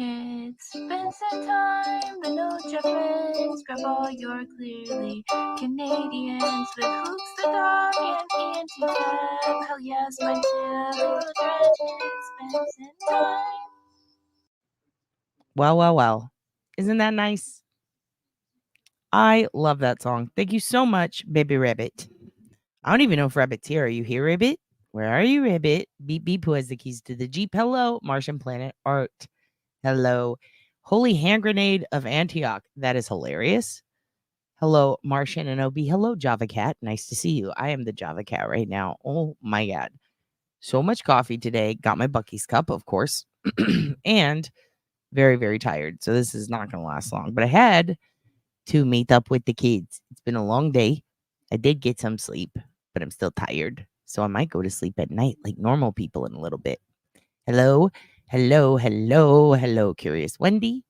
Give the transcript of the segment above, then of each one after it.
It's been some time, but no Jeffrins. Grab all your clearly Canadians with Hooks the dog and anti-tab. Hell yes, my children. It's been some time. Well. Isn't that nice? I love that song. Thank you so much, Baby Rabbit. I don't even know if Rabbit's here. Are you here, Rabbit? Where are you, Rabbit? Beep Beep, who has the keys to the Jeep. Hello, Martian Planet Art. Hello. Holy Hand Grenade of Antioch. That is hilarious. Hello, Martian and Obi. Hello, Java Cat. Nice to see you. I am the Java Cat right now. Oh my God. So much coffee today. Got my Bucky's cup, of course. And very, very tired. So this is not going to last long. But I had to meet up with the kids. It's been a long day. I did get some sleep, but I'm still tired. So I might go to sleep at night like normal people in a little bit. Hello, hello, Curious Wendy.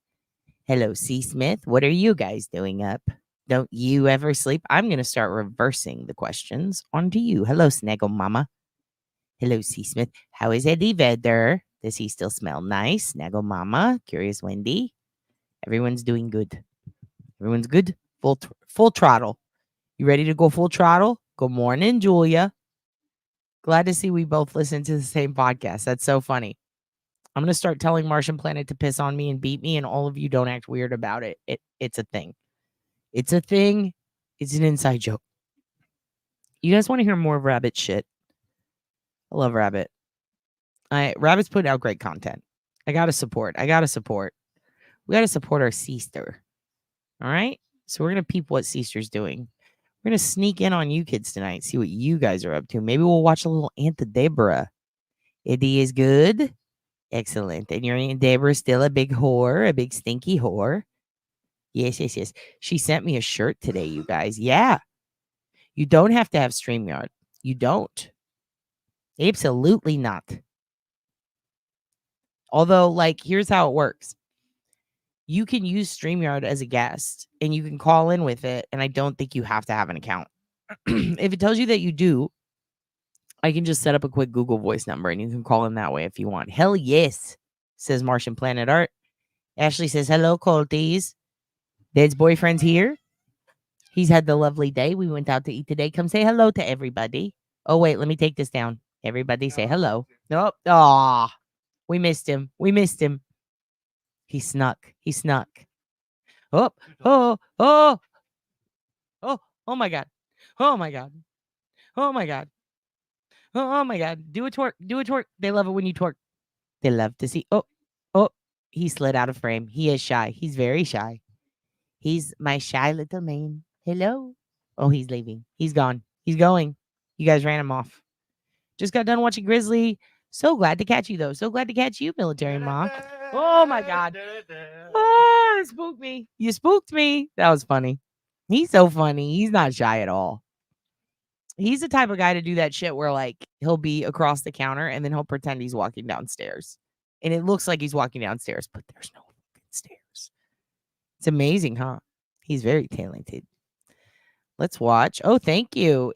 Hello, C. Smith. What are you guys doing up? Don't you ever sleep? I'm going to start reversing the questions onto you. Hello, Snaggle Mama. Hello, C. Smith. How is Eddie Vedder? Does he still smell nice? Snaggle Mama. Curious Wendy. Everyone's doing good. Everyone's good. Full throttle. You ready to go full throttle? Good morning, Julia. Glad to see we both listen to the same podcast. That's so funny. I'm going to start telling Martian Planet to piss on me and beat me, and all of you don't act weird about it. It's a thing. It's a thing. It's an inside joke. You guys want to hear more of Rabbit shit? I love Rabbit. Rabbit's putting out great content. I got to support. We got to support our sister. All right? So we're going to peep what sister's doing. We're going to sneak in on you kids tonight, see what you guys are up to. Maybe we'll watch a little Aunt Deborah. Eddie is good. Excellent. And your Aunt Deborah is still a big whore, a big stinky whore. Yes. She sent me a shirt today, you guys. Yeah. You don't have to have StreamYard. You don't. Absolutely not. Although, here's how it works. You can use StreamYard as a guest, and you can call in with it, and I don't think you have to have an account. If it tells you that you do, I can just set up a quick Google Voice number, and you can call in that way if you want. Hell yes, says Martian Planet Art. Ashley says, hello, Colties. Dad's boyfriend's here. He's had the lovely day. We went out to eat today. Come say hello to everybody. Oh, wait, let me take this down. Everybody say hello. Nope. Aw, we missed him. He snuck. Oh, oh my God. Oh my God. Do a twerk. They love it when you twerk. They love to see. Oh, he slid out of frame. He is shy. He's very shy. He's my shy little man. Hello. Oh, he's leaving. He's gone. He's going. You guys ran him off. Just got done watching Grizzly. So glad to catch you, though. So glad to catch you, Military Mock. Oh, my God. Oh, it spooked me. You spooked me. That was funny. He's so funny. He's not shy at all. He's the type of guy to do that shit where, he'll be across the counter and then he'll pretend he's walking downstairs. And it looks like he's walking downstairs, but there's no fucking stairs. It's amazing, huh? He's very talented. Let's watch. Oh, thank you.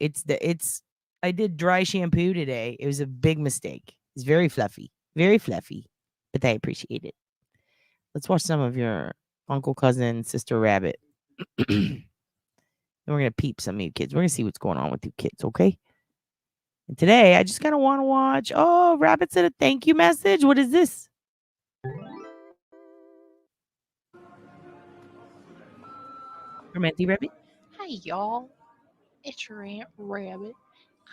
I did dry shampoo today. It was a big mistake. It's very fluffy. But I appreciate it. Let's watch some of your uncle, cousin, sister rabbit. And we're going to peep some of you kids. We're going to see what's going on with you kids, okay? And today, I just kind of want to watch. Oh, Rabbit said a thank you message. What is this? From Auntie Rabbit? Hey, y'all. It's your Aunt Rabbit.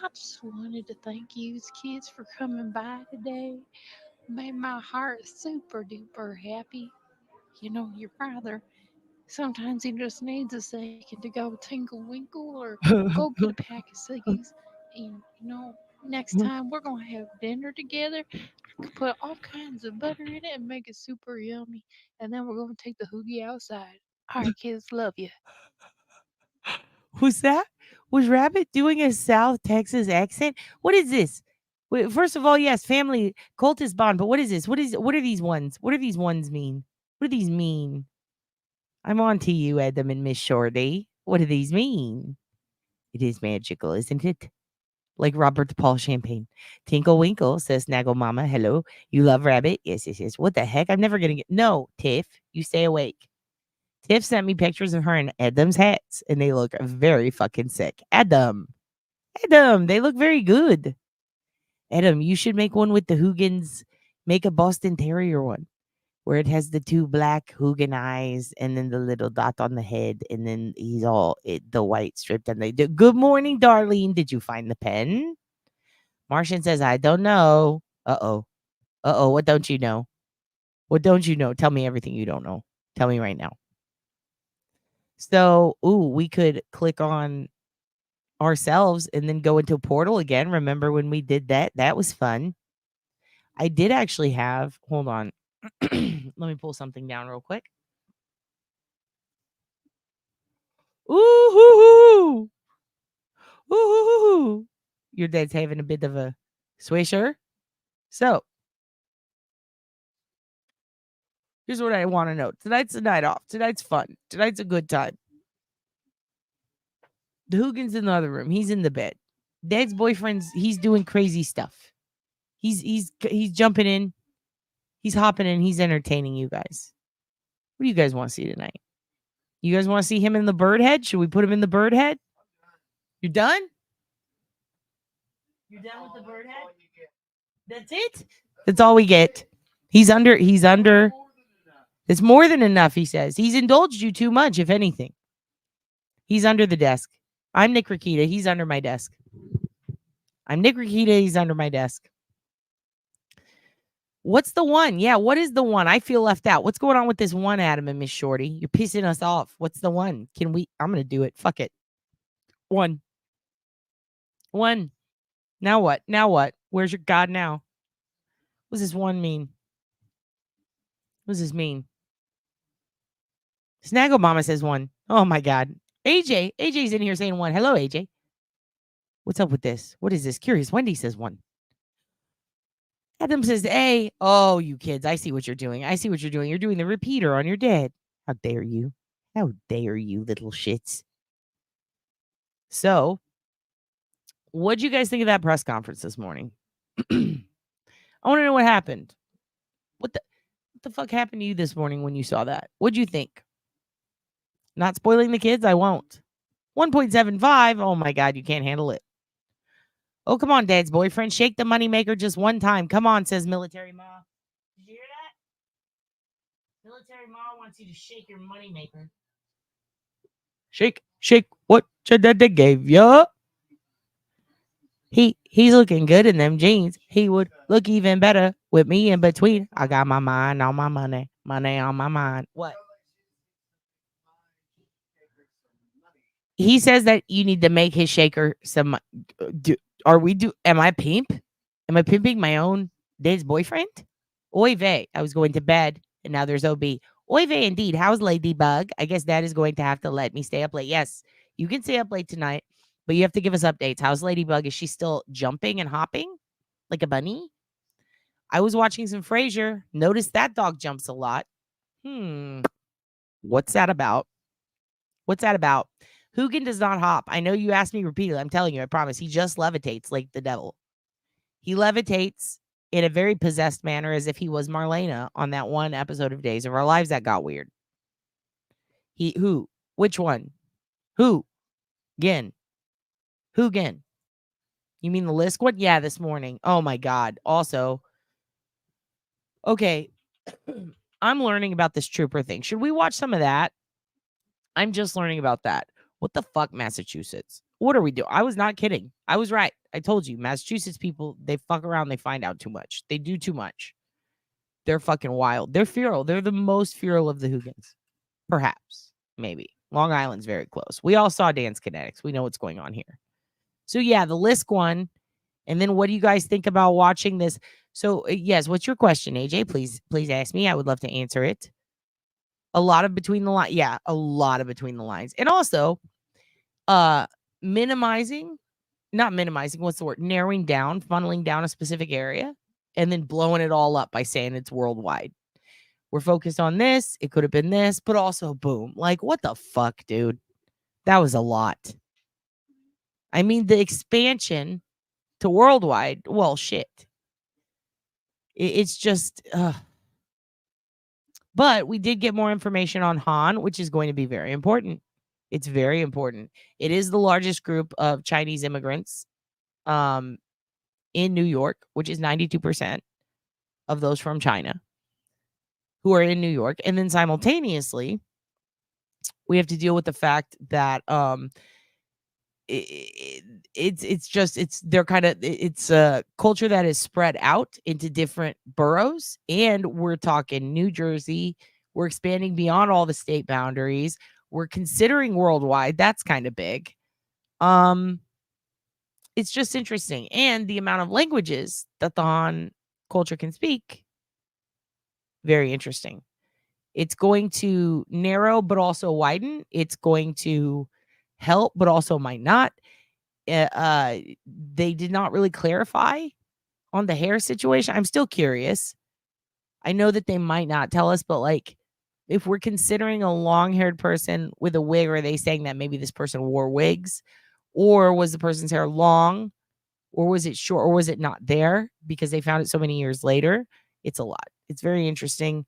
I just wanted to thank you kids for coming by today. Made my heart super duper happy. You know, your father, sometimes he just needs a second to go tinkle winkle or go get a pack of ciggies. And, next time we're going to have dinner together. I could put all kinds of butter in it and make it super yummy. And then we're going to take the hoogie outside. All right, kids, love you. Who's that? Was Rabbit doing a South Texas accent? What is this? Wait, first of all, yes, family cultist bond. But what is this? What are these ones? What do these ones mean? What do these mean? I'm on to you, Adam and Miss Shorty. What do these mean? It is magical, isn't it? like Robert Paul Champagne. Tinkle Winkle says, Snaggle Mama, hello. You love rabbit? Yes, yes, yes. What the heck? I'm never going to get. No, Tiff, you stay awake. Tiff sent me pictures of her in Adam's hats, and they look very fucking sick. Adam, they look very good. Adam, you should make one with the Hoogans. Make a Boston Terrier one where it has the two black Hoogan eyes and then the little dot on the head, and then he's all the white strip. And they do. Good morning, Darlene. Did you find the pen? Martian says, I don't know. Uh oh. What don't you know? What don't you know? Tell me everything you don't know. Tell me right now. So, we could click on ourselves and then go into a portal again. Remember when we did that? That was fun. I did actually have, hold on. Let me pull something down real quick. Ooh, ooh. Your dad's having a bit of a swisher. So, here's what I want to know. Tonight's a night off. Tonight's fun. Tonight's a good time. The Hoogan's in the other room. He's in the bed. Dad's boyfriend's, he's doing crazy stuff. He's jumping in. He's hopping in. He's entertaining you guys. What do you guys want to see tonight? You guys want to see him in the bird head? Should we put him in the bird head? You're done? You're done with the bird head? That's it? That's all we get. He's under. It's more than enough, he says. He's indulged you too much, if anything. He's under the desk. I'm Nick Rakita. He's under my desk. I'm Nick Rakita. He's under my desk. What's the one? Yeah, what is the one? I feel left out. What's going on with this one, Adam and Miss Shorty? You're pissing us off. What's the one? I'm going to do it. Fuck it. One. Now what? Where's your God now? What does this one mean? What does this mean? Snaggle Mama says one. Oh my God. AJ's in here saying one. Hello, AJ. What's up with this? What is this? Curious Wendy says one. Adam says A. Oh, you kids. I see what you're doing. You're doing the repeater on your dad. How dare you? How dare you, little shits? So, what'd you guys think of that press conference this morning? I want to know what happened. What the fuck happened to you this morning when you saw that? What'd you think? Not spoiling the kids? I won't. 1.75. Oh my God, you can't handle it. Oh, come on, Dad's boyfriend. Shake the moneymaker just one time. Come on, says Military Ma. Did you hear that? Military Ma wants you to shake your moneymaker. Shake what your daddy gave ya. He's looking good in them jeans. He would look even better with me in between. I got my mind on my money on my mind. What? He says that you need to make his shaker some. Am I pimp? Am I pimping my own dad's boyfriend? Oy vey. I was going to bed and now there's OB. Oy vey indeed. How's Ladybug? I guess Dad is going to have to let me stay up late. Yes, you can stay up late tonight, but you have to give us updates. How's Ladybug? Is she still jumping and hopping like a bunny? I was watching some Frasier. Noticed that dog jumps a lot. What's that about? Hoogan does not hop. I know you asked me repeatedly. I'm telling you, I promise. He just levitates like the devil. He levitates in a very possessed manner as if he was Marlena on that one episode of Days of Our Lives that got weird. Who? Which one? Who? Again. Who again? You mean the list one? Yeah, this morning. Oh my God. Also, okay. I'm learning about this trooper thing. Should we watch some of that? I'm just learning about that. What the fuck, Massachusetts? What are we doing? I was not kidding. I was right. I told you, Massachusetts people, they fuck around. They find out too much. They do too much. They're fucking wild. They're feral. They're the most feral of the Hoogans. Perhaps. Maybe. Long Island's very close. We all saw Dance Kinetics. We know what's going on here. So yeah, the Lisk one. And then what do you guys think about watching this? So yes, what's your question, AJ? Please ask me. I would love to answer it. A lot of between the lines. Yeah, a lot of between the lines. And also, not minimizing, what's the word? Narrowing down, funneling down a specific area, and then blowing it all up by saying it's worldwide. We're focused on this. It could have been this, but also boom. Like, what the fuck, dude? That was a lot. I mean, the expansion to worldwide. Well, shit. It's just, but we did get more information on Han, which is going to be very important. It's very important. It is the largest group of Chinese immigrants in New York, which is 92% of those from China who are in New York. And then simultaneously, we have to deal with the fact that it's a culture that is spread out into different boroughs, and we're talking New Jersey. We're expanding beyond all the state boundaries. We're considering worldwide. That's kind of big. It's just interesting, and the amount of languages that the Han culture can speak, very interesting. It's going to narrow but also widen. It's going to help but also might not. They did not really clarify on the hair situation. I'm still curious. I know that they might not tell us, but like if we're considering a long-haired person with a wig, are they saying that maybe this person wore wigs, or was the person's hair long, or was it short, or was it not there because they found it so many years later? It's a lot. It's very interesting.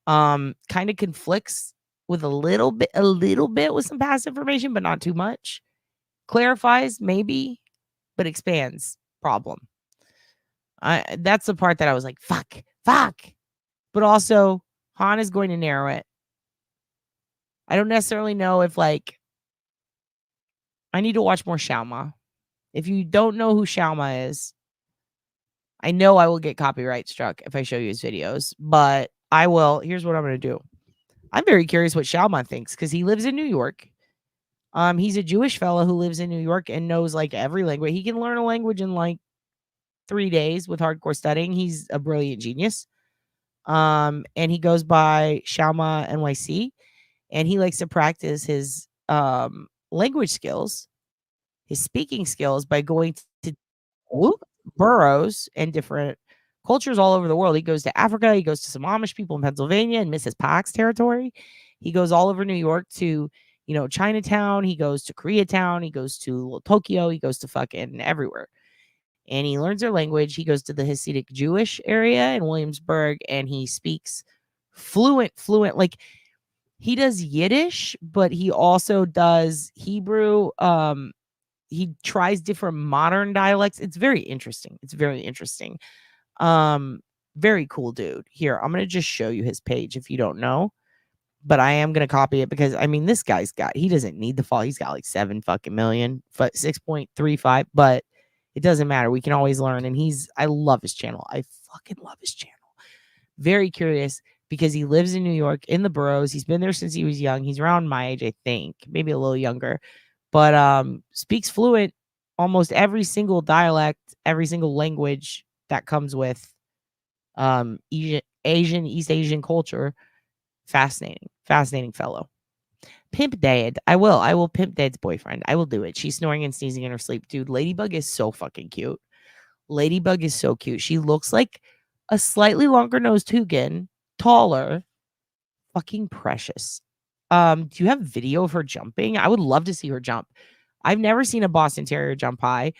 Kind of conflicts with a little bit with some past information, but not too much. Clarifies maybe, but expands problem. That's the part that I was like, fuck. But also, Han is going to narrow it. I don't necessarily know if like I need to watch more Xiaoma. If you don't know who Xiaoma is, I know I will get copyright struck if I show you his videos, but I will. Here's what I'm going to do. I'm very curious what Xiaoma thinks because he lives in New York. He's a Jewish fellow who lives in New York and knows like every language. He can learn a language in like 3 days with hardcore studying. He's a brilliant genius. And he goes by Xiaoma NYC, and he likes to practice his language skills, his speaking skills by going to boroughs and different cultures all over the world. He goes to Africa. He goes to some Amish people in Pennsylvania and Mrs. Pack's territory. He goes all over New York to, Chinatown. He goes to Koreatown. He goes to Tokyo. He goes to fucking everywhere. And he learns their language. He goes to the Hasidic Jewish area in Williamsburg, and he speaks fluent. Like he does Yiddish, but he also does Hebrew. He tries different modern dialects. It's very interesting. Very cool dude. Here, I'm gonna just show you his page if you don't know. But I am gonna copy it because this guy's he doesn't need the follow. He's got like 7 fucking million, but 6.35. But it doesn't matter. We can always learn. And I love his channel. I fucking love his channel. Very curious because he lives in New York in the boroughs. He's been there since he was young. He's around my age, I think, maybe a little younger, but speaks fluent almost every single dialect, every single language that comes with East Asian culture. Fascinating fellow. Pimp Dad. I will pimp Dad's boyfriend. I will do it. She's snoring and sneezing in her sleep. Dude, Ladybug is so fucking cute. Ladybug is so cute. She looks like a slightly longer nosed Hugin, taller. Fucking precious. Do you have video of her jumping? I would love to see her jump. I've never seen a Boston Terrier jump high.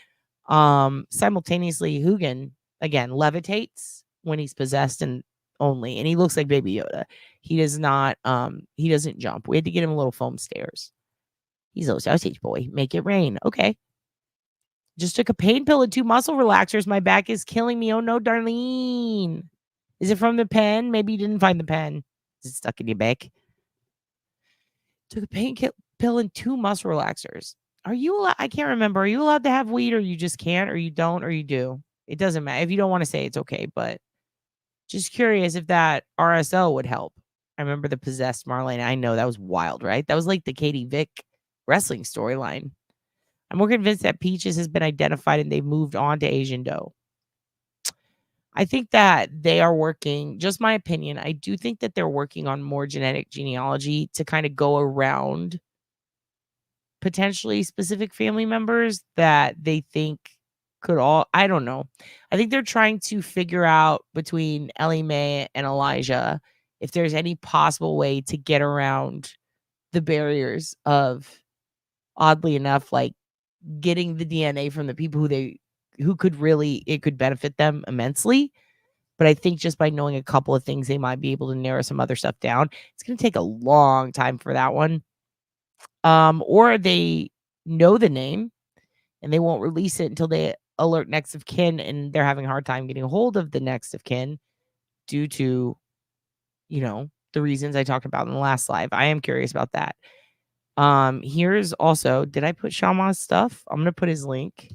Simultaneously, Hugin, again, levitates when he's possessed and he looks like Baby Yoda. He does not, he doesn't jump. We had to get him a little foam stairs. He's a sausage boy. Make it rain. Okay. Just took a pain pill and 2 muscle relaxers. My back is killing me. Oh no, Darlene. Is it from the pen? Maybe you didn't find the pen. Is it stuck in your back? Took a pain pill and 2 muscle relaxers. Are you allowed? I can't remember. Are you allowed to have weed, or you just can't, or you don't, or you do? It doesn't matter. If you don't want to say, it's okay. But just curious if that RSO would help. I remember the possessed Marlene. I know that was wild, right? That was like the Katie Vick wrestling storyline. I'm more convinced that Peaches has been identified and they've moved on to Asian Doe. I think that they are working, just my opinion, I do think that they're working on more genetic genealogy to kind of go around potentially specific family members that they think could I don't know. I think they're trying to figure out between Ellie Mae and Elijah if there's any possible way to get around the barriers of, oddly enough, like getting the DNA from the people who they could really, it could benefit them immensely. But I think just by knowing a couple of things, they might be able to narrow some other stuff down. It's going to take a long time for that one. Or they know the name and they won't release it until they alert next of kin, and they're having a hard time getting a hold of the next of kin due to, the reasons I talked about in the last live. I am curious about that. Here's also, did I put Shama's stuff? I'm going to put his link.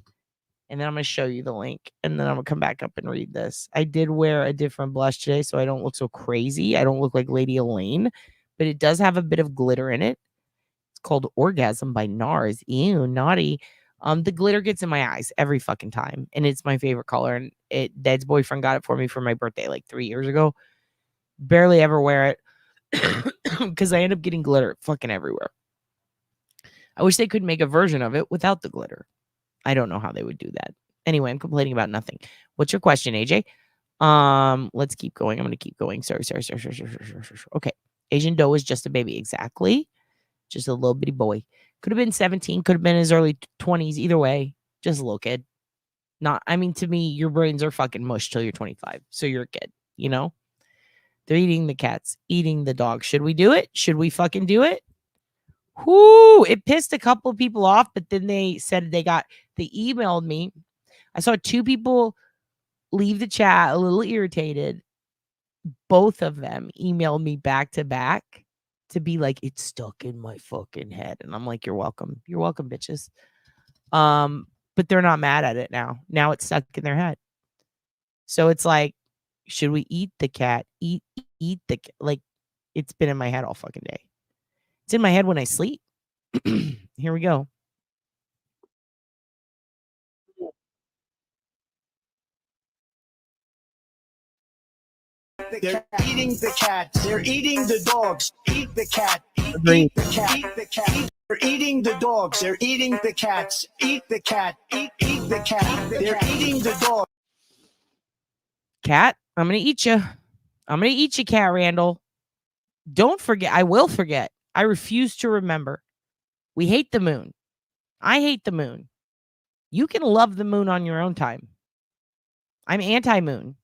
And then I'm going to show you the link. And then I'm going to come back up and read this. I did wear a different blush today, so I don't look so crazy. I don't look like Lady Elaine. But it does have a bit of glitter in it. It's called Orgasm by NARS. Ew, naughty. The glitter gets in my eyes every fucking time. And it's my favorite color. And Dad's boyfriend got it for me for my birthday like 3 years ago. Barely ever wear it. Because I end up getting glitter fucking everywhere. I wish they could make a version of it without the glitter. I don't know how they would do that. Anyway, I'm complaining about nothing. What's your question, AJ? Let's keep going. I'm going to keep going. Sorry. Okay. Asian Doe is just a baby. Exactly. Just a little bitty boy. Could have been 17. Could have been his early 20s. Either way, just a little kid. To me, your brains are fucking mush till you're 25. So you're a kid, They're eating the cats, eating the dogs. Should we do it? Should we fucking do it? Whoo, it pissed a couple of people off, but then they said they emailed me. I saw 2 people leave the chat a little irritated. Both of them emailed me back to back to be like, it's stuck in my fucking head. And I'm like, you're welcome. You're welcome, bitches. But they're not mad at it now. Now it's stuck in their head. So it's like, should we eat the cat? Eat the cat. Like, it's been in my head all fucking day. It's in my head when I sleep. Here we go. They're eating the cat. They're eating the dogs. Eat the cat. Eat the cat. Eat the cat. They're eating the dogs. They're eating the cats. Eat the cat. Eat the cat. They're eating the dog. Cat, I'm going to eat you. I'm going to eat you, Cat Randall. Don't forget. I will forget. I refuse to remember. We hate the moon. I hate the moon. You can love the moon on your own time. I'm anti-moon.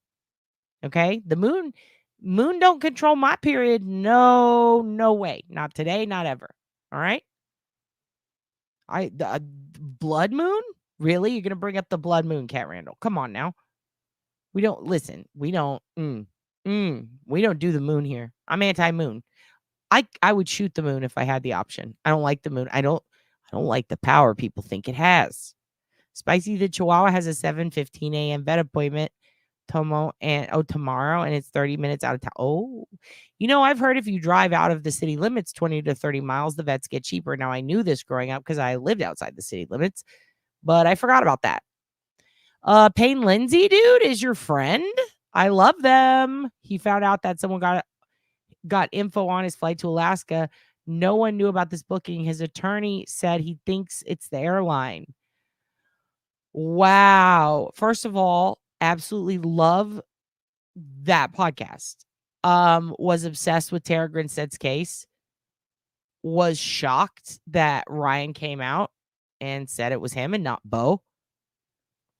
Okay? The moon don't control my period. No way. Not today, not ever. All right? Blood moon? Really? You're going to bring up the blood moon, Cat Randall? Come on now. We don't we don't do the moon here. I'm anti-moon. I would shoot the moon if I had the option. I don't like the moon. I don't like the power people think it has. Spicy the Chihuahua has a 7:15 a.m. vet appointment tomorrow, and it's 30 minutes out of town. Oh, I've heard if you drive out of the city limits 20 to 30 miles, the vets get cheaper. Now, I knew this growing up because I lived outside the city limits, but I forgot about that. Payne Lindsay, dude, is your friend. I love them. He found out that someone got info on his flight to Alaska. No one knew about this booking. His attorney said he thinks it's the airline. Wow. First of all, absolutely love that podcast. Was obsessed with Tara Grinstead's case. Was shocked that Ryan came out and said it was him and not Bo.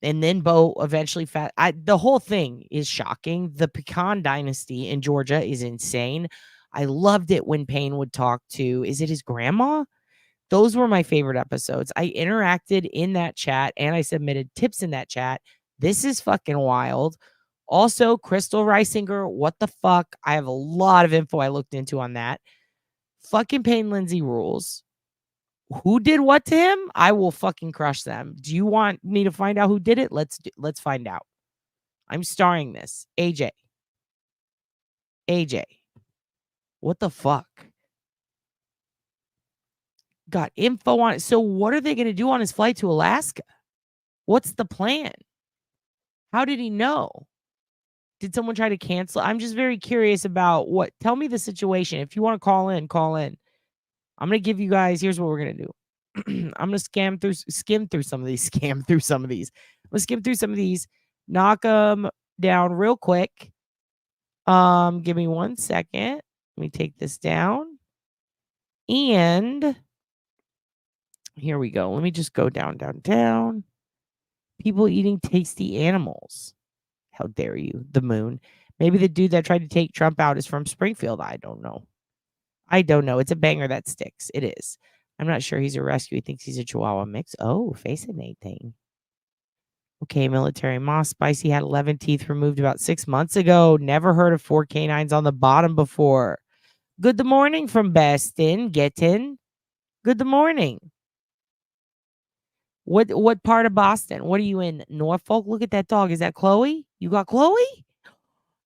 And then Bo eventually the whole thing is shocking. The Pecan dynasty in Georgia is insane. I loved it when Payne would talk to, is it his grandma? Those were my favorite episodes. I interacted in that chat and I submitted tips in that chat. This is fucking wild. Also, Crystal Reisinger, what the fuck? I have a lot of info I looked into on that. Fucking Payne Lindsay rules. Who did what to him? I will fucking crush them. Do you want me to find out who did it? Let's find out. I'm starring this. AJ. What the fuck? Got info on it. So what are they going to do on his flight to Alaska? What's the plan? How did he know? Did someone try to cancel? I'm just very curious about what. Tell me the situation. If you want to call in, call in. I'm going to give you guys, here's what we're going to do. I'm going to skim through some of these. I'm going to skim through some of these, knock them down real quick. Give me 1 second. Let me take this down. And here we go. Let me just go down. People eating tasty animals. How dare you? The moon. Maybe the dude that tried to take Trump out is from Springfield. I don't know. It's a banger that sticks. It is. I'm not sure he's a rescue. He thinks he's a Chihuahua mix. Oh, fascinating. Okay, military moss. Spicy had 11 teeth removed about 6 months ago. Never heard of 4 canines on the bottom before. Good morning from Beston. Gettin. Good morning. What part of Boston? What are you in? Norfolk? Look at that dog. Is that Chloe? You got Chloe?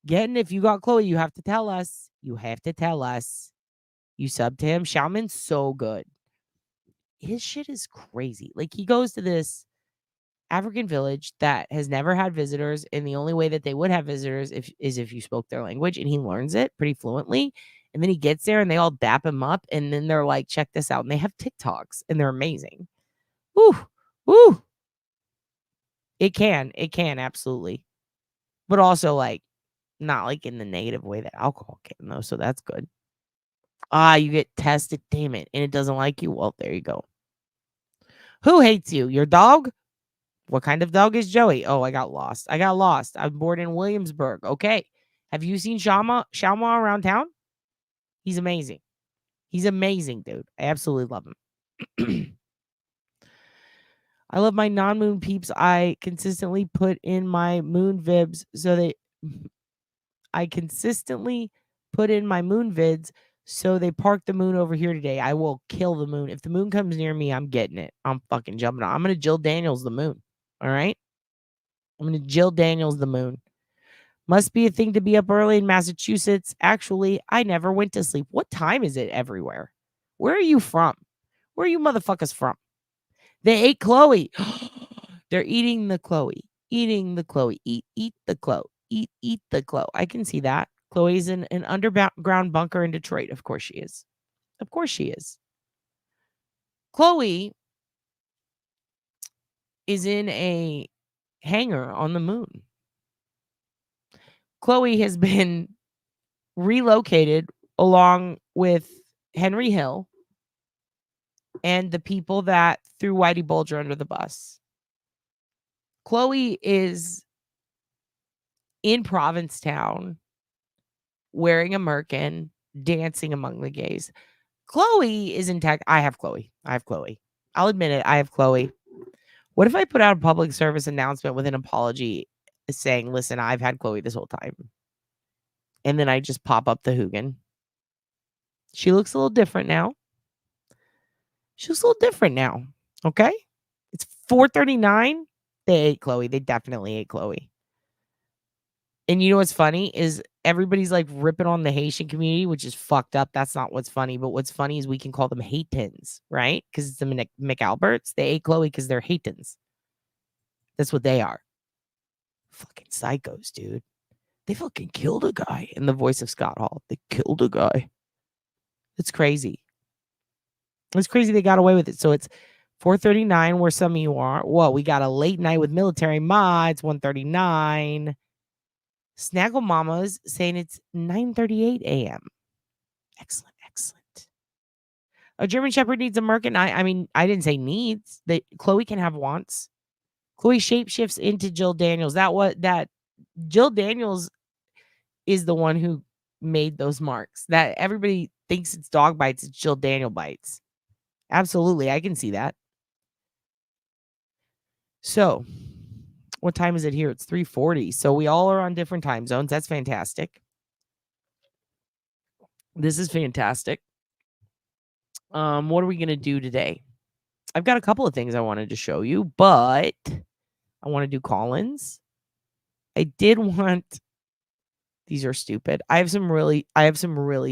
Getting, if you got Chloe, you have to tell us. You have to tell us. You sub to him. Shaman's so good. His shit is crazy. Like, he goes to this African village that has never had visitors, and the only way that they would have visitors is if you spoke their language, and he learns it pretty fluently. And then he gets there and they all dap him up, and then they're like, check this out. And they have TikToks and they're amazing. Woo, woo. It can absolutely. But also, like, not like in the negative way that alcohol can, though. So that's good. You get tested, damn it, and it doesn't like you. Well, there you go. Who hates you? Your dog? What kind of dog is Joey? Oh, I got lost. I'm born in Williamsburg. Okay. Have you seen Shalma around town? He's amazing. He's amazing, dude. I absolutely love him. I love my non-moon peeps. I consistently put in my moon vids so they park the moon over here today. I will kill the moon. If the moon comes near me, I'm getting it. I'm fucking jumping on. I'm going to Jill Daniels the moon. All right? I'm going to Jill Daniels the moon. Must be a thing to be up early in Massachusetts. Actually, I never went to sleep. What time is it everywhere? Where are you from? Where are you motherfuckers from? They ate Chloe. They're eating the Chloe. Eating the Chloe. Eat the Chloe. Eat the Chloe. I can see that. Chloe's in an underground bunker in Detroit. Of course she is. Of course she is. Chloe is in a hangar on the moon. Chloe has been relocated along with Henry Hill and the people that threw Whitey Bulger under the bus. Chloe is in Provincetown wearing a merkin, dancing among the gays. Chloe is in tech. I have Chloe. I'll admit it. I have Chloe. What if I put out a public service announcement with an apology saying, listen, I've had Chloe this whole time. And then I just pop up the Hugin. She looks a little different now. Okay? It's 4:39. They ate Chloe. They definitely ate Chloe. And you know what's funny is everybody's like ripping on the Haitian community, which is fucked up. That's not what's funny. But what's funny is we can call them Haitans, right? Because it's the McAlberts. They ate Chloe because they're Haitans. That's what they are. Fucking psychos, dude. They fucking killed a guy in the voice of Scott Hall. They killed a guy. It's crazy. It's crazy they got away with it. So it's 4:39 where some of you are. Well, we got a late night with military mods, 1:39. Snaggle Mama's saying it's 9:38 a.m. Excellent. A German Shepherd needs a merkin. I mean, I didn't say needs. Chloe can have wants. Chloe shapeshifts into Jill Daniels. That Jill Daniels is the one who made those marks. That everybody thinks it's dog bites. It's Jill Daniel bites. Absolutely, I can see that. So, what time is it here? It's 3:40. So we all are on different time zones. That's fantastic. This is fantastic. What are we going to do today? I've got a couple of things I wanted to show you, but I want to do call-ins. I did want... These are stupid. I have some really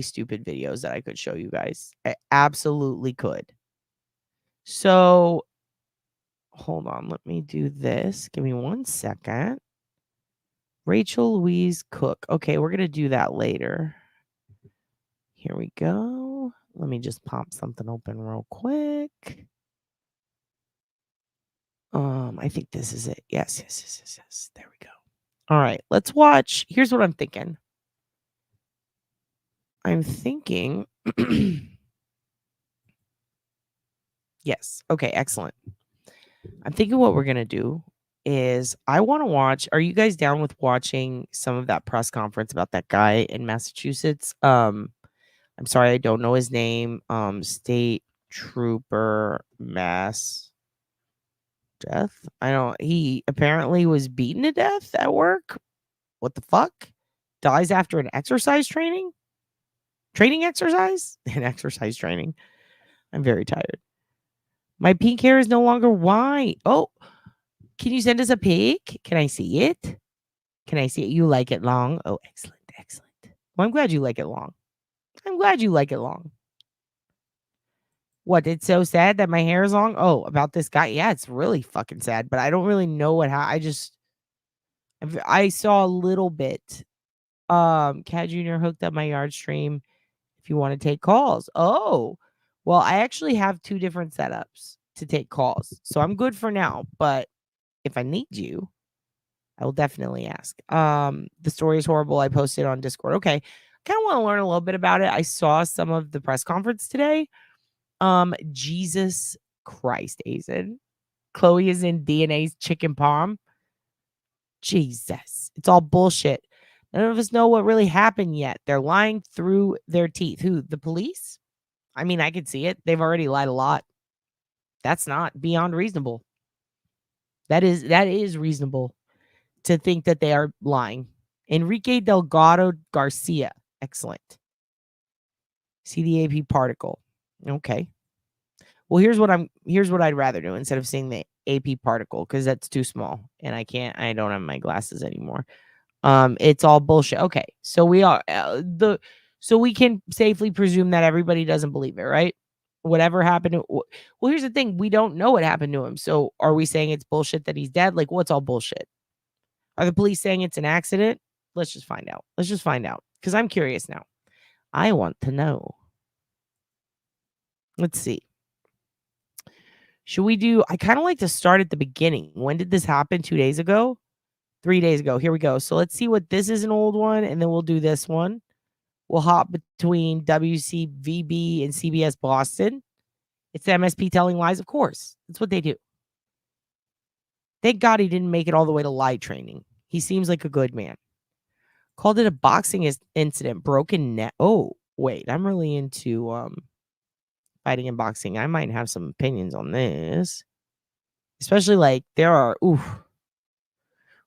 stupid videos that I could show you guys. I absolutely could. So, hold on. Let me do this. Give me 1 second. Rachel Louise Cook. Okay, we're going to do that later. Here we go. Let me just pop something open real quick. I think this is it. Yes. There we go. All right, let's watch. Here's what I'm thinking. Yes. Okay, excellent. I'm thinking what we're going to do is I want to watch. Are you guys down with watching some of that press conference about that guy in Massachusetts? I'm sorry, I don't know his name. State Trooper Mass Death. I don't. He apparently was beaten to death at work. What the fuck? Dies after an exercise training? Training exercise? An exercise training. I'm very tired. My pink hair is no longer white. Oh, can you send us a pic? Can I see it? Can I see it? You like it long? Oh, excellent, excellent. Well, I'm glad you like it long. I'm glad you like it long. What? It's so sad that my hair is long? Oh, about this guy? Yeah, it's really fucking sad, but I don't really know what I saw a little bit. Cat Jr. hooked up my yard stream if you want to take calls. Oh, well, I actually have 2 different setups to take calls. So I'm good for now, but if I need you, I will definitely ask. The story is horrible. I posted on Discord. Okay. Kind of want to learn a little bit about it. I saw some of the press conference today. Jesus Christ, Azen. Chloe is in DNA's chicken palm. Jesus. It's all bullshit. None of us know what really happened yet. They're lying through their teeth. Who? The police? I mean, I could see it. They've already lied a lot. That's not beyond reasonable. That is reasonable to think that they are lying. Enrique Delgado Garcia. Excellent. See the AP particle. Okay. Well, here's what I'd rather do instead of seeing the AP particle, because that's too small and I don't have my glasses anymore. It's all bullshit. Okay. So we can safely presume that everybody doesn't believe it, right? Whatever happened to, well, here's the thing. We don't know what happened to him. So are we saying it's bullshit that he's dead? Like, what's all bullshit? Are the police saying it's an accident? Let's just find out. Because I'm curious now. I want to know. Let's see. Should we do, I kind of like to start at the beginning. When did this happen? 2 days ago? 3 days ago. Here we go. So let's see what this is, an old one, and then we'll do this one. We'll hop between WCVB and CBS Boston. It's the MSP telling lies, of course. That's what they do. Thank God he didn't make it all the way to lie training. He seems like a good man. Called it a boxing incident, broken neck. Oh, wait, I'm really into fighting and boxing. I might have some opinions on this. Especially like there are,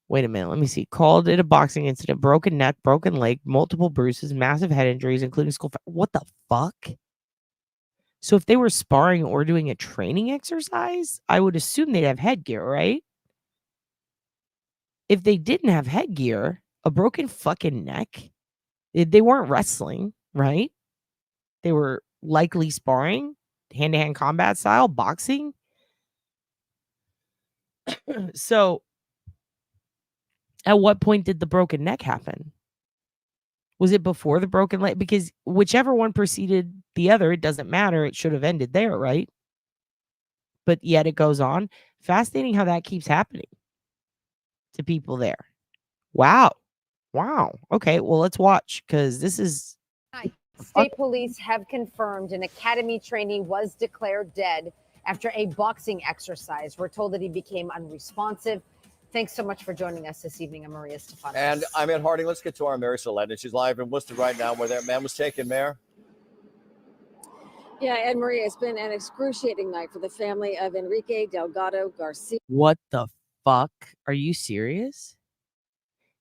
wait a minute, let me see. Called it a boxing incident, broken neck, broken leg, multiple bruises, massive head injuries, including skull. What the fuck? So if they were sparring or doing a training exercise, I would assume they'd have headgear, right? If they didn't have headgear, a broken fucking neck, they weren't wrestling, right? They were likely sparring, hand-to-hand combat style, boxing. So at what point did the broken neck happen? Was it before the broken leg? Because whichever one preceded the other, it doesn't matter. It should have ended there, right? But yet it goes on. Fascinating how that keeps happening to people there. Wow. Okay, well, let's watch, because this is... State police have confirmed an academy trainee was declared dead after a boxing exercise. We're told that he became unresponsive. Thanks so much for joining us this evening. I'm Maria Stefanos. And I'm Ed Harding. Let's get to our Mary Salette. And she's live in Worcester right now where that man was taken, Mayor. Yeah, and Maria, it's been an excruciating night for the family of Enrique Delgado Garcia. What the fuck? Are you serious?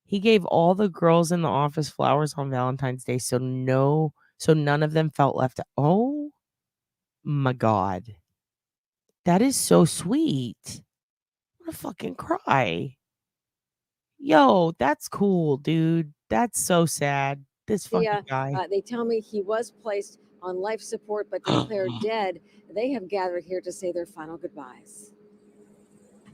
He gave all the girls in the office flowers on Valentine's Day, so none of them felt left out. Oh my God. That is so sweet. I'm gonna fucking cry. Yo, that's cool, dude. That's so sad. This fucking guy. They tell me he was placed on life support but declared dead. They have gathered here to say their final goodbyes.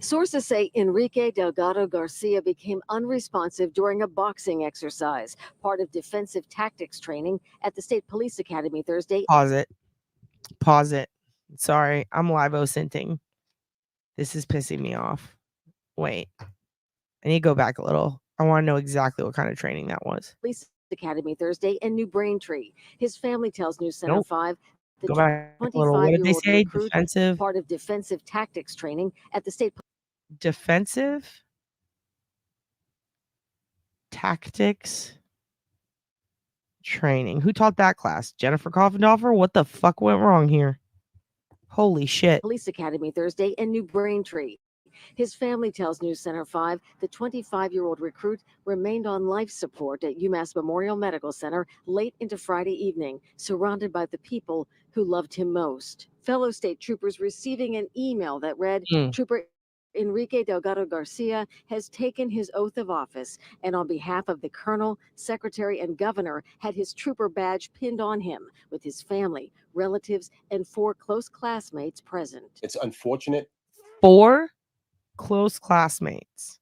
Sources say Enrique Delgado Garcia became unresponsive during a boxing exercise, part of defensive tactics training at the State Police Academy Thursday. Pause it. Sorry, I'm live OSINTing. This is pissing me off. Wait. I need to go back a little. I want to know exactly what kind of training that was. Police Academy Thursday in New Braintree. His family tells News Center 5 the go back a little. What did they say? Defensive part of defensive tactics training at the State Defensive tactics training. Who taught that class? Jennifer Coffendorfer? What the fuck went wrong here? Holy shit. Police Academy Thursday in New Braintree. His family tells News Center 5 the 25-year-old recruit remained on life support at UMass Memorial Medical Center late into Friday evening, surrounded by the people who loved him most. Fellow state troopers receiving an email that read, Trooper Enrique Delgado Garcia has taken his oath of office and on behalf of the colonel, secretary, and governor had his trooper badge pinned on him with his family, relatives, and 4 close classmates present. It's unfortunate. 4 close classmates.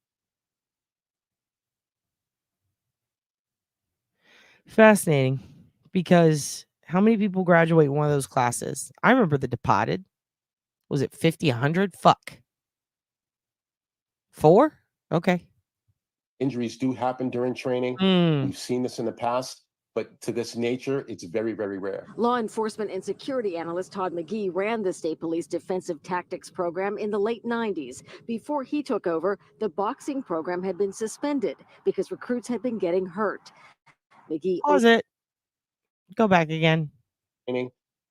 Fascinating, because how many people graduate one of those classes? I remember the Departed. Was it 50, 100? Fuck. 4? Okay. Injuries do happen during training. We've seen this in the past, but to this nature, it's very, very rare. Law enforcement and security analyst Todd McGee ran the state police defensive tactics program in the late 90s. Before he took over, the boxing program had been suspended because recruits had been getting hurt. McGee. Pause it. Go back again.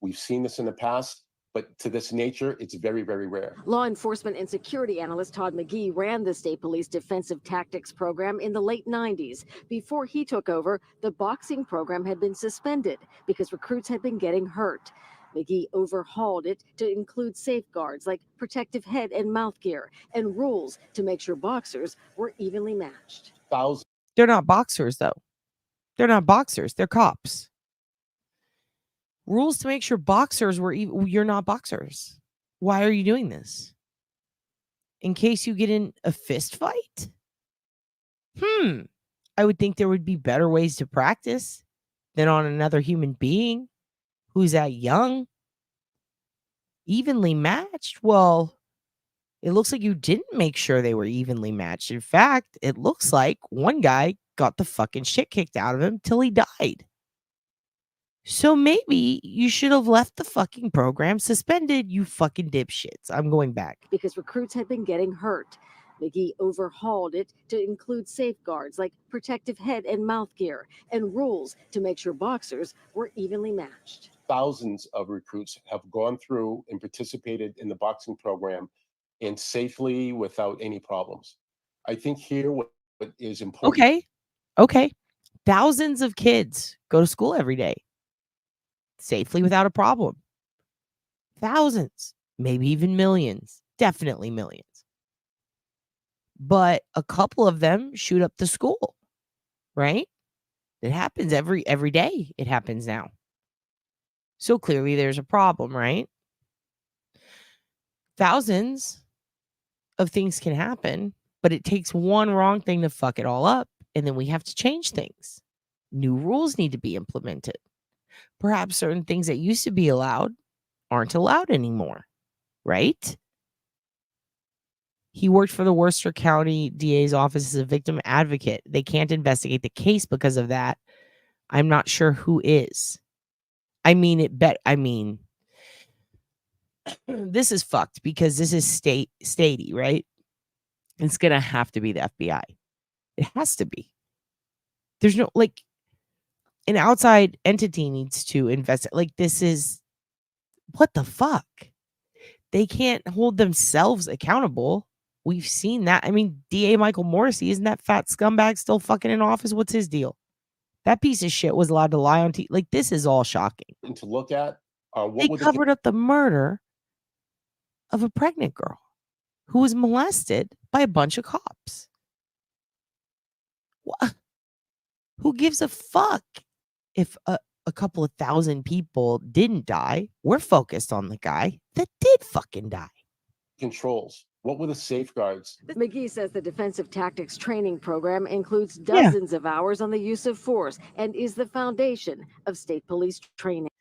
We've seen this in the past, but to this nature, it's very, very rare. Law enforcement and security analyst Todd McGee ran the state police defensive tactics program in the late 90s. Before he took over, the boxing program had been suspended because recruits had been getting hurt. McGee overhauled it to include safeguards like protective head and mouth gear and rules to make sure boxers were evenly matched. They're not boxers, though. They're not boxers. They're cops. Rules to make sure boxers were you're not boxers. Why are you doing this? In case you get in a fist fight? I would think there would be better ways to practice than on another human being who's that young. Evenly matched? Well, it looks like you didn't make sure they were evenly matched. In fact, it looks like one guy got the fucking shit kicked out of him till he died. So maybe you should have left the fucking program suspended, you fucking dipshits. I'm going back. Because recruits had been getting hurt. McGee overhauled it to include safeguards like protective head and mouth gear and rules to make sure boxers were evenly matched. Thousands of recruits have gone through and participated in the boxing program and safely without any problems. I think here what is important. Okay. Thousands of kids go to school every day safely without a problem. Thousands, maybe even millions, definitely millions. But a couple of them shoot up the school, right? It happens every day. It happens now. So clearly there's a problem, right? Thousands of things can happen, but it takes one wrong thing to fuck it all up, and then we have to change things. New rules need to be implemented. Perhaps certain things that used to be allowed aren't allowed anymore, right? He worked for the Worcester County DA's office as a victim advocate. They can't investigate the case because of that. I'm not sure who is. This is fucked because this is statey, right? It's going to have to be the FBI. It has to be. There's no, an outside entity needs to investigate. This is, what the fuck? They can't hold themselves accountable. We've seen that. DA Michael Morrissey, isn't that fat scumbag still fucking in office? What's his deal? That piece of shit was allowed to lie on TV. This is all shocking. And to look at they covered up the murder of a pregnant girl who was molested by a bunch of cops. What? Who gives a fuck if a couple of thousand people didn't die? We're focused on the guy that did fucking die. Controls. What were the safeguards? McGee says the defensive tactics training program includes dozens of hours on the use of force and is the foundation of state police training.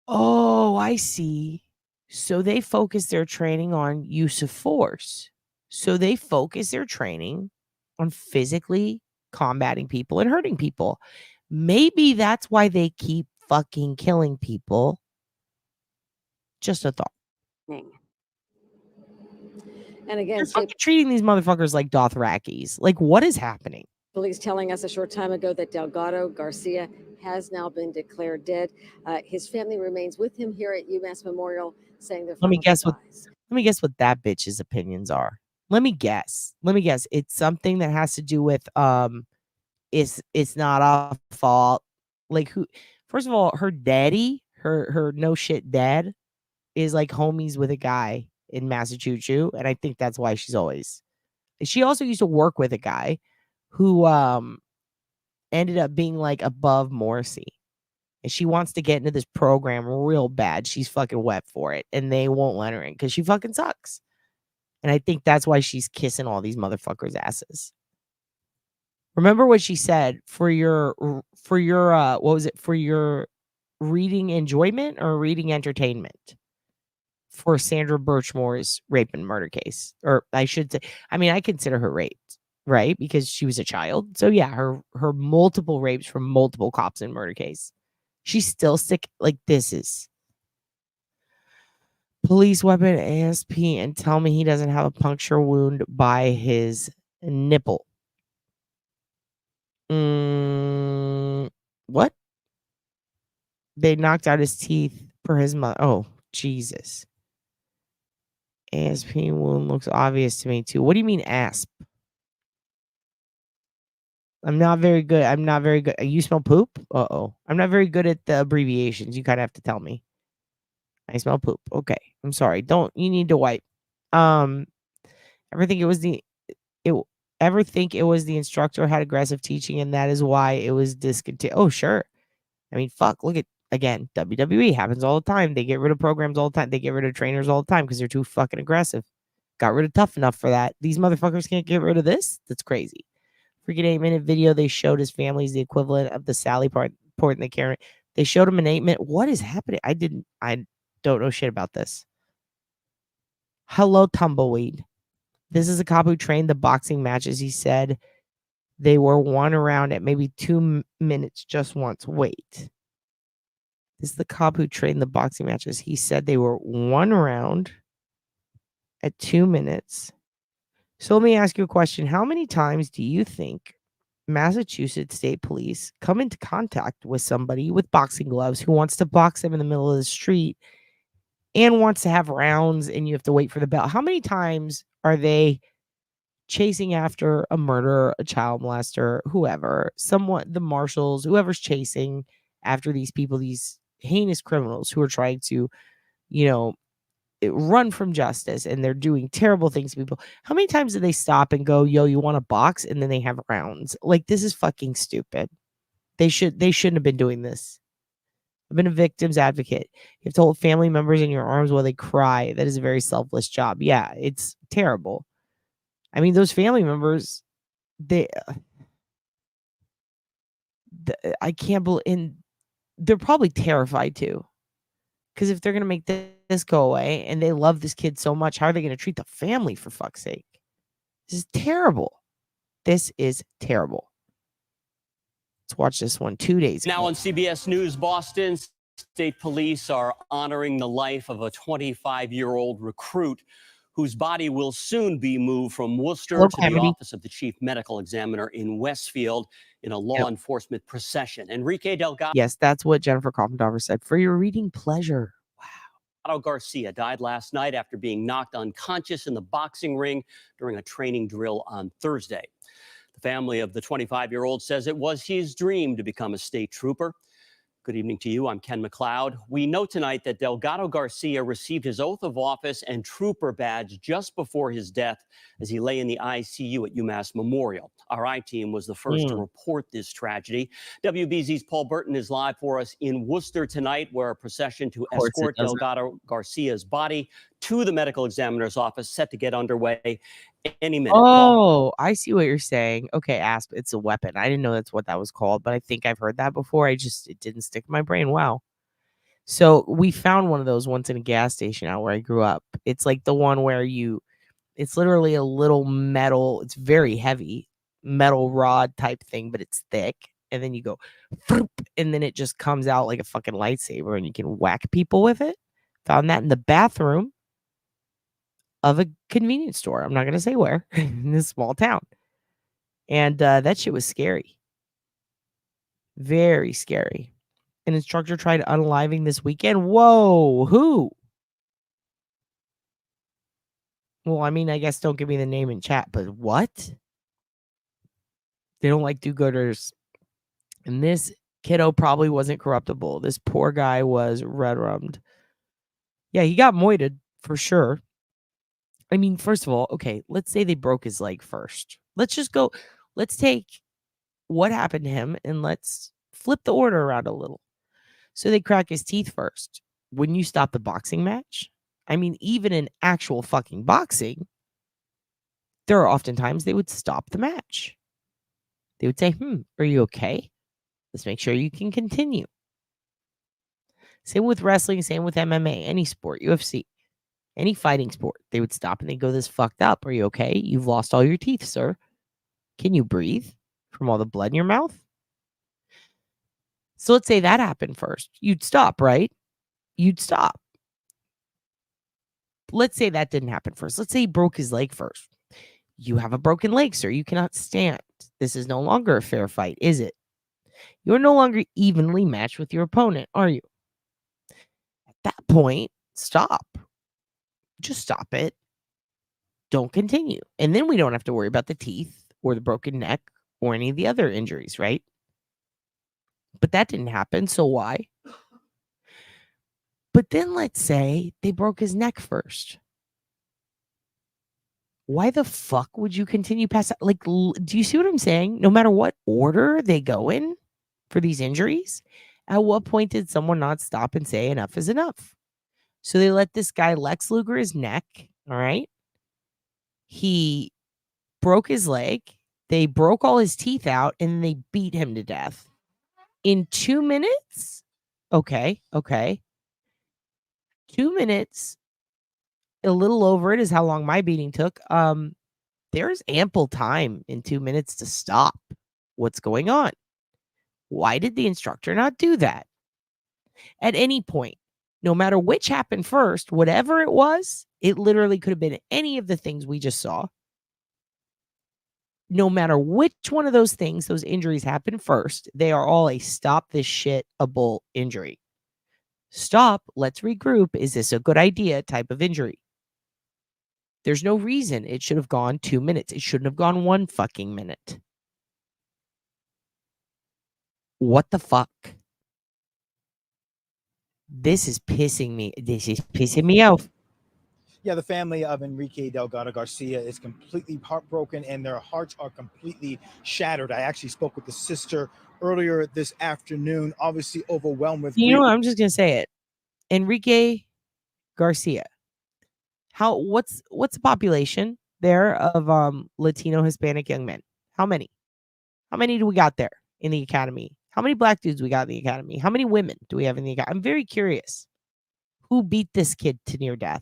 Oh, I see. So they focus their training on use of force. So they focus their training on physically combating people and hurting people. Maybe that's why they keep fucking killing people. Just a thought. And again, You're fucking treating these motherfuckers like Dothrakis. Like, what is happening? police telling us a short time ago that Delgado Garcia has now been declared dead. His family remains with him here at UMass Memorial, saying their Let me final guess goodbyes. let me guess what that bitch's opinions are. Let me guess. It's something that has to do with it's not a fault. Like, who? First of all, her daddy, her no shit dad, is like homies with a guy in Massachusetts, and I think that's why she's always. She also used to work with a guy who ended up being like above Morrissey, and she wants to get into this program real bad. She's fucking wet for it, and they won't let her in because she fucking sucks. And I think that's why she's kissing all these motherfuckers' asses. Remember what she said for your what was it, for your reading enjoyment or reading entertainment for Sandra Birchmore's rape and murder case. Or I should say, I mean, I consider her raped, right? Because she was a child. So yeah, her multiple rapes from multiple cops in murder case. She's still sick. Like, this is police weapon ASP and tell me he doesn't have a puncture wound by his nipple. What? They knocked out his teeth for his mother. Oh, Jesus. ASP wound looks obvious to me too. What do you mean ASP? I'm not very good. You smell poop? Uh-oh. I'm not very good at the abbreviations. You kind of have to tell me. I smell poop. Okay. I'm sorry. You need to wipe. Ever think it was the instructor had aggressive teaching and that is why it was discontinued? Oh, sure. I mean, fuck, look at, again, WWE happens all the time. They get rid of programs all the time. They get rid of trainers all the time because they're too fucking aggressive. Got rid of Tough Enough for that. These motherfuckers can't get rid of this? That's crazy. Freaking 8-minute video. They showed his family's the equivalent of the Sally part in the Karen. They showed him an 8-minute. What is happening? I don't know shit about this. Hello, Tumbleweed. This is a cop who trained the boxing matches. He said they were one around at maybe 2 minutes just once. Wait. This is the cop who trained the boxing matches. He said they were one round at 2 minutes. So let me ask you a question. How many times do you think Massachusetts State Police come into contact with somebody with boxing gloves who wants to box them in the middle of the street and wants to have rounds and you have to wait for the bell? How many times are they chasing after a murderer, a child molester, whoever, the marshals, whoever's chasing after these people, these heinous criminals who are trying to, run from justice, and they're doing terrible things to people? How many times do they stop and go, yo, you want to box? And then they have rounds. Like, this is fucking stupid. They shouldn't have been doing this. I've been a victim's advocate. You have to hold family members in your arms while they cry. That is a very selfless job. Yeah, it's terrible. I mean, those family members, I can't believe, and they're probably terrified too. Because if they're going to make this go away and they love this kid so much, how are they going to treat the family, for fuck's sake? This is terrible. This is terrible. Let's watch this one 2 days ago. Now on CBS News, Boston State Police are honoring the life of a 25-year-old recruit whose body will soon be moved from Worcester to the office of the chief medical examiner in Westfield in a law enforcement procession. Enrique Delgado. Yes, that's what Jennifer Coffendorfer said. For your reading pleasure. Wow. Garcia died last night after being knocked unconscious in the boxing ring during a training drill on Thursday. The family of the 25-year-old says it was his dream to become a state trooper. Good evening to you. I'm Ken McLeod. We know tonight that Delgado Garcia received his oath of office and trooper badge just before his death as he lay in the ICU at UMass Memorial. Our I-team was the first to report this tragedy. WBZ's Paul Burton is live for us in Worcester tonight, where a procession to escort Delgado Garcia's body to the medical examiner's office set to get underway any minute. Oh, Paul? I see what you're saying. Okay, ASP, it's a weapon. I didn't know that's what that was called, but I think I've heard that before. It didn't stick in my brain. Wow. So we found one of those once in a gas station out where I grew up. It's like the one where it's literally a little metal, it's very heavy, metal rod type thing, but it's thick. And then you go, and then it just comes out like a fucking lightsaber and you can whack people with it. Found that in the bathroom of a convenience store. I'm not going to say where, in this small town. And that shit was scary. Very scary. An instructor tried unaliving this weekend. Whoa, who? Well, I mean, I guess don't give me the name in chat, but what? They don't like do-gooders. And this kiddo probably wasn't corruptible. This poor guy was red-rummed. Yeah, he got moited for sure. I mean, first of all, okay, let's say they broke his leg first. Let's take what happened to him and let's flip the order around a little. So they crack his teeth first. Wouldn't you stop the boxing match? I mean, even in actual fucking boxing, there are oftentimes they would stop the match. They would say, are you okay? Let's make sure you can continue. Same with wrestling, same with MMA, any sport, UFC, any fighting sport. They would stop and they go, this fucked up. Are you okay? You've lost all your teeth, sir. Can you breathe from all the blood in your mouth? So let's say that happened first. You'd stop, right? You'd stop. Let's say that didn't happen first. Let's say he broke his leg first. You have a broken leg, sir. You cannot stand. This is no longer a fair fight, is it? You're no longer evenly matched with your opponent, are you? At that point, stop. Just stop it. Don't continue. And then we don't have to worry about the teeth or the broken neck or any of the other injuries, right? But that didn't happen, so why? But then let's say they broke his neck first. Why the fuck would you continue past that? Like, do you see what I'm saying? No matter what order they go in for these injuries, at what point did someone not stop and say enough is enough? So they let this guy Lex Luger his neck, all right? He broke his leg. They broke all his teeth out and they beat him to death. In 2 minutes? Okay. 2 minutes, a little over it is how long my beating took. There's ample time in 2 minutes to stop what's going on. Why did the instructor not do that? At any point, no matter which happened first, whatever it was, it literally could have been any of the things we just saw. No matter which one of those things, those injuries happen first, they are all a stop this shit-able injury. Stop, let's regroup. Is this a good idea type of injury? There's no reason it should have gone 2 minutes. It shouldn't have gone 1 fucking minute. What the fuck? This is pissing me off. Yeah, the family of Enrique Delgado Garcia is completely heartbroken and their hearts are completely shattered. I actually spoke with the sister earlier this afternoon, obviously overwhelmed with You know what? I'm just going to say it. Enrique Garcia. What's the population there of Latino Hispanic young men? How many? How many do we got there in the academy? How many black dudes we got in the academy? How many women do we have in the academy? I'm very curious. Who beat this kid to near death?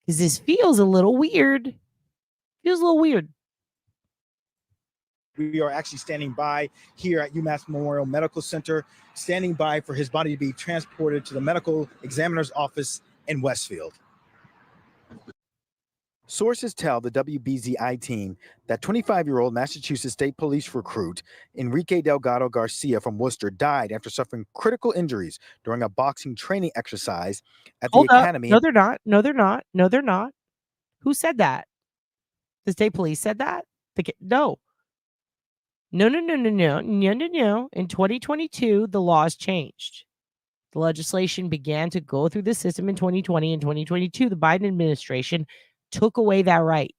Because this feels a little weird. Feels a little weird. We are actually standing by here at UMass Memorial Medical Center, standing by for his body to be transported to the medical examiner's office in Westfield. Sources tell the WBZI team that 25-year-old Massachusetts State Police recruit Enrique Delgado Garcia from Worcester died after suffering critical injuries during a boxing training exercise at the academy. No, they're not. No, they're not. No, they're not. Who said that? The state police said that? No. No. In 2022, the laws changed. The legislation began to go through the system in 2020 and 2022. The Biden administration took away that right.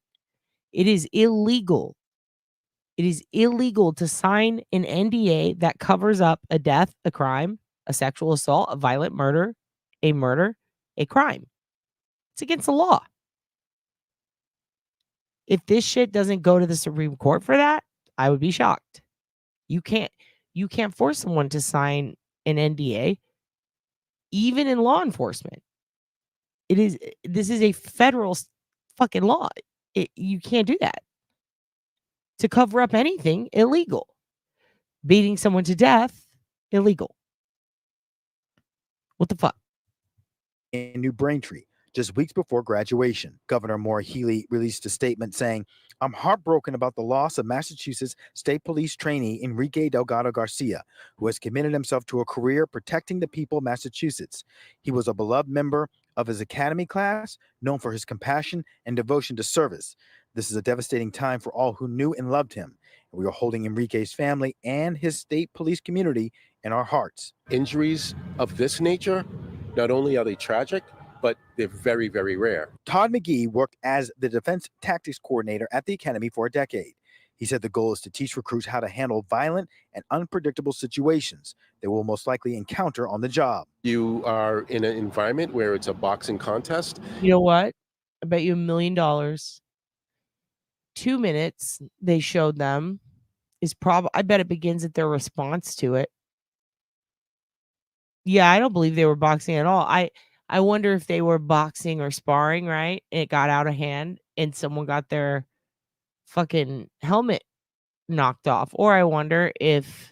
It is illegal. It is illegal to sign an NDA that covers up a death, a crime, a sexual assault, a violent murder, a crime. It's against the law. If this shit doesn't go to the Supreme Court for that, I would be shocked. You can't force someone to sign an NDA, even in law enforcement. This is a federal fucking law. You can't do that. To cover up anything, illegal. Beating someone to death, illegal. What the fuck? In New Braintree, just weeks before graduation. Governor Maura Healey released a statement saying, "I'm heartbroken about the loss of Massachusetts State Police trainee Enrique Delgado Garcia, who has committed himself to a career protecting the people of Massachusetts. He was a beloved member of his academy class, known for his compassion and devotion to service. This is a devastating time for all who knew and loved him. We are holding Enrique's family and his state police community in our hearts." Injuries of this nature, not only are they tragic, but they're very, very rare. Todd McGee worked as the defense tactics coordinator at the academy for a decade. He said the goal is to teach recruits how to handle violent and unpredictable situations they will most likely encounter on the job. You are in an environment where it's a boxing contest. You know what? I bet you $1 million. 2 minutes they showed them is probably, I bet it begins at their response to it. Yeah, I don't believe they were boxing at all. I wonder if they were boxing or sparring, right? It got out of hand and someone got their fucking helmet knocked off. Or I wonder if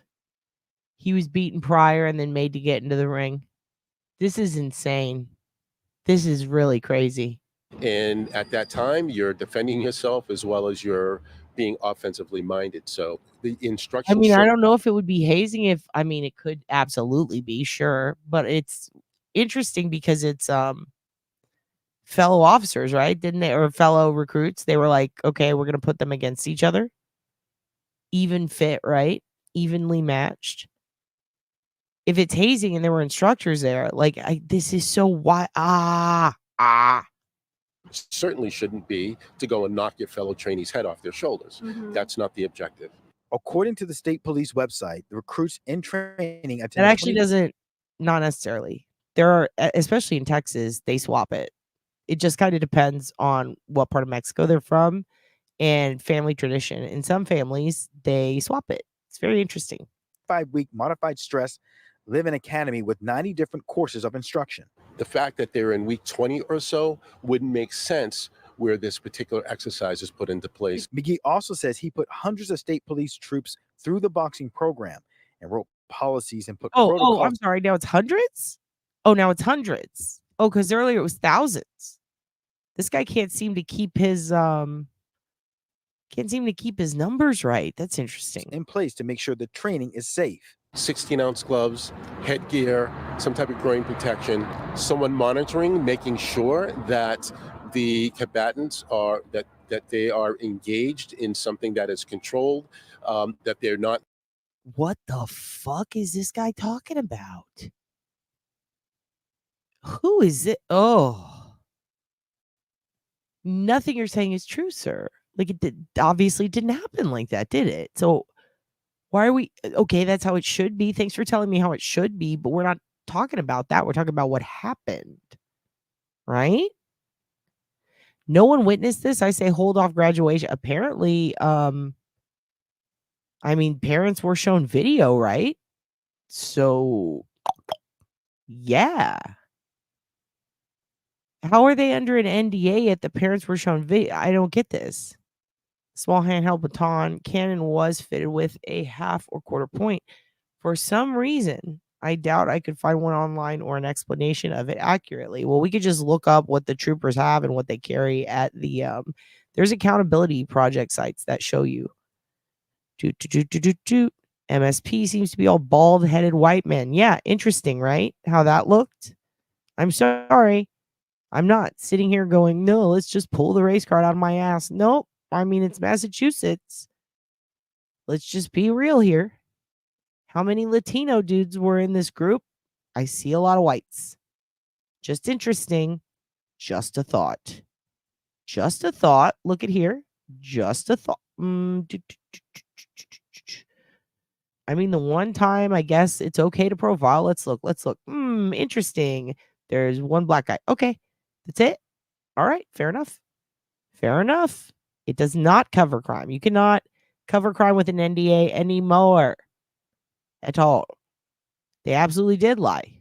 he was beaten prior and then made to get into the ring. This is insane. This is really crazy. And at that time, you're defending yourself as well as you're being offensively minded. So the I instructions. mean, I don't know if it would be hazing it could absolutely be, sure, but it's interesting because it's fellow officers, right? Didn't they, or fellow recruits? They were like, okay, we're gonna put them against each other. Even fit, right? Evenly matched. If it's hazing and there were instructors there, like this is so why certainly shouldn't be to go and knock your fellow trainee's head off their shoulders. That's not the objective. According to the state police website, the recruits in training attended. That actually doesn't, not necessarily. There are, especially in Texas, they swap it. It just kind of depends on what part of Mexico they're from and family tradition. In some families, they swap it. It's very interesting. 5-week modified stress live-in academy with 90 different courses of instruction. The fact that they're in week 20 or so wouldn't make sense where this particular exercise is put into place. McGee also says he put hundreds of state police troops through the boxing program and wrote policies and put protocols. Oh, I'm sorry. Now it's hundreds? Oh, now it's hundreds. Oh, because earlier it was thousands. This guy can't seem to keep his numbers right. That's interesting. In place to make sure the training is safe. 16-ounce gloves, headgear, some type of groin protection, someone monitoring, making sure that the combatants are that they are engaged in something that is controlled, that they're not. What the fuck is this guy talking about? Who is it? Oh, nothing you're saying is true, sir. Like obviously didn't happen like that, did it? So why are we okay? That's how it should be. Thanks for telling me how it should be, but we're not talking about that. We're talking about what happened, right? No one witnessed this. I say hold off graduation. Apparently, parents were shown video, right? So, yeah. How are they under an NDA yet the parents were shown video? I don't get this. Small handheld baton cannon was fitted with a half or quarter point. For some reason, I doubt I could find one online or an explanation of it accurately. Well, we could just look up what the troopers have and what they carry at the there's accountability project sites that show you. MSP seems to be all bald-headed white men. Yeah, interesting, right? How that looked. I'm sorry. I'm not sitting here going, no, let's just pull the race card out of my ass. Nope. It's Massachusetts. Let's just be real here. How many Latino dudes were in this group? I see a lot of whites. Just interesting. Just a thought. Just a thought. Look at here. Just a thought. The one time I guess it's okay to profile. Let's look. Interesting. There's one black guy. Okay. That's it. All right. Fair enough. It does not cover crime. You cannot cover crime with an NDA anymore. At all. They absolutely did lie.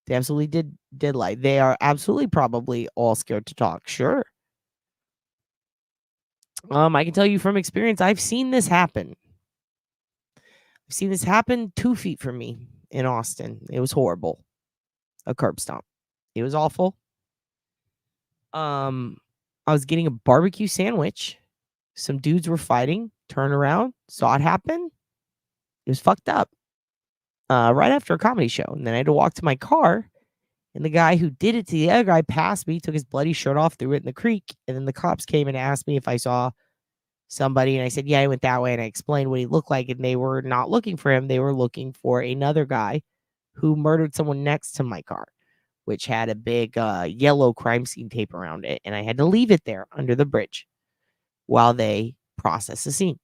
They absolutely did lie. They are absolutely probably all scared to talk. Sure. I can tell you from experience, I've seen this happen. I've seen this happen 2 feet from me in Austin. It was horrible. A curb stomp. It was awful. I was getting a barbecue sandwich. Some dudes were fighting, turned around, saw it happen. It was fucked up. Right after a comedy show. And then I had to walk to my car. And the guy who did it to the other guy passed me, took his bloody shirt off, threw it in the creek. And then the cops came and asked me if I saw somebody. And I said, yeah, I went that way. And I explained what he looked like. And they were not looking for him. They were looking for another guy who murdered someone next to my car, which had a big yellow crime scene tape around it. And I had to leave it there under the bridge while they processed the scene.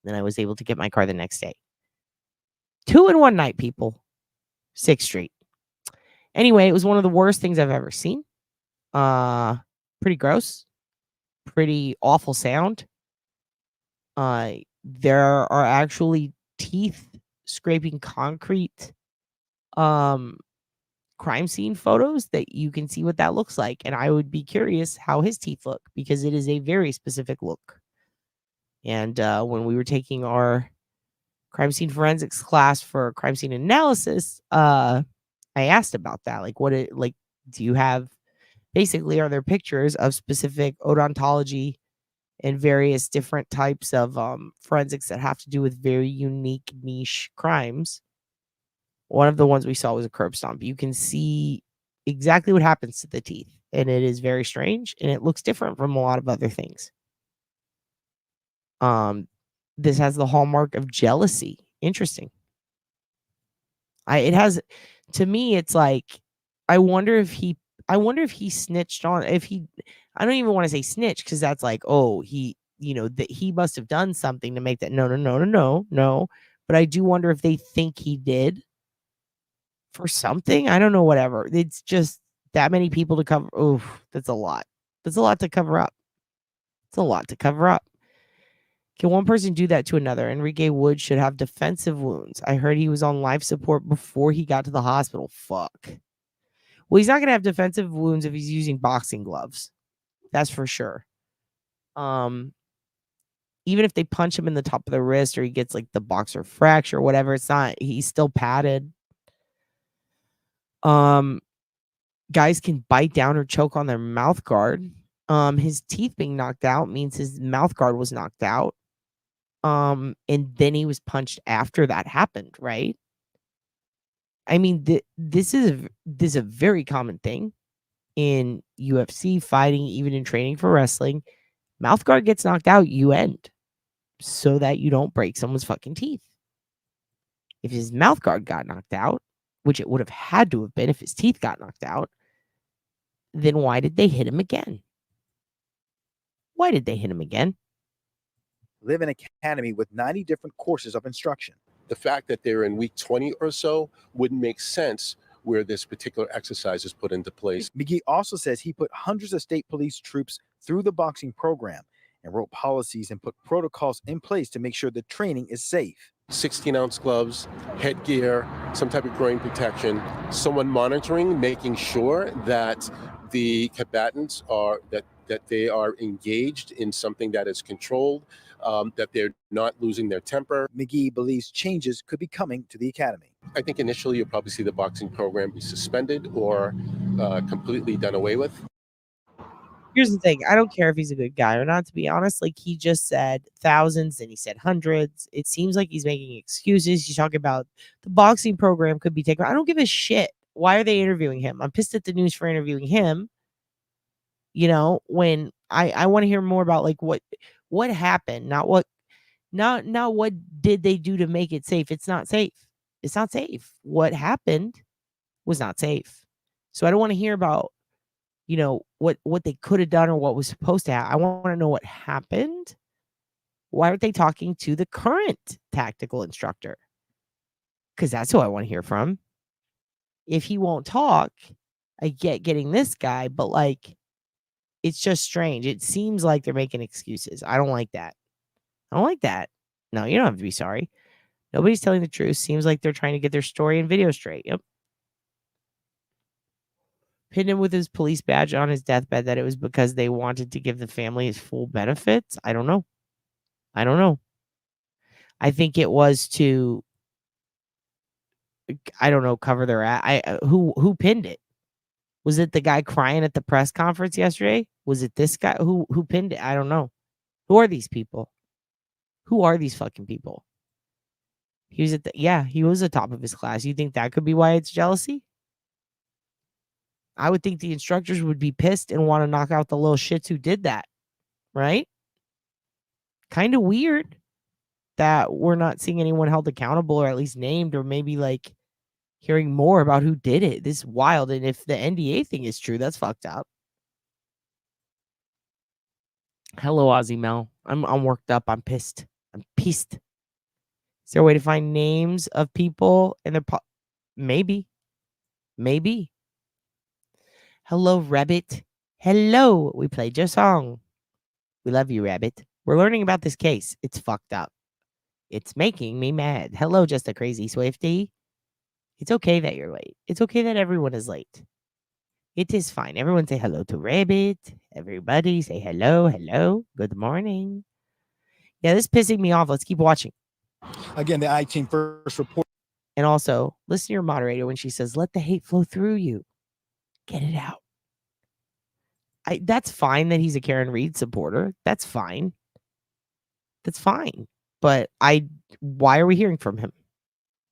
Then I was able to get my car the next day. 2 in one night, people. 6th Street. Anyway, it was one of the worst things I've ever seen. Pretty gross. Pretty awful sound. There are actually teeth scraping concrete crime scene photos that you can see what that looks like. And I would be curious how his teeth look because it is a very specific look. And when we were taking our crime scene forensics class for crime scene analysis, I asked about that. Like, do you have, basically, are there pictures of specific odontology and various different types of forensics that have to do with very unique niche crimes? One of the ones we saw was a curb stomp. You can see exactly what happens to the teeth, and it is very strange, and it looks different from a lot of other things. This has the hallmark of jealousy. Interesting. It has, to me, it's like, I wonder if he snitched on, I don't even want to say snitch because that's like, oh, that he must have done something to make that. No. But I do wonder if they think he did for something. I don't know, whatever. It's just that many people to cover. Oh, that's a lot. That's a lot to cover up. It's a lot to cover up. Can one person do that to another? Enrique Wood should have defensive wounds. I heard he was on life support before he got to the hospital. Fuck. Well, he's not going to have defensive wounds if he's using boxing gloves. That's for sure. Even if they punch him in the top of the wrist or he gets like the boxer fracture or whatever, he's still padded. Guys can bite down or choke on their mouth guard. His teeth being knocked out means his mouth guard was knocked out. And then he was punched after that happened, right? I mean, this is a very common thing in UFC fighting, even in training for wrestling. Mouth guard gets knocked out, you end, so that you don't break someone's fucking teeth. If his mouth guard got knocked out, which it would have had to have been if his teeth got knocked out, then why did they hit him again? Why did they hit him again? Live an academy with 90 different courses of instruction. The fact that they're in week 20 or so wouldn't make sense where this particular exercise is put into place. McGee also says he put hundreds of state police troops through the boxing program and wrote policies and put protocols in place to make sure the training is safe. 16-ounce gloves, headgear, some type of groin protection, someone monitoring, making sure that the combatants are that they are engaged in something that is controlled, that they're not losing their temper. McGee believes changes could be coming to the academy. I think initially you'll probably see the boxing program be suspended or completely done away with. Here's the thing. I don't care if he's a good guy or not, to be honest. Like, he just said thousands and he said hundreds. It seems like he's making excuses. He's talking about the boxing program could be taken. I don't give a shit. Why are they interviewing him? I'm pissed at the news for interviewing him. When I want to hear more about like what happened, not what did they do to make it safe. It's not safe. It's not safe. What happened was not safe. So I don't want to hear about what they could have done or what was supposed to happen. I want to know what happened. Why aren't they talking to the current tactical instructor? Because that's who I want to hear from. If he won't talk, I get getting this guy, but like, it's just strange. It seems like they're making excuses. I don't like that. I don't like that. No, you don't have to be sorry. Nobody's telling the truth. Seems like they're trying to get their story and video straight. Yep. Pinned him with his police badge on his deathbed that it was because they wanted to give the family his full benefits. I don't know. I think it was to, cover their ass. Who pinned it? Was it the guy crying at the press conference yesterday? Was it this guy who pinned it? I don't know. Who are these people? Who are these fucking people? He was he was the top of his class. You think that could be why it's jealousy? I would think the instructors would be pissed and want to knock out the little shits who did that, right? Kind of weird that we're not seeing anyone held accountable or at least named, or maybe like hearing more about who did it. This is wild. And if the NDA thing is true, that's fucked up. Hello, Ozzy Mel. I'm worked up. I'm pissed. I'm pissed. Is there a way to find names of people and their maybe. Hello, Rabbit. Hello. We played your song. We love you, Rabbit. We're learning about this case. It's fucked up. It's making me mad. Hello, just a crazy Swiftie. It's okay that you're late. It's okay that everyone is late. It is fine. Everyone say hello to Rabbit. Everybody say hello, hello. Good morning. Yeah, this is pissing me off. Let's keep watching. Again, the I-team first report. And also, listen to your moderator when she says, let the hate flow through you. Get it out. That's fine that he's a Karen Reed supporter. That's fine. That's fine. But why are we hearing from him?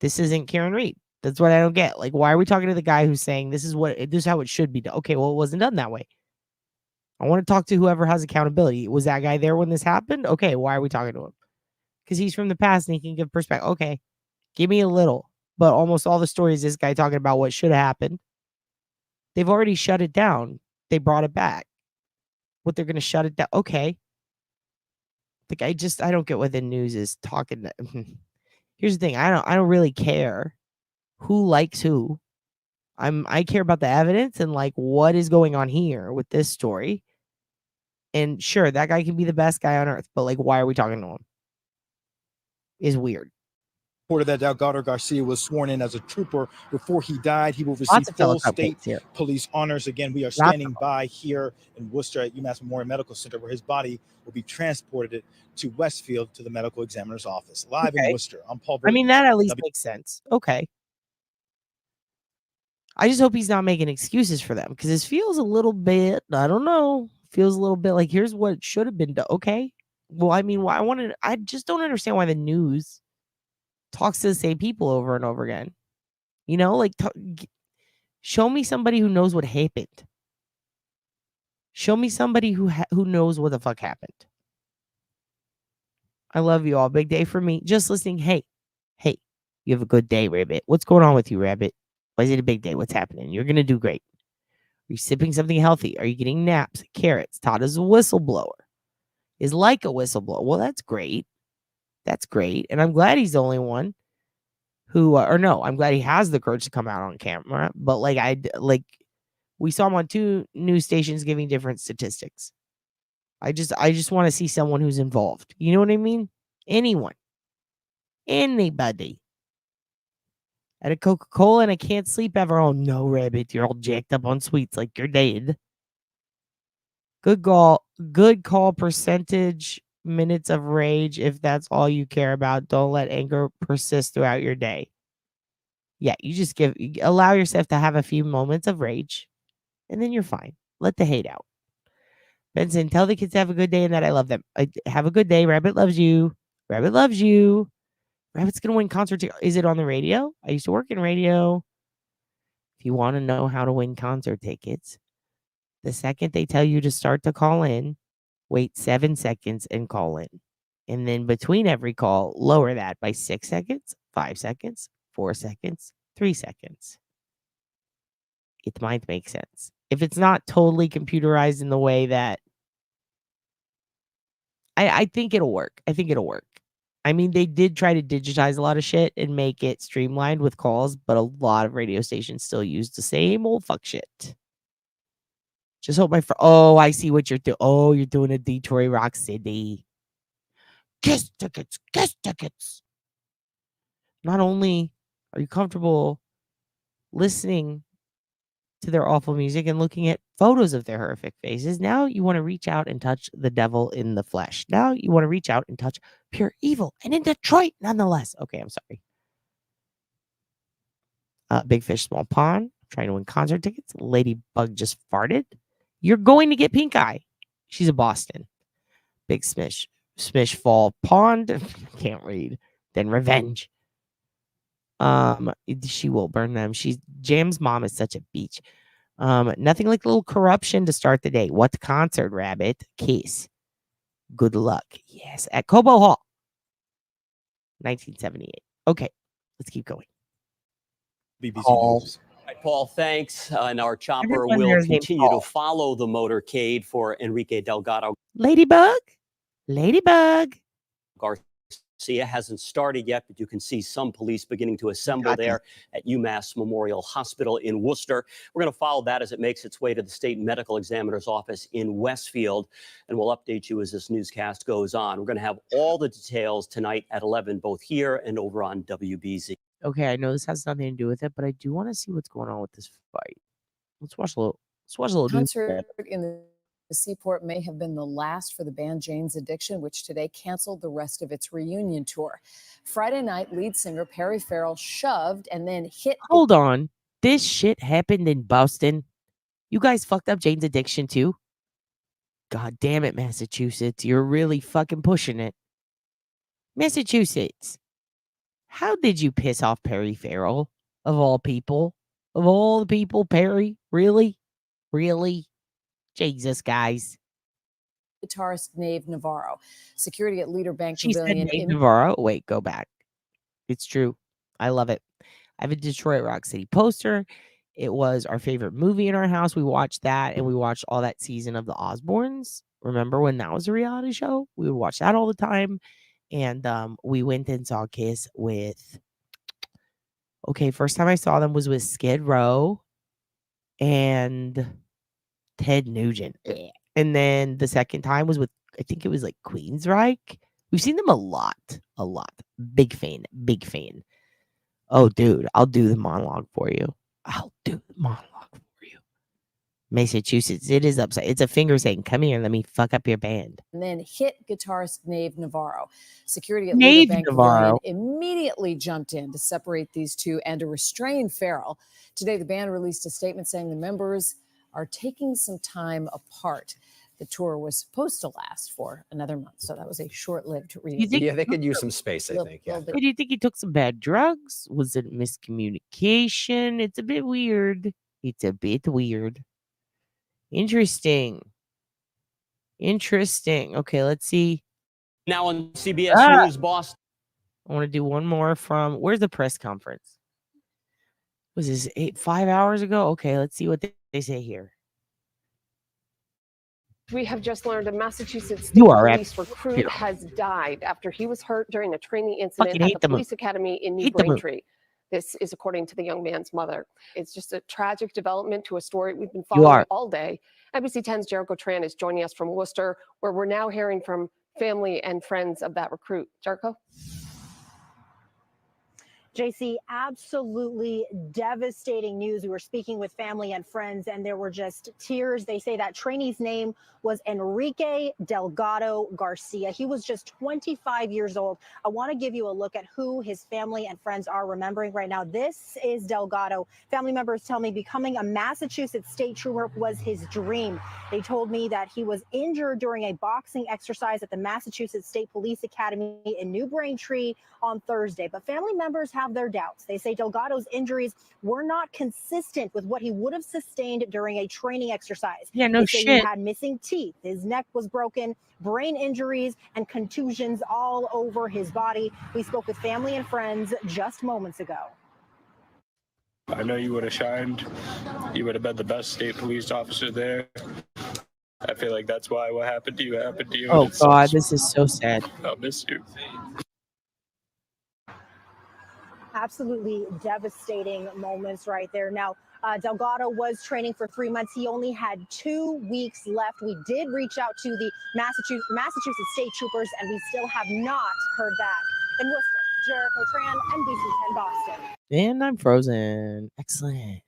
This isn't Karen Reed. That's what I don't get. Like, why are we talking to the guy who's saying this is how it should be done? Okay, well, it wasn't done that way. I want to talk to whoever has accountability. Was that guy there when this happened? Okay, why are we talking to him? Because he's from the past and he can give perspective. Okay, give me a little. But almost all the stories, this guy talking about what should have happened. They've already shut it down. They brought it back. What, they're going to shut it down? Okay. Like, I don't get what the news is talking. Here's the thing. I don't really care who likes who. I care about the evidence and like what is going on here with this story. And sure, that guy can be the best guy on earth, but like, why are we talking to him? Is weird. Reported that Delgado Garcia was sworn in as a trooper before he died. He will receive full state police honors. Again, we are standing by here in Worcester at UMass Memorial Medical Center, where his body will be transported to Westfield to the medical examiner's office. Live in Worcester. I'm Paul Burton. I mean, that at least makes sense. Okay. I just hope he's not making excuses for them, because this feels a little bit, I don't know, feels a little bit like here's what should have been done. Okay. Well, I mean, I just don't understand why the news talks to the same people over and over again. You know, like, show me somebody who knows what happened. Show me somebody who knows what the fuck happened. I love you all. Big day for me. Just listening. Hey, you have a good day, Rabbit. What's going on with you, Rabbit? Why is it a big day? What's happening? You're going to do great. Are you sipping something healthy? Are you getting naps, carrots? Todd is a whistleblower. Is like a whistleblower. Well, that's great. That's great. And I'm glad he's the only one who, I'm glad he has the courage to come out on camera. But we saw him on 2 news stations giving different statistics. I just want to see someone who's involved. You know what I mean? Anyone. Anybody. At a Coca-Cola and I can't sleep ever. Oh no, Rabbit, you're all jacked up on sweets like you're dead. Good call percentage minutes of rage. If that's all you care about, don't let anger persist throughout your day. Yeah, you just allow yourself to have a few moments of rage and then you're fine. Let the hate out. Benson, tell the kids to have a good day and that I love them. Have a good day. Rabbit loves you. Rabbit loves you. Rabbit's going to win concert tickets. Is it on the radio? I used to work in radio. If you want to know how to win concert tickets, the second they tell you to start to call in, wait 7 seconds and call in. And then between every call, lower that by 6 seconds, 5 seconds, 4 seconds, 3 seconds. It might make sense. If it's not totally computerized in the way that I think it'll work. I mean, they did try to digitize a lot of shit and make it streamlined with calls, but a lot of radio stations still use the same old fuck shit. Just hope oh, I see what you're doing. Oh, you're doing a Detroit Rock City. Kiss tickets. Not only are you comfortable listening to their awful music and looking at photos of their horrific faces, now you want to reach out and touch the devil in the flesh. Now you want to reach out and touch pure evil, and in Detroit nonetheless. Okay, I'm sorry. Big fish, small pond. Trying to win concert tickets. Ladybug just farted. You're going to get pink eye. She's a Boston. Big Smish Fall Pond. Can't read. Then Revenge. She will burn them. Jam's mom is such a beach. Nothing like a little corruption to start the day. What concert, Rabbit? Kiss. Good luck. Yes, at Cobo Hall. 1978. Okay, let's keep going. BBC Paul. News. All right, Paul, thanks. And our chopper Everyone will there is named continue to Paul. follow the motorcade for Enrique Delgado Ladybug. Garcia. Hasn't started yet, but you can see some police beginning to assemble there at UMass Memorial Hospital in Worcester. We're going to follow that as it makes its way to the state medical examiner's office in Westfield, and we'll update you as this newscast goes on. We're going to have all the details tonight at 11, both here and over on WBZ. Okay, I know this has nothing to do with it, but I do want to see what's going on with this fight. Let's watch a little news. Concert in the Seaport may have been the last for the band Jane's Addiction, which today canceled the rest of its reunion tour. Friday night, lead singer Perry Farrell shoved and then hit. Hold on. This shit happened in Boston. You guys fucked up Jane's Addiction too? God damn it, Massachusetts. You're really fucking pushing it. Massachusetts. How did you piss off Perry Farrell? Of all people? Of all the people, Perry? Really? Really? Jesus, guys. Guitarist Nave Navarro. Security at Leader Bank She said Pavilion. Nave Navarro. Wait, go back. It's true. I love it. I have a Detroit Rock City poster. It was our favorite movie in our house. We watched that, and we watched all that season of the Osbournes. Remember when that was a reality show? We would watch that all the time. And we went and saw Kiss with... Okay, first time I saw them was with Skid Row and Ted Nugent. And then the second time was with, I think it was like Queensryche. We've seen them a lot. Big fan. Oh, dude, I'll do the monologue for you. Massachusetts, it is upside. It's a finger saying, come here, let me fuck up your band. And then hit guitarist Nave Navarro. Security at Nave Leader Bank Navarro. Pavilion immediately jumped in to separate these two and to restrain Farrell. Today, the band released a statement saying the members are taking some time apart. The tour was supposed to last for another month, so that was a short-lived reunion. Yeah, they could use some space, I think. Yeah. Do you think he took some bad drugs? Was it miscommunication? It's a bit weird. Interesting. Okay, let's see. Now on CBS News Boston. I want to do one more from... Where's the press conference? Was this 5 hours ago? Okay, let's see what they say here. We have just learned a Massachusetts You State are Police recruit has died after he was hurt during a training incident Fucking at hate the the police academy in New Hate the move. Braintree. This is according to the young man's mother. It's just a tragic development to a story we've been You are. following all day. NBC 10's Jericho Tran is joining us from Worcester, where we're now hearing from family and friends of that recruit. Jericho? JC, absolutely devastating news. We were speaking with family and friends, and there were just tears. They say that trainee's name was Enrique Delgado Garcia. He was just 25 years old. I want to give you a look at who his family and friends are remembering right now. This is Delgado. Family members tell me becoming a Massachusetts state trooper was his dream. They told me that he was injured during a boxing exercise at the Massachusetts State Police Academy in New Braintree on Thursday. But family members have their doubts. They say Delgado's injuries were not consistent with what he would have sustained during a training exercise. Yeah, no They say shit. He had missing teeth, his neck was broken, brain injuries, and contusions all over his body. We spoke with family and friends just moments ago. I know you would have shined. You would have been the best state police officer there. I feel like that's why what happened to you happened to you. Oh, God, this is so sad. I'll miss you. Absolutely devastating moments right there. Now, Delgado was training for 3 months. He only had 2 weeks left. We did reach out to the Massachusetts State Troopers, and we still have not heard back. In Worcester, Jericho Tran, NBC 10 Boston. And I'm frozen. Excellent.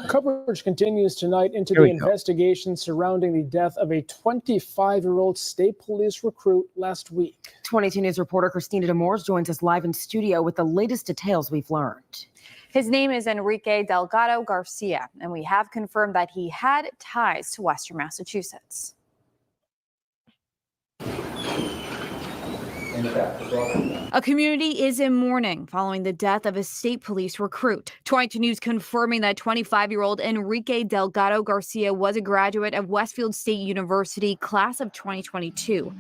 Coverage continues tonight into Here the we go. investigation surrounding the death of a 25-year-old state police recruit last week. 22 News reporter Christina Demores joins us live in studio with the latest details we've learned. His name is Enrique Delgado Garcia, and we have confirmed that he had ties to Western Massachusetts. A community is in mourning following the death of a state police recruit. 22 News confirming that 25-year-old Enrique Delgado Garcia was a graduate of Westfield State University, class of 2022,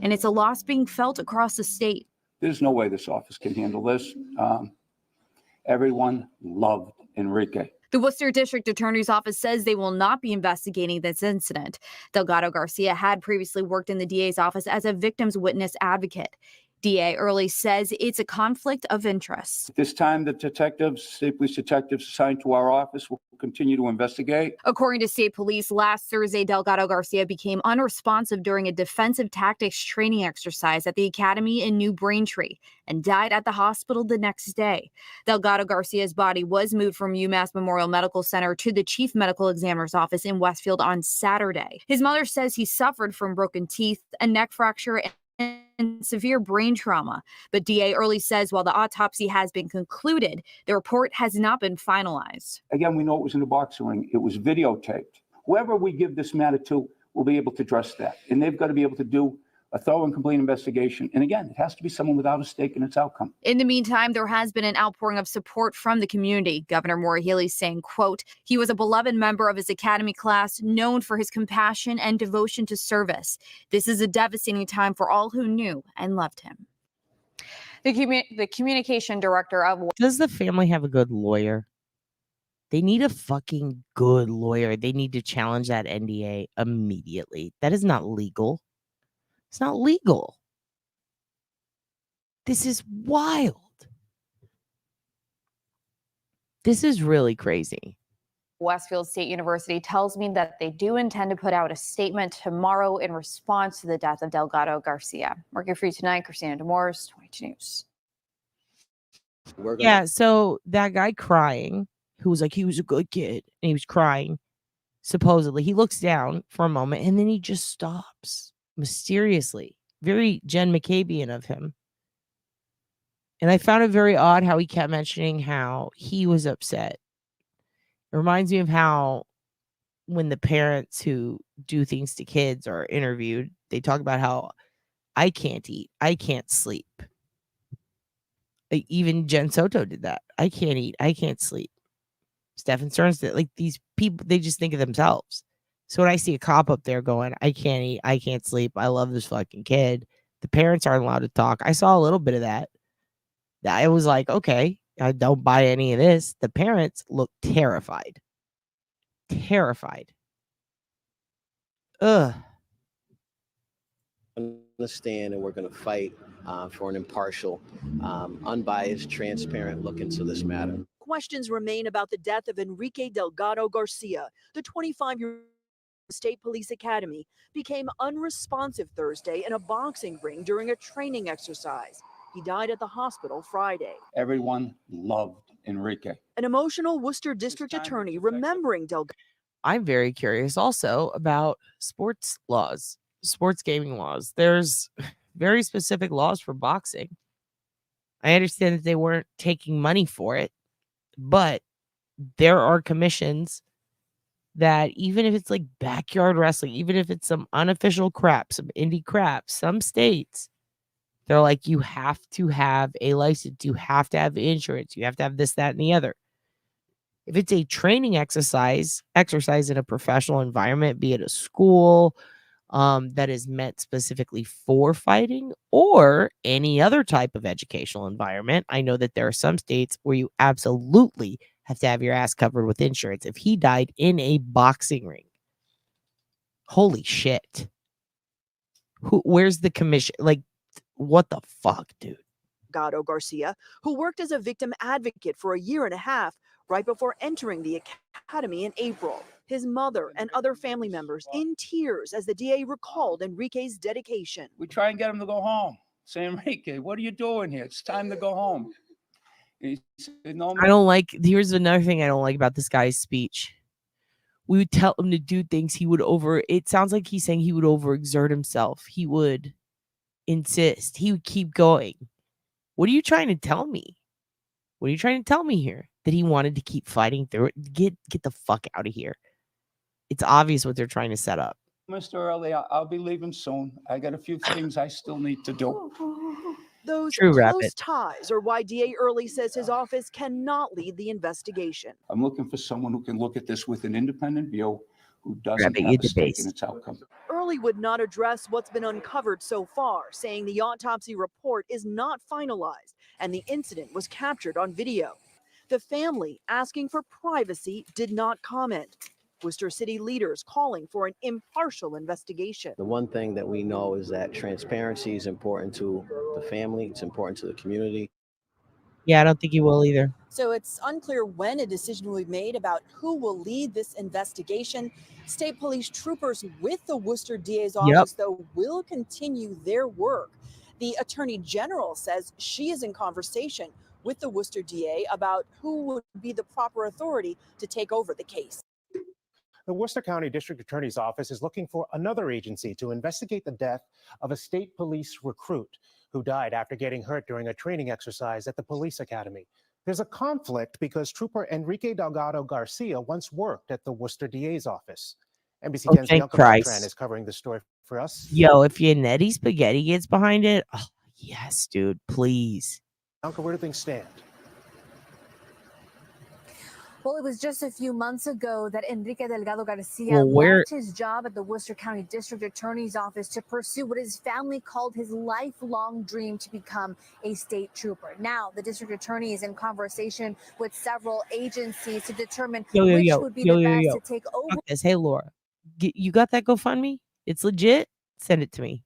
and it's a loss being felt across the state. There's no way this office can handle this. Everyone loved Enrique. The Worcester District Attorney's Office says they will not be investigating this incident. Delgado Garcia had previously worked in the DA's office as a victim's witness advocate. DA Early says it's a conflict of interest. This time, the state police detectives assigned to our office will continue to investigate. According to state police, last Thursday, Delgado Garcia became unresponsive during a defensive tactics training exercise at the academy in New Braintree and died at the hospital the next day. Delgado Garcia's body was moved from UMass Memorial Medical Center to the chief medical examiner's office in Westfield on Saturday. His mother says he suffered from broken teeth, a neck fracture, and severe brain trauma. But DA Early says while the autopsy has been concluded, the report has not been finalized. Again, we know it was in the boxing ring. It was videotaped. Whoever we give this matter to will be able to address that. And they've got to be able to do a thorough and complete investigation. And again, it has to be someone without a stake in its outcome. In the meantime, there has been an outpouring of support from the community. Governor Maura Healey saying, quote, he was a beloved member of his academy class, known for his compassion and devotion to service. This is a devastating time for all who knew and loved him. The communication director of... Does the family have a good lawyer? They need a fucking good lawyer. They need to challenge that NDA immediately. That is not legal. It's not legal. This is wild. This is really crazy. Westfield State University tells me that they do intend to put out a statement tomorrow in response to the death of Delgado Garcia. Working for you tonight, Christina Demores, 22 News. Yeah, so that guy crying, who was like, he was a good kid, and he was crying, supposedly. He looks down for a moment, and then he just stops. Mysteriously, very Jen McCabean of him. And I found it very odd how he kept mentioning how he was upset. It reminds me of how when the parents who do things to kids are interviewed, they talk about how I can't eat, I can't sleep. Even Jen Soto did that. I can't eat, I can't sleep. Stephen Stearns did. Like, these people, they just think of themselves. So when I see a cop up there going, I can't eat, I can't sleep, I love this fucking kid, the parents aren't allowed to talk. I saw a little bit of that. I was like, okay, I don't buy any of this. The parents look terrified. Terrified. Ugh. Stand and we're going to fight for an impartial, unbiased, transparent look into this matter. Questions remain about the death of Enrique Delgado Garcia, the 25-year-old State Police Academy, became unresponsive Thursday in a boxing ring during a training exercise. He died at the hospital Friday. Everyone loved Enrique. An emotional Worcester District Attorney remembering Delgado. I'm very curious also about sports laws, sports gaming laws. There's very specific laws for boxing. I understand that they weren't taking money for it, but there are commissions that even if it's like backyard wrestling, even if it's some unofficial crap, some indie crap, some states, they're like, you have to have a license, you have to have insurance, you have to have this, that, and the other. If it's a training exercise in a professional environment, be it a school that is meant specifically for fighting or any other type of educational environment, I know that there are some states where you absolutely have to have your ass covered with insurance. If he died in a boxing ring, holy shit. Where's the commission? Like, what the fuck, dude? Delgado Garcia, who worked as a victim advocate for a year and a half right before entering the academy in April. His mother and other family members in tears as the DA recalled Enrique's dedication. We try and get him to go home. Say, Enrique, what are you doing here? It's time to go home. He said, no, I don't like, here's another thing I don't like about this guy's speech. We would tell him to do things he would it sounds like he's saying he would overexert himself. He would insist. He would keep going. What are you trying to tell me? What are you trying to tell me here? that he wanted to keep fighting through it. Get the fuck out of here. It's obvious what they're trying to set up. Mr. Early, I'll be leaving soon. I got a few things I still need to do. Those True, close Rabbit. ties are why DA Early says his office cannot lead the investigation. I'm looking for someone who can look at this with an independent view, who doesn't Rabbit, have you a stake debased. in its outcome. Early would not address what's been uncovered so far, saying the autopsy report is not finalized and the incident was captured on video. The family, asking for privacy, did not comment. Worcester City leaders calling for an impartial investigation. The one thing that we know is that transparency is important to the family. It's important to the community. Yeah, I don't think he will either. So it's unclear when a decision will be made about who will lead this investigation. State police troopers with the Worcester DA's office, though, will continue their work. The Attorney General says she is in conversation with the Worcester DA about who would be the proper authority to take over the case. The Worcester County District Attorney's Office is looking for another agency to investigate the death of a state police recruit who died after getting hurt during a training exercise at the police academy. There's a conflict because Trooper Enrique Delgado Garcia once worked at the Worcester DA's office. NBC 10's thank Bianca Christ. Beltran is covering the story for us. Yo, if Yannetti Spaghetti gets behind it, oh, yes, dude, please. Bianca, where do things stand? Well, it was just a few months ago that Enrique Delgado Garcia Well, left his job at the Worcester County District Attorney's Office to pursue what his family called his lifelong dream to become a state trooper. Now, the district attorney is in conversation with several agencies to determine which would be the best to take over. Fuck this. Hey, Laura, you got that GoFundMe? It's legit? Send it to me.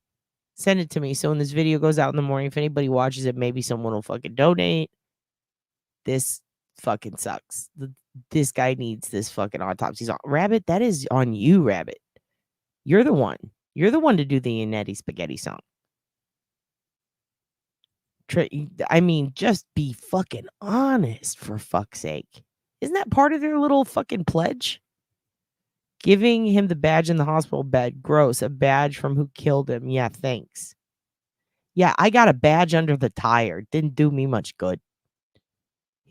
Send it to me. So when this video goes out in the morning, if anybody watches it, maybe someone will fucking donate. This fucking sucks. This guy needs this fucking autopsy. Rabbit, that is on you, Rabbit. You're the one. You're the one to do the Yannetti Spaghetti song. I mean, just be fucking honest, for fuck's sake. Isn't that part of their little fucking pledge? Giving him the badge in the hospital bed. Gross. A badge from who killed him. Yeah, thanks. Yeah, I got a badge under the tire. Didn't do me much good.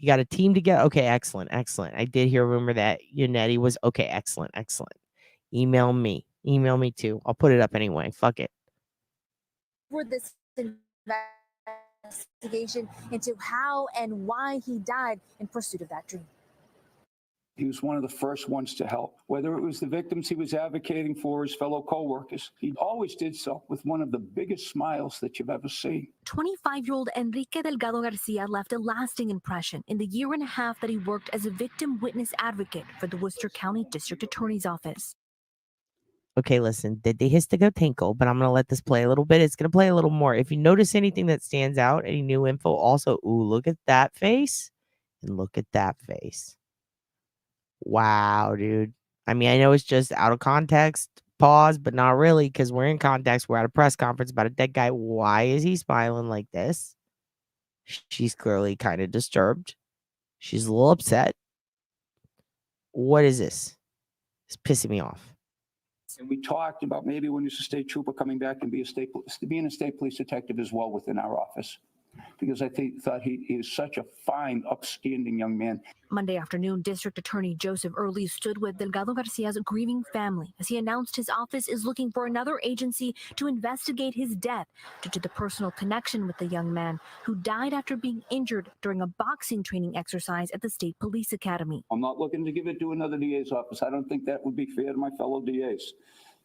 You got a team together. Okay, excellent, excellent. I did hear a rumor that Yannetti was okay. Excellent, excellent. Email me too. I'll put it up anyway. Fuck it. For this investigation into how and why he died in pursuit of that dream. He was one of the first ones to help, whether it was the victims he was advocating for, his fellow co-workers. He always did so with one of the biggest smiles that you've ever seen. 25-year-old Enrique Delgado Garcia left a lasting impression in the year and a half that he worked as a victim witness advocate for the Worcester County District Attorney's Office. Okay, listen, they has to go tinkle, but I'm going to let this play a little bit. It's going to play a little more. If you notice anything that stands out, any new info, also, ooh, look at that face and look at that face. Wow, dude. I mean, I know it's just out of context, pause, but not really, because we're in context. We're at a press conference about a dead guy. Why is he smiling like this? She's clearly kind of disturbed. She's a little upset. What is this? It's pissing me off. And we talked about maybe when you're a state trooper coming back and being a state police detective as well within our office. Because I thought he is such a fine, upstanding young man. Monday afternoon, District Attorney Joseph Early stood with Delgado Garcia's grieving family as he announced his office is looking for another agency to investigate his death due to the personal connection with the young man who died after being injured during a boxing training exercise at the State Police Academy. I'm not looking to give it to another DA's office. I don't think that would be fair to my fellow DAs.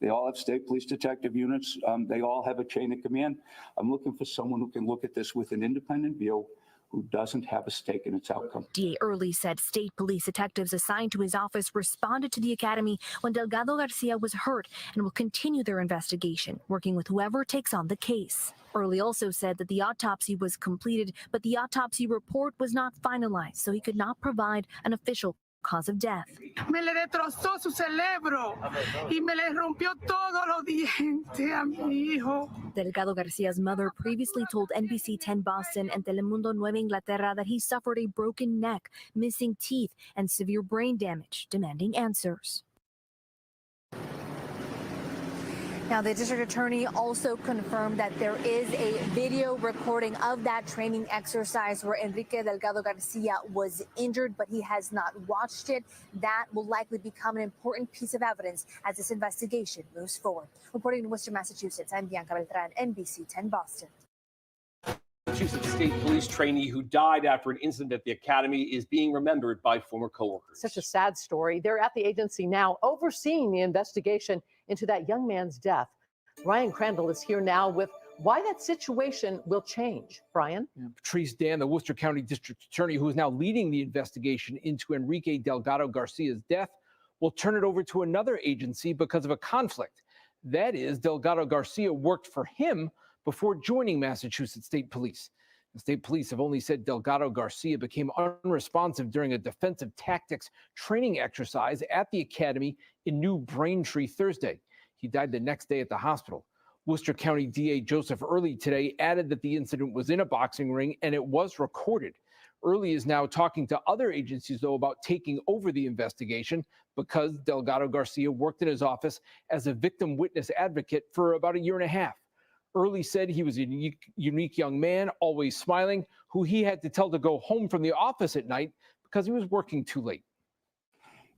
They all have state police detective units. They all have a chain of command. I'm looking for someone who can look at this with an independent view, who doesn't have a stake in its outcome. DA Early said state police detectives assigned to his office responded to the academy when Delgado Garcia was hurt and will continue their investigation, working with whoever takes on the case. Early also said that the autopsy was completed, but the autopsy report was not finalized, so he could not provide an official cause of death. Me le destrozó su cerebro y me le rompió todos los dientes a mi hijo. Delgado Garcia's mother previously told NBC 10 Boston and Telemundo Nueva Inglaterra that he suffered a broken neck, missing teeth, and severe brain damage, demanding answers. Now, the district attorney also confirmed that there is a video recording of that training exercise where Enrique Delgado Garcia was injured, but he has not watched it. That will likely become an important piece of evidence as this investigation moves forward. Reporting in Worcester, Massachusetts, I'm Bianca Beltran, NBC 10 Boston. Massachusetts State Police trainee who died after an incident at the academy is being remembered by former coworkers. Such a sad story. They're at the agency now overseeing the investigation into that young man's death. Brian Crandall is here now with why that situation will change. Brian? Patrice Dan, the Worcester County District Attorney who is now leading the investigation into Enrique Delgado Garcia's death, will turn it over to another agency because of a conflict. That is, Delgado Garcia worked for him before joining Massachusetts State Police. The state police have only said Delgado Garcia became unresponsive during a defensive tactics training exercise at the academy in New Braintree Thursday. He died the next day at the hospital. Worcester County DA Joseph Early today added that the incident was in a boxing ring and it was recorded. Early is now talking to other agencies, though, about taking over the investigation because Delgado Garcia worked in his office as a victim witness advocate for about a year and a half. Early said he was a unique young man, always smiling, who he had to tell to go home from the office at night because he was working too late.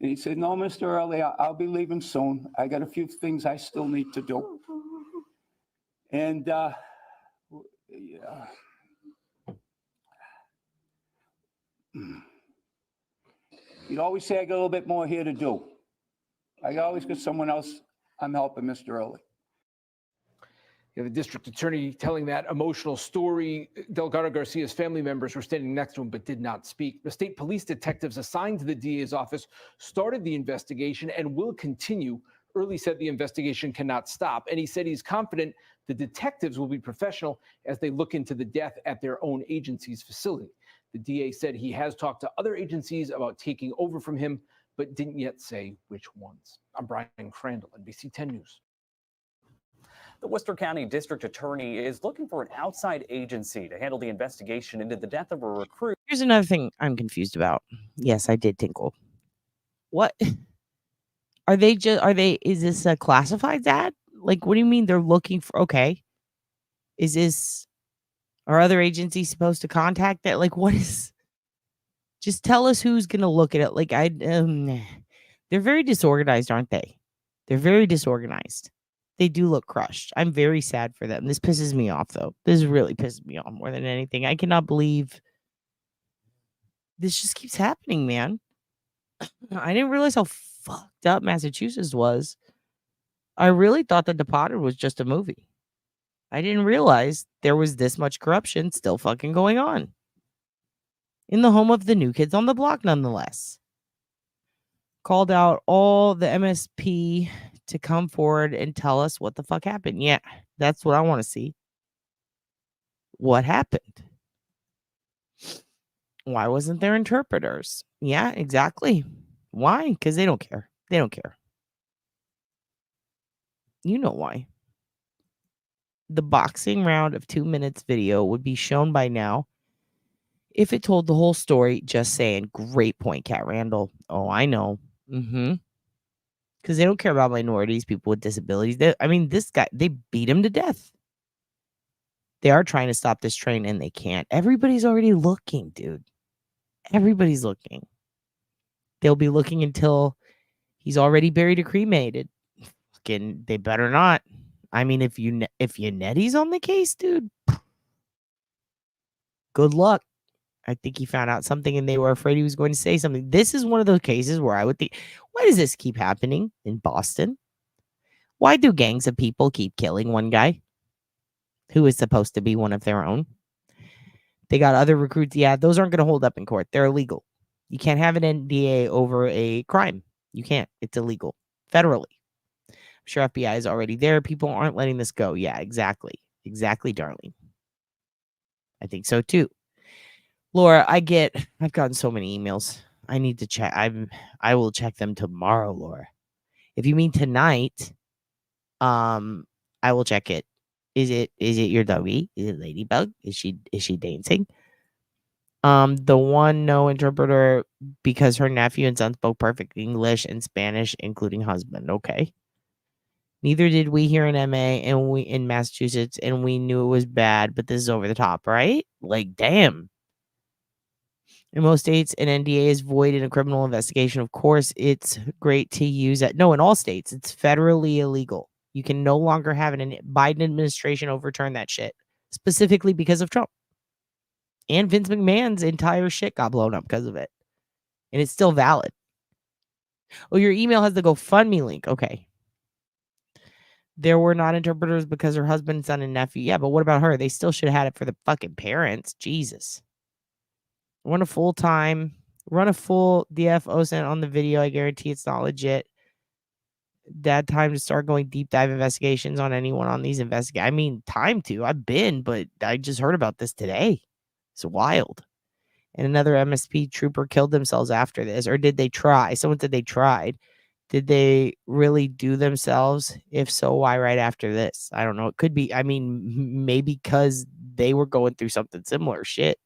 And he said, no, Mr. Early, I'll be leaving soon. I got a few things I still need to do. And yeah. You'd always say I got a little bit more here to do. I always got someone else I'm helping, Mr. Early. Yeah, the district attorney telling that emotional story. Delgado Garcia's family members were standing next to him but did not speak. The state police detectives assigned to the DA's office started the investigation and will continue. Early said the investigation cannot stop, and he said he's confident the detectives will be professional as they look into the death at their own agency's facility. The DA said he has talked to other agencies about taking over from him, but didn't yet say which ones. I'm Brian Crandall, NBC 10 News. The Worcester County District Attorney is looking for an outside agency to handle the investigation into the death of a recruit. Here's another thing I'm confused about. Yes, I did tinkle. What? Is this a classified ad? Like, what do you mean they're looking for? Okay. Are other agencies supposed to contact that? Like, what is, just tell us who's going to look at it. Like, they're very disorganized, aren't they? They're very disorganized. They do look crushed. I'm very sad for them. This pisses me off, though. This really pisses me off more than anything. I cannot believe this just keeps happening, man. I didn't realize how fucked up Massachusetts was. I really thought The Departed was just a movie. I didn't realize there was this much corruption still fucking going on. In the home of the New Kids on the Block, nonetheless. Called out all the MSP to come forward and tell us what the fuck happened. Yeah, that's what I want to see. What happened? Why wasn't there interpreters? Yeah, exactly. Why? Because they don't care. They don't care. You know why. The boxing round of 2 minutes video would be shown by now if it told the whole story. Just saying. Great point, Cat Randall. Oh, I know. Because they don't care about minorities, people with disabilities. This guy, they beat him to death. They are trying to stop this train and they can't. Everybody's already looking, dude. Everybody's looking. They'll be looking until he's already buried or cremated. Fucking, they better not. If Yanetti's on the case, dude, good luck. I think he found out something and they were afraid he was going to say something. This is one of those cases where I would think, why does this keep happening in Boston? Why do gangs of people keep killing one guy who is supposed to be one of their own? They got other recruits. Yeah, those aren't going to hold up in court. They're illegal. You can't have an NDA over a crime. You can't. It's illegal federally. I'm sure FBI is already there. People aren't letting this go. Yeah, exactly. Exactly, darling. I think so too. Laura, I've gotten so many emails. I need to check. I will check them tomorrow, Laura. If you mean tonight, I will check it. Is it your doggy? Is it Ladybug? Is she dancing? The one no interpreter because her nephew and son spoke perfect English and Spanish, including husband. Okay. Neither did we here in MA and we in Massachusetts, and we knew it was bad, but this is over the top, right? Like, damn. In most states, an NDA is void in a criminal investigation. Of course, it's great to use that. No, in all states, it's federally illegal. You can no longer have an Biden administration overturn that shit, specifically because of Trump. And Vince McMahon's entire shit got blown up because of it. And it's still valid. Oh, your email has the GoFundMe link. Okay. There were not interpreters because her husband, son, and nephew. Yeah, but what about her? They still should have had it for the fucking parents. Jesus. Run a full DF OSINT on the video. I guarantee it's not legit. Dad, time to start going deep dive investigations on anyone on these investigations. I mean, time to. I've been, but I just heard about this today. It's wild. And another MSP trooper killed themselves after this. Or did they try? Someone said they tried. Did they really do themselves? If so, why right after this? I don't know. It could be. I mean, maybe because they were going through something similar. Shit.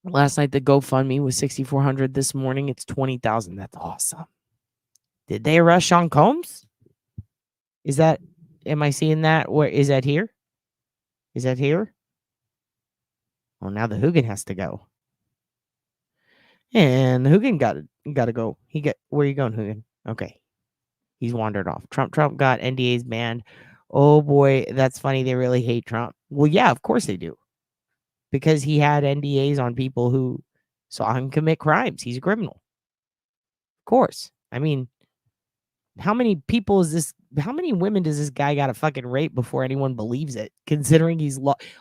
Last night, the GoFundMe was $6,400. This morning, it's $20,000. That's awesome. Did they arrest Sean Combs? Am I seeing that? Where is that here? Is that here? Well, now the Hoogan has to go. And the Hoogan got to go. Where are you going, Hoogan? Okay. He's wandered off. Trump got NDAs banned. Oh boy, that's funny. They really hate Trump. Well, yeah, of course they do. Because he had NDAs on people who saw him commit crimes. He's a criminal. Of course. I mean, how many women does this guy got to fucking rape before anyone believes it? Considering he's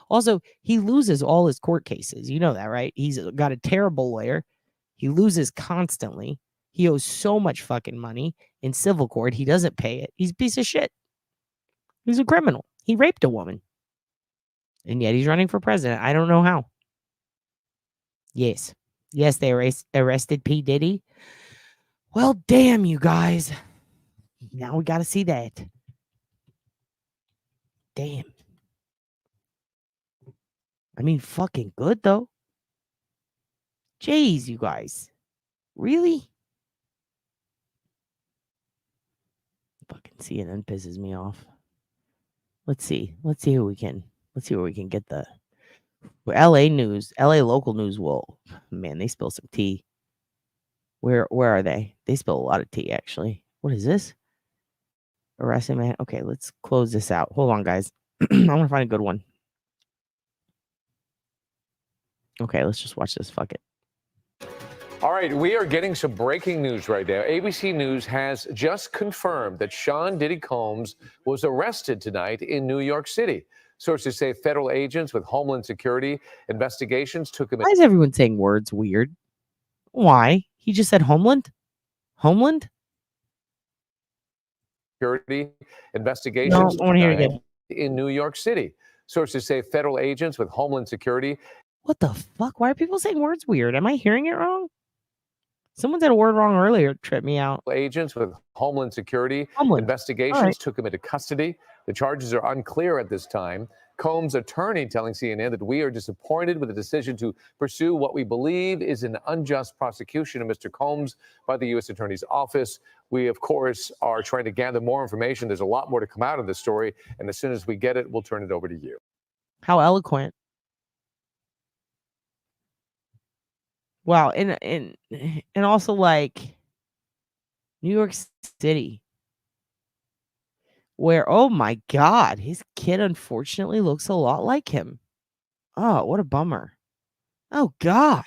also, he loses all his court cases. You know that, right? He's got a terrible lawyer. He loses constantly. He owes so much fucking money in civil court. He doesn't pay it. He's a piece of shit. He's a criminal. He raped a woman. And yet he's running for president. I don't know how. Yes. Yes, they arrested P. Diddy. Well, damn, you guys. Now we got to see that. Damn. I mean, fucking good, though. Jeez, you guys. Really? Fucking CNN pisses me off. Let's see who we can. Let's see where we can get the LA news. LA local news will. Man, they spill some tea. Where are they? They spill a lot of tea, actually. What is this? Arrested man. Okay, let's close this out. Hold on, guys. I want to find a good one. Okay, let's just watch this. Fuck it. All right, we are getting some breaking news right now. ABC News has just confirmed that Sean Diddy Combs was arrested tonight in New York City. Sources say federal agents with Homeland Security investigations took him. Why is everyone saying words weird? Why? He just said Homeland? Homeland? Security investigations No, I want to hear it again. In New York City. Sources say federal agents with Homeland Security. What the fuck? Why are people saying words weird? Am I hearing it wrong? Someone said a word wrong earlier. Tripped me out. Agents with Homeland Security investigations took him into custody. The charges are unclear at this time. Combs' attorney telling CNN that we are disappointed with the decision to pursue what we believe is an unjust prosecution of Mr. Combs by the U.S. Attorney's Office. We, of course, are trying to gather more information. There's a lot more to come out of this story. And as soon as we get it, we'll turn it over to you. How eloquent. Wow, and also like New York City, where, oh my God, his kid unfortunately looks a lot like him. Oh, what a bummer. Oh God.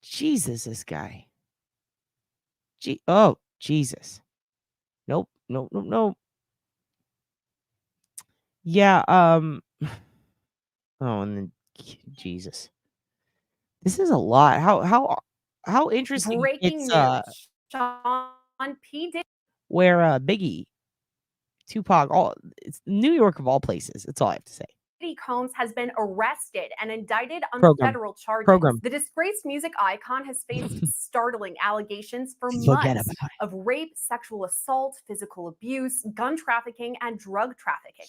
Jesus, this guy. Oh, Jesus. Nope. Yeah, oh, and then Jesus. This is a lot. How interesting. Breaking news. Sean P. Diddy. Where Biggie, Tupac, it's New York of all places. That's all I have to say. Diddy Combs has been arrested and indicted on federal charges. The disgraced music icon has faced startling allegations for months of rape, sexual assault, physical abuse, gun trafficking, and drug trafficking.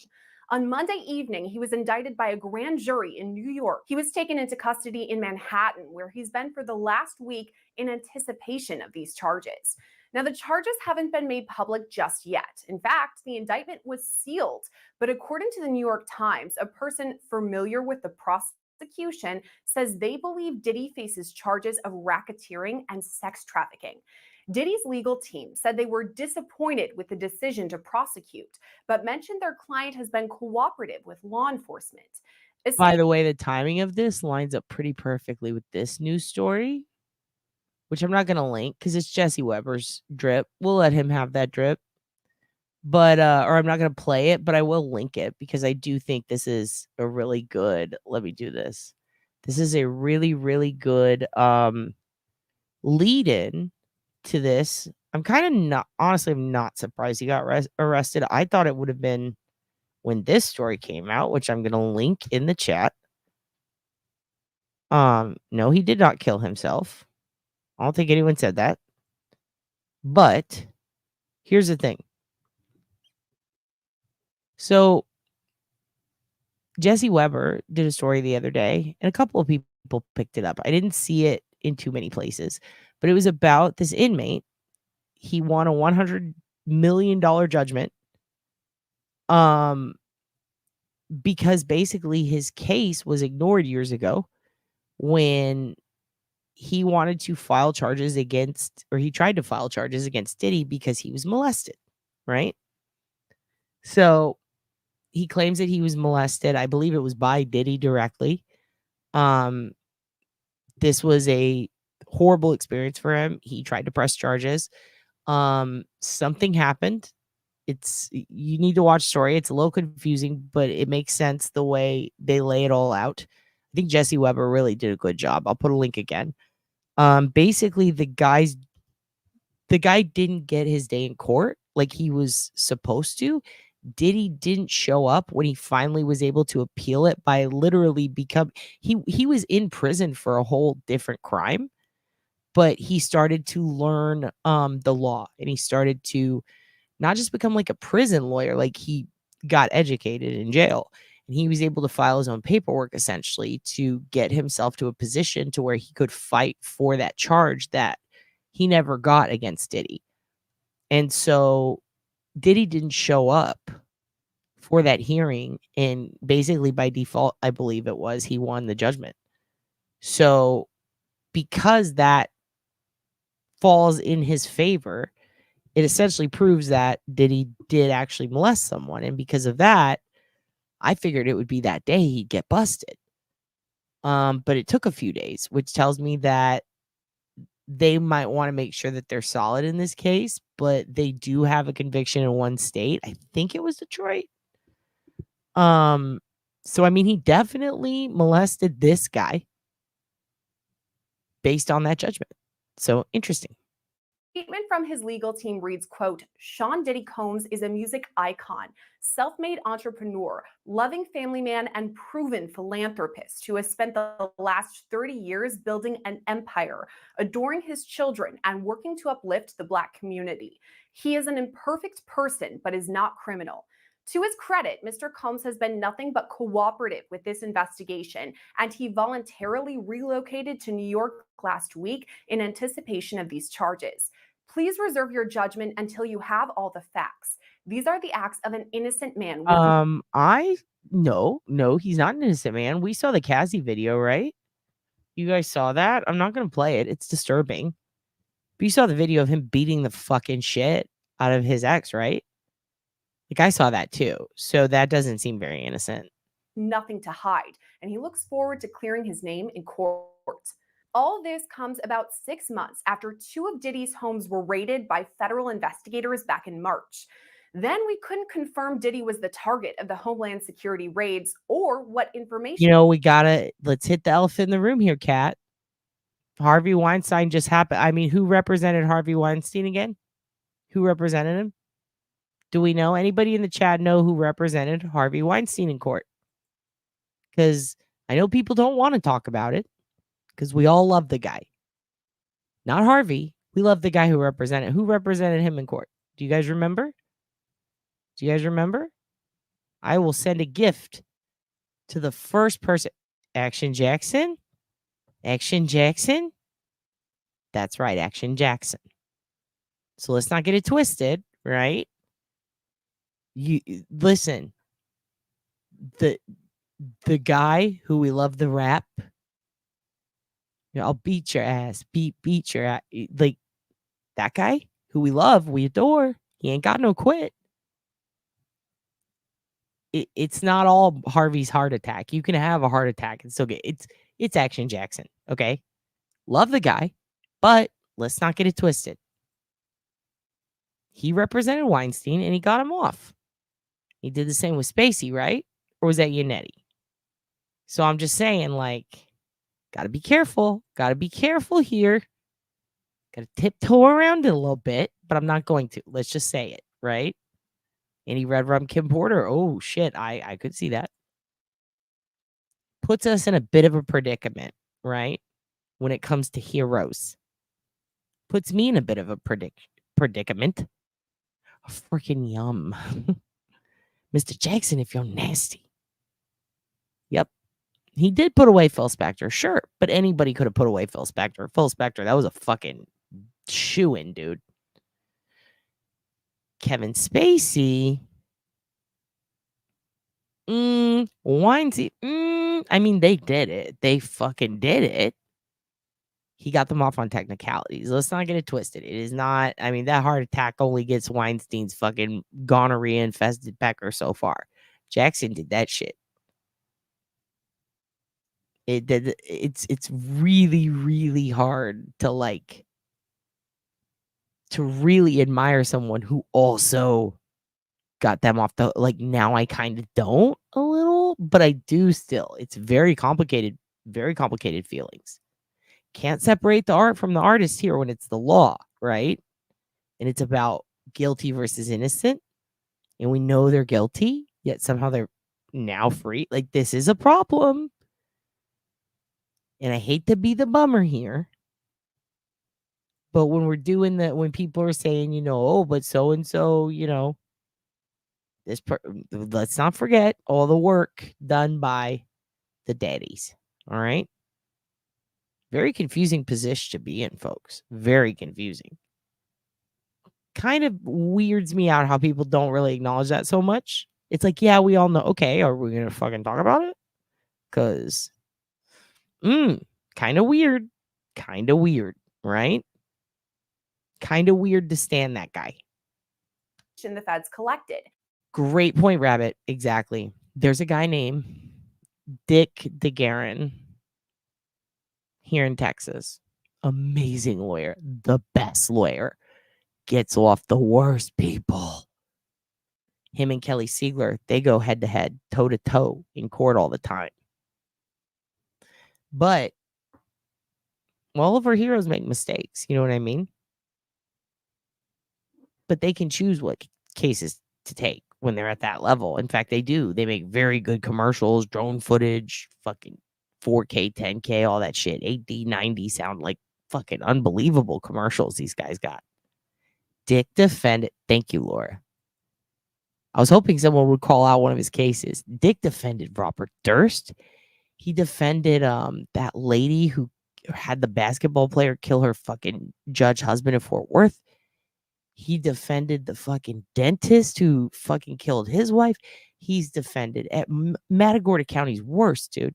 On Monday evening, he was indicted by a grand jury in New York. He was taken into custody in Manhattan, where he's been for the last week in anticipation of these charges. Now, the charges haven't been made public just yet. In fact, the indictment was sealed. But according to the New York Times, a person familiar with the prosecution says they believe Diddy faces charges of racketeering and sex trafficking. Diddy's legal team said they were disappointed with the decision to prosecute, but mentioned their client has been cooperative with law enforcement. By the way, the timing of this lines up pretty perfectly with this news story, which I'm not going to link because it's Jesse Weber's drip. We'll let him have that drip. But, or I'm not going to play it, but I will link it because I do think this is a really good, let me do this. This is a really, really good lead in to this. I'm kind of not, honestly, I'm not surprised he got arrested. I thought it would have been when this story came out, which I'm going to link in the chat. No, he did not kill himself. I don't think anyone said that. But here's the thing. So Jesse Weber did a story the other day, and a couple of people picked it up. I didn't see it in too many places, but it was about this inmate. He won a $100 million judgment because basically his case was ignored years ago when he wanted to file charges against, or he tried to file charges against Diddy because he was molested, right? So he claims that he was molested. I believe it was by Diddy directly. This was a horrible experience for him. He tried to press charges. Something happened. You need to watch the story. It's a little confusing, but it makes sense the way they lay it all out. I think Jesse Weber really did a good job. I'll put a link again. Basically the guy didn't get his day in court like he was supposed to. Diddy didn't show up when he finally was able to appeal it by literally he was in prison for a whole different crime, but he started to learn the law, and he started to not just become like a prison lawyer, like he got educated in jail, and he was able to file his own paperwork essentially to get himself to a position to where he could fight for that charge that he never got against Diddy. And so Diddy didn't show up for that hearing, and basically by default, I believe it was, he won the judgment. So because that falls in his favor, it essentially proves that Diddy did actually molest someone. And because of that, I figured it would be that day he'd get busted. But it took a few days, which tells me that they might want to make sure that they're solid in this case, but they do have a conviction in one state. I think it was Detroit. So I mean, he definitely molested this guy based on that judgment. So interesting. Statement from his legal team reads, quote, Sean Diddy Combs is a music icon, self-made entrepreneur, loving family man, and proven philanthropist who has spent the last 30 years building an empire, adoring his children, and working to uplift the Black community. He is an imperfect person, but is not criminal. To his credit, Mr. Combs has been nothing but cooperative with this investigation, and he voluntarily relocated to New York last week in anticipation of these charges. Please reserve your judgment until you have all the facts. These are the acts of an innocent man. No, he's not an innocent man. We saw the Cassie video, right? You guys saw that? I'm not going to play it. It's disturbing. But you saw the video of him beating the fucking shit out of his ex, right? Like, I saw that too. So that doesn't seem very innocent. Nothing to hide, and he looks forward to clearing his name in court. All this comes about 6 months after 2 of Diddy's homes were raided by federal investigators back in March. Then we couldn't confirm Diddy was the target of the Homeland Security raids or what information. You know, let's hit the elephant in the room here, Kat. Harvey Weinstein just happened. I mean, who represented Harvey Weinstein again? Who represented him? Do we know? Anybody in the chat know who represented Harvey Weinstein in court? Because I know people don't want to talk about it because we all love the guy. Not Harvey. We love the guy who represented. Who represented him in court? Do you guys remember? Do you guys remember? I will send a gift to the first person. Action Jackson? Action Jackson? That's right, Action Jackson. So let's not get it twisted, right? You listen. The guy who we love the rap, I'll beat your ass, beat your ass. Like that guy who we love, we adore. He ain't got no quit. It's not all Harvey's heart attack. You can have a heart attack and still get it's Action Jackson. Okay. Love the guy, but let's not get it twisted. He represented Weinstein and he got him off. He did the same with Spacey, right? Or was that Yannetti? So I'm just saying, like, gotta be careful. Gotta be careful here. Gotta tiptoe around it a little bit, but I'm not going to. Let's just say it, right? Any Red Rum Kim Porter? Oh, shit. I could see that. Puts us in a bit of a predicament, right? When it comes to heroes. Puts me in a bit of a predicament. A freaking yum. Mr. Jackson, if you're nasty. Yep. He did put away Phil Spector, sure. But anybody could have put away Phil Spector. Phil Spector, that was a fucking shoo-in, dude. Kevin Spacey. Weinstein. I mean, they did it. They fucking did it. He got them off on technicalities. Let's not get it twisted. It is not. I mean, that heart attack only gets Weinstein's fucking gonorrhea-infested pecker so far. Jackson did that shit. It's really, really hard to like to really admire someone who also got them off the like. Now I kind of don't a little, but I do still. It's very complicated feelings. Can't separate the art from the artist here when it's the law, right? And it's about guilty versus innocent. And we know they're guilty, yet somehow they're now free. Like, this is a problem. And I hate to be the bummer here. But when we're doing that, when people are saying, you know, oh, but so-and-so, you know, let's not forget all the work done by the daddies. All right. Very confusing position to be in, folks. Very confusing. Kind of weirds me out how people don't really acknowledge that so much. It's like, yeah, we all know. Okay, are we going to fucking talk about it? Because, kind of weird. Kind of weird, right? Kind of weird to stand that guy. The feds collected. Great point, Rabbit. Exactly. There's a guy named Dick DeGuerin here in Texas. Amazing lawyer. The best lawyer. Gets off the worst people. Him and Kelly Siegler, they go head to head, toe to toe in court all the time. But all of our heroes make mistakes. You know what I mean? But they can choose what cases to take when they're at that level. In fact, they do. They make very good commercials, drone footage, fucking 4K, 10K, all that shit. 8D, 90 sound like fucking unbelievable commercials these guys got. Dick defended. Thank you, Laura. I was hoping someone would call out one of his cases. Dick defended Robert Durst. He defended that lady who had the basketball player kill her fucking judge husband in Fort Worth. He defended the fucking dentist who fucking killed his wife. He's defended at Matagorda County's worst, dude.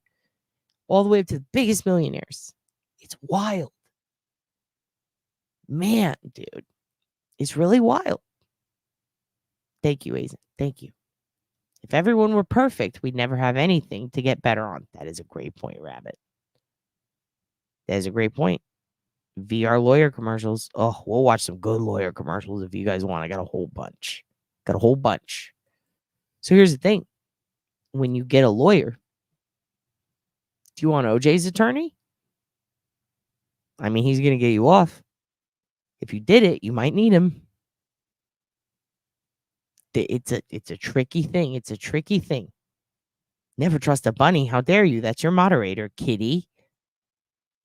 All the way up to the biggest millionaires. It's wild. Man, dude. It's really wild. Thank you, Aizen. Thank you. If everyone were perfect, we'd never have anything to get better on. That is a great point, Rabbit. That is a great point. VR lawyer commercials. Oh, we'll watch some good lawyer commercials if you guys want. I got a whole bunch. So here's the thing. When you get a lawyer, do you want OJ's attorney? I mean, he's going to get you off. If you did it, you might need him. It's a tricky thing. It's a tricky thing. Never trust a bunny. How dare you? That's your moderator, kitty.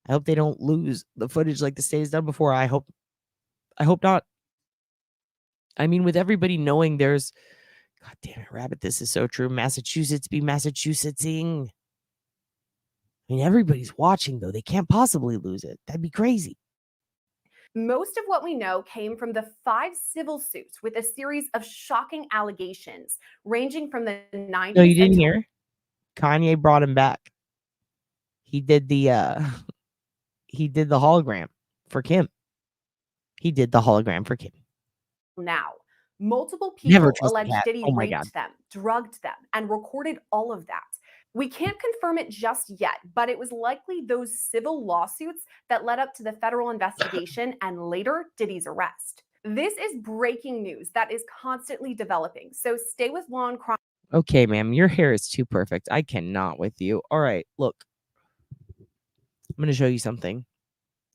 I hope they don't lose the footage like the state has done before. I hope not. I mean, with everybody knowing there's, God damn it, Rabbit, this is so true. Massachusetts be Massachusettsing. I mean, everybody's watching, though. They can't possibly lose it. That'd be crazy. Most of what we know came from the 5 civil suits with a series of shocking allegations ranging from the 90s. No, you didn't hear? Kanye brought him back. He did the hologram for Kim. He did the hologram for Kim. Now, multiple Never people trust a alleged cat. Diddy Oh my raped God. them, drugged them, and recorded all of that. We can't confirm it just yet, but it was likely those civil lawsuits that led up to the federal investigation and later Diddy's arrest. This is breaking news that is constantly developing, so stay with Law and Crime. Okay, ma'am, your hair is too perfect. I cannot with you. All right, look. I'm going to show you something.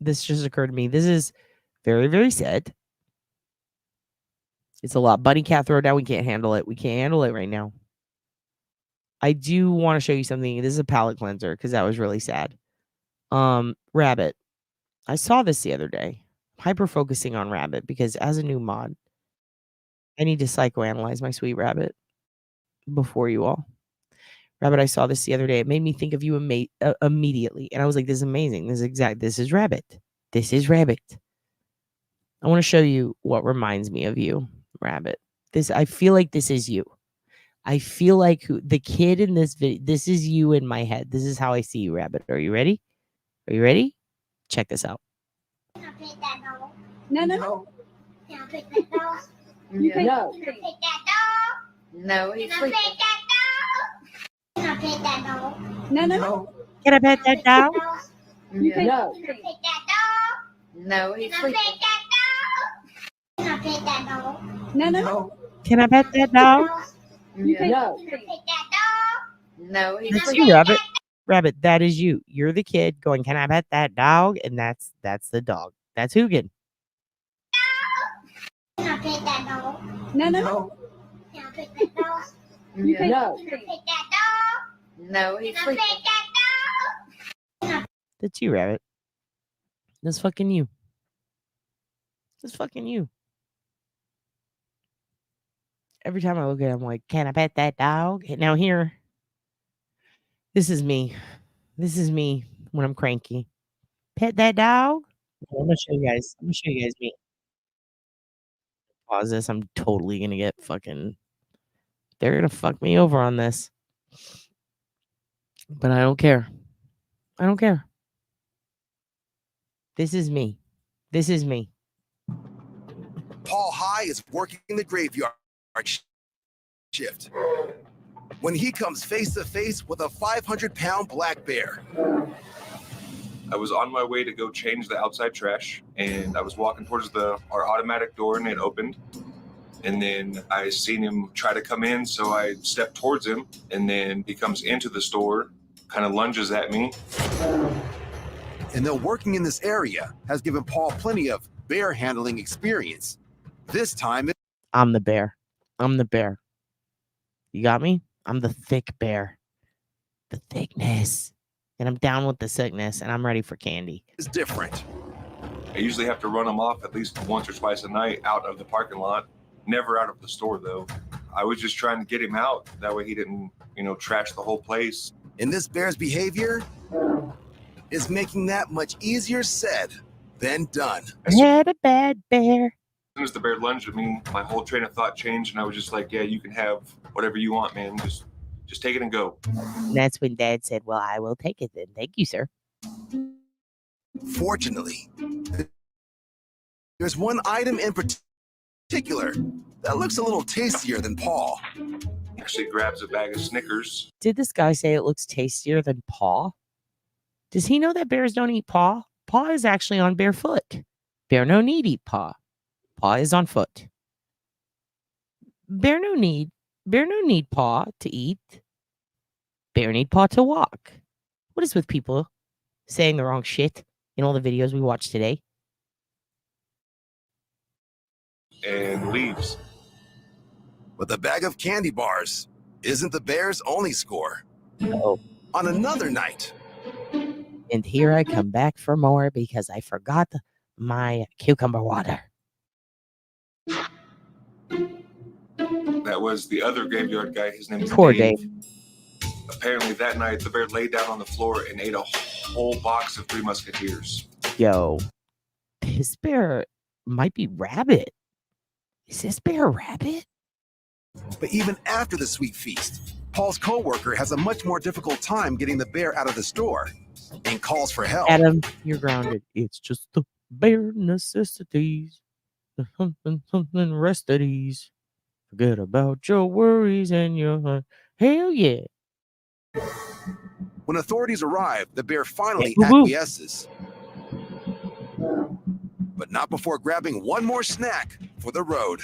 This just occurred to me. This is very, very sad. It's a lot. Bunny cat throw down. We can't handle it. We can't handle it right now. I do want to show you something. This is a palette cleanser because that was really sad. Rabbit. I saw this the other day. Hyper focusing on Rabbit because as a new mod, I need to psychoanalyze my sweet Rabbit before you all. Rabbit, I saw this the other day. It made me think of you immediately. And I was like, this is amazing. This is Rabbit. This is Rabbit. I want to show you what reminds me of you, Rabbit. I feel like this is you. I feel like the kid in this video, this is you in my head. This is how I see you, Rabbit. Are you ready? Are you ready? Check this out. Can I pick that dog? No, no. Can I pick that dog? You can No. Can I pick that dog? No, he's Can I sleeping. pick that dog? Can I pick that dog? No, no. Can I pet that dog? You can No. Can I pick that dog? No, he's Can I sleeping. pick that dog? Can I pick that dog? No, no. Can I pet that dog? You can No. Can I pick that dog? No, he's That's sleeping. you, Rabbit. Rabbit, that is you. You're the kid going, can I pet that dog? And that's the dog. That's Hugin. Can I pick that dog? No, no. Can I pick that dog? You can No. Can I pick that dog? No, he's Can I sleeping. pick that dog? That's you, Rabbit. That's fucking you. That's fucking you. Every time I look at it, I'm like, can I pet that dog? Now here, this is me. This is me when I'm cranky. Pet that dog? I'm gonna show you guys. I'm gonna show you guys me. Pause this. I'm totally gonna get fucking. They're gonna fuck me over on this. But I don't care. I don't care. This is me. This is me. Paul High is working the graveyard shift when he comes face to face with a 500-pound black bear. I was on my way to go change the outside trash, and I was walking towards our automatic door, and it opened. And then I seen him try to come in, so I stepped towards him, and then he comes into the store, kind of lunges at me. And though working in this area has given Paul plenty of bear handling experience, this time I'm the bear. I'm the bear. You got me? I'm the thick bear. The thickness. And I'm down with the sickness, and I'm ready for candy. it's different. I usually have to run him off at least once or twice a night out of the parking lot, never out of the store, though. I was just trying to get him out. That way he didn't, trash the whole place. And this bear's behavior is making that much easier said than done. Had a bad bear. As soon as the bear lunged at me, my whole train of thought changed, and I was just like, yeah, you can have whatever you want, man. Just take it and go. And that's when Dad said, well, I will take it then. Thank you, sir. Fortunately, there's one item in particular that looks a little tastier than Paul. Actually grabs a bag of Snickers. Did this guy say it looks tastier than paw? Does he know that bears don't eat paw? Paw is actually on bare foot. Bear no need eat paw. Paw is on foot. Bear no need paw to eat. Bear need paw to walk. What is with people saying the wrong shit in all the videos we watched today? And leaves. But the bag of candy bars isn't the bear's only score. No. On another night. And here I come back for more because I forgot my cucumber water. That was the other graveyard guy. His name is Poor Dave. Dave. Apparently that night, the bear laid down on the floor and ate a whole box of Three Musketeers. Yo. This bear might be rabbit. Is this bear rabbit? But even after the sweet feast, Paul's co-worker has a much more difficult time getting the bear out of the store and calls for help. Adam, you're grounded. It's just the bare necessities. The something rest at ease. Forget about your worries and your heart. Hell yeah. When authorities arrive, the bear finally Hey, boo-boo. acquiesces. But not before grabbing one more snack for the road.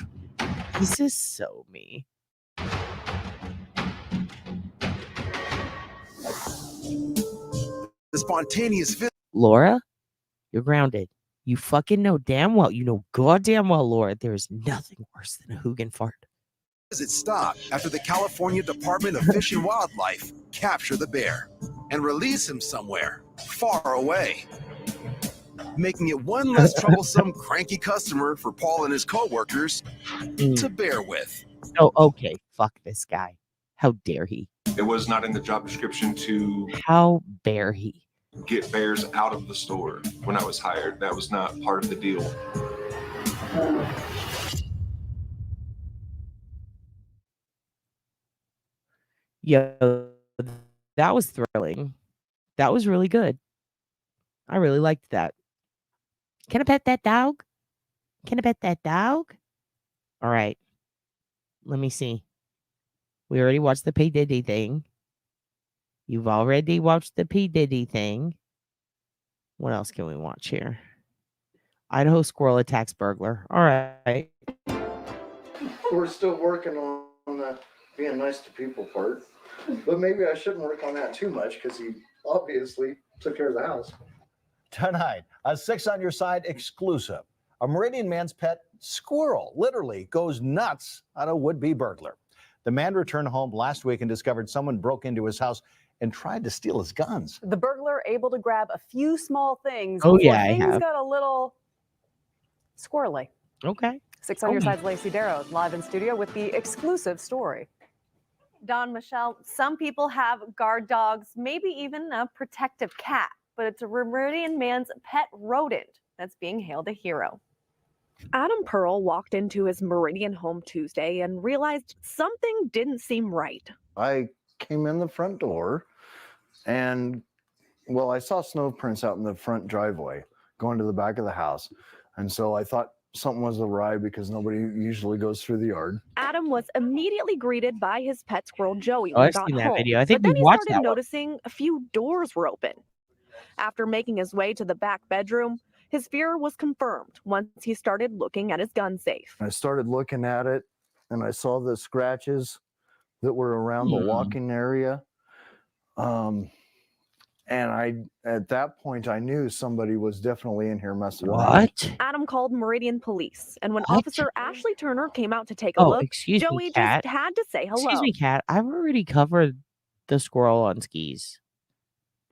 This is so me. The spontaneous Laura, you're grounded. You fucking know damn well, you know goddamn well, Laura, there is nothing worse than a Hugin fart. visit stopped after the California Department of Fish and Wildlife capture the bear and release him somewhere far away, making it one less troublesome, cranky customer for Paul and his co-workers to bear with. Oh, okay. Fuck this guy. How dare he? It was not in the job description to How dare he? get bears out of the store when I was hired. That was not part of the deal. Yo, that was thrilling. That was really good. I really liked that. Can I pet that dog? Can I pet that dog? All right. Let me see. We already watched the P. Diddy thing. You've already watched the P. Diddy thing. What else can we watch here? Idaho squirrel attacks burglar. All right. We're still working on the being nice to people part. But maybe I shouldn't work on that too much because he obviously took care of the house. Tonight, a 6 on Your Side exclusive. A Meridian man's pet squirrel literally goes nuts on a would-be burglar. The man returned home last week and discovered someone broke into his house and tried to steal his guns. The burglar able to grab a few small things. Oh, before yeah, I things have. got a little squirrely. Okay. 6 on Your Side's Lacey Darrow live in studio with the exclusive story. Don, Michelle, some people have guard dogs, maybe even a protective cat, but it's a Meridian man's pet rodent that's being hailed a hero. Adam Pearl walked into his Meridian home Tuesday and realized something didn't seem right. I came in the front door and, well, I saw snow prints out in the front driveway going to the back of the house. And so I thought something was awry because nobody usually goes through the yard. Adam was immediately greeted by his pet squirrel Joey Oh, when he I've got seen that home. video. I think but then we he watched started that one. noticing a few doors were open. After making his way to the back bedroom, his fear was confirmed once he started looking at his gun safe. I started looking at it and I saw the scratches that were around the walking area. And at that point, I knew somebody was definitely in here messing around. What? Adam called Meridian Police, and when What? Officer Ashley Turner came out to take a Oh, look, excuse me, Joey Kat. just had to say hello. Excuse me, Kat. I've already covered the squirrel on skis.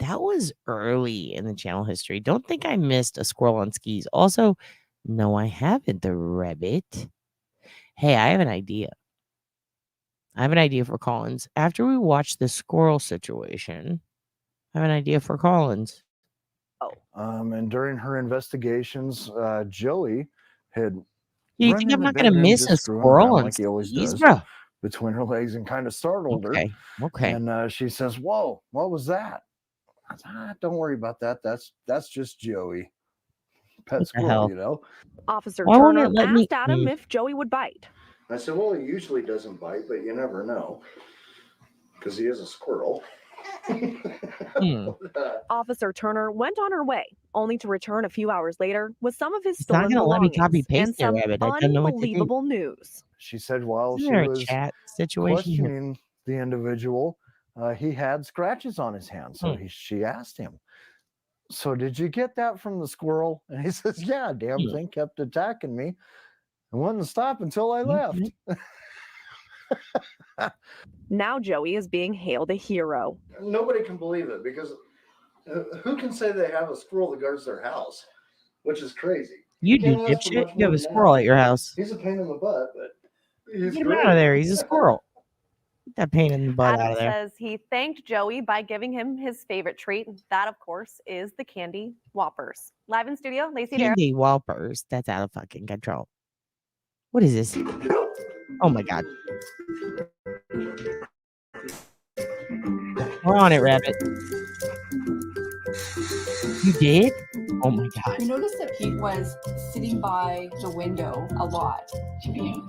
That was early in the channel history. Don't think I missed a squirrel on skis. Also, no, I haven't. The rabbit. Hey, I have an idea. I have an idea for Collins. After we watch the squirrel situation, I have an idea for Collins. And during her investigations, Joey had You run think in I'm the not going to bedroom, miss a just screwing squirrel around on like he always skis, does, bro? between her legs and kind of startled her. Okay. And she says, "Whoa, what was that?" I said, "Don't worry about that. That's just Joey, pet What the squirrel, hell? you know." Officer Why won't Turner it let me- asked Adam if Joey would bite. I said, "Well, he usually doesn't bite, but you never know, because he is a squirrel." Officer Turner went on her way, only to return a few hours later with some of his It's not stolen going to let me belongings copy and paste that some rabbit. I don't know what to do. unbelievable news. She said while Isn't she there a was chat situation here? questioning the individual, he had scratches on his hand. So she asked him, "So did you get that from the squirrel?" And he says, "Yeah, damn thing kept attacking me and wouldn't stop until I left." Now Joey is being hailed a hero. Nobody can believe it because who can say they have a squirrel that guards their house, which is crazy. You do, Can't ask for dipshit. much You have more a than squirrel that. at your house. He's a pain in the butt, but he's Get him great. out of there. He's a squirrel. Get that pain in the butt out Adam of there. says he thanked Joey by giving him his favorite treat. That, of course, is the candy Whoppers. Live in studio, Lacey Darrow. Candy Whoppers. That's out of fucking control. What is this? Oh my god. We're on it, Rabbit. You did? Oh my god. We noticed that Pete was sitting by the window a lot.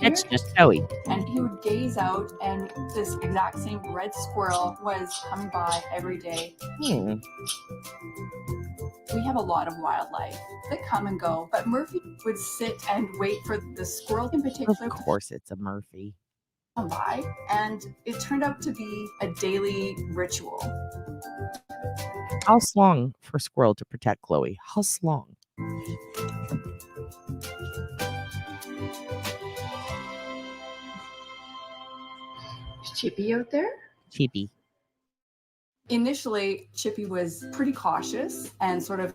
That's just Joey. And he would gaze out, and this exact same red squirrel was coming by every day. Hmm. We have a lot of wildlife that come and go, but Murphy would sit and wait for the squirrel in particular. Of course it's a Murphy. Come by, and it turned out to be a daily ritual. How long for Squirrel to protect Chloe? How long? Is Chippy out there? Chippy. Initially, Chippy was pretty cautious and sort of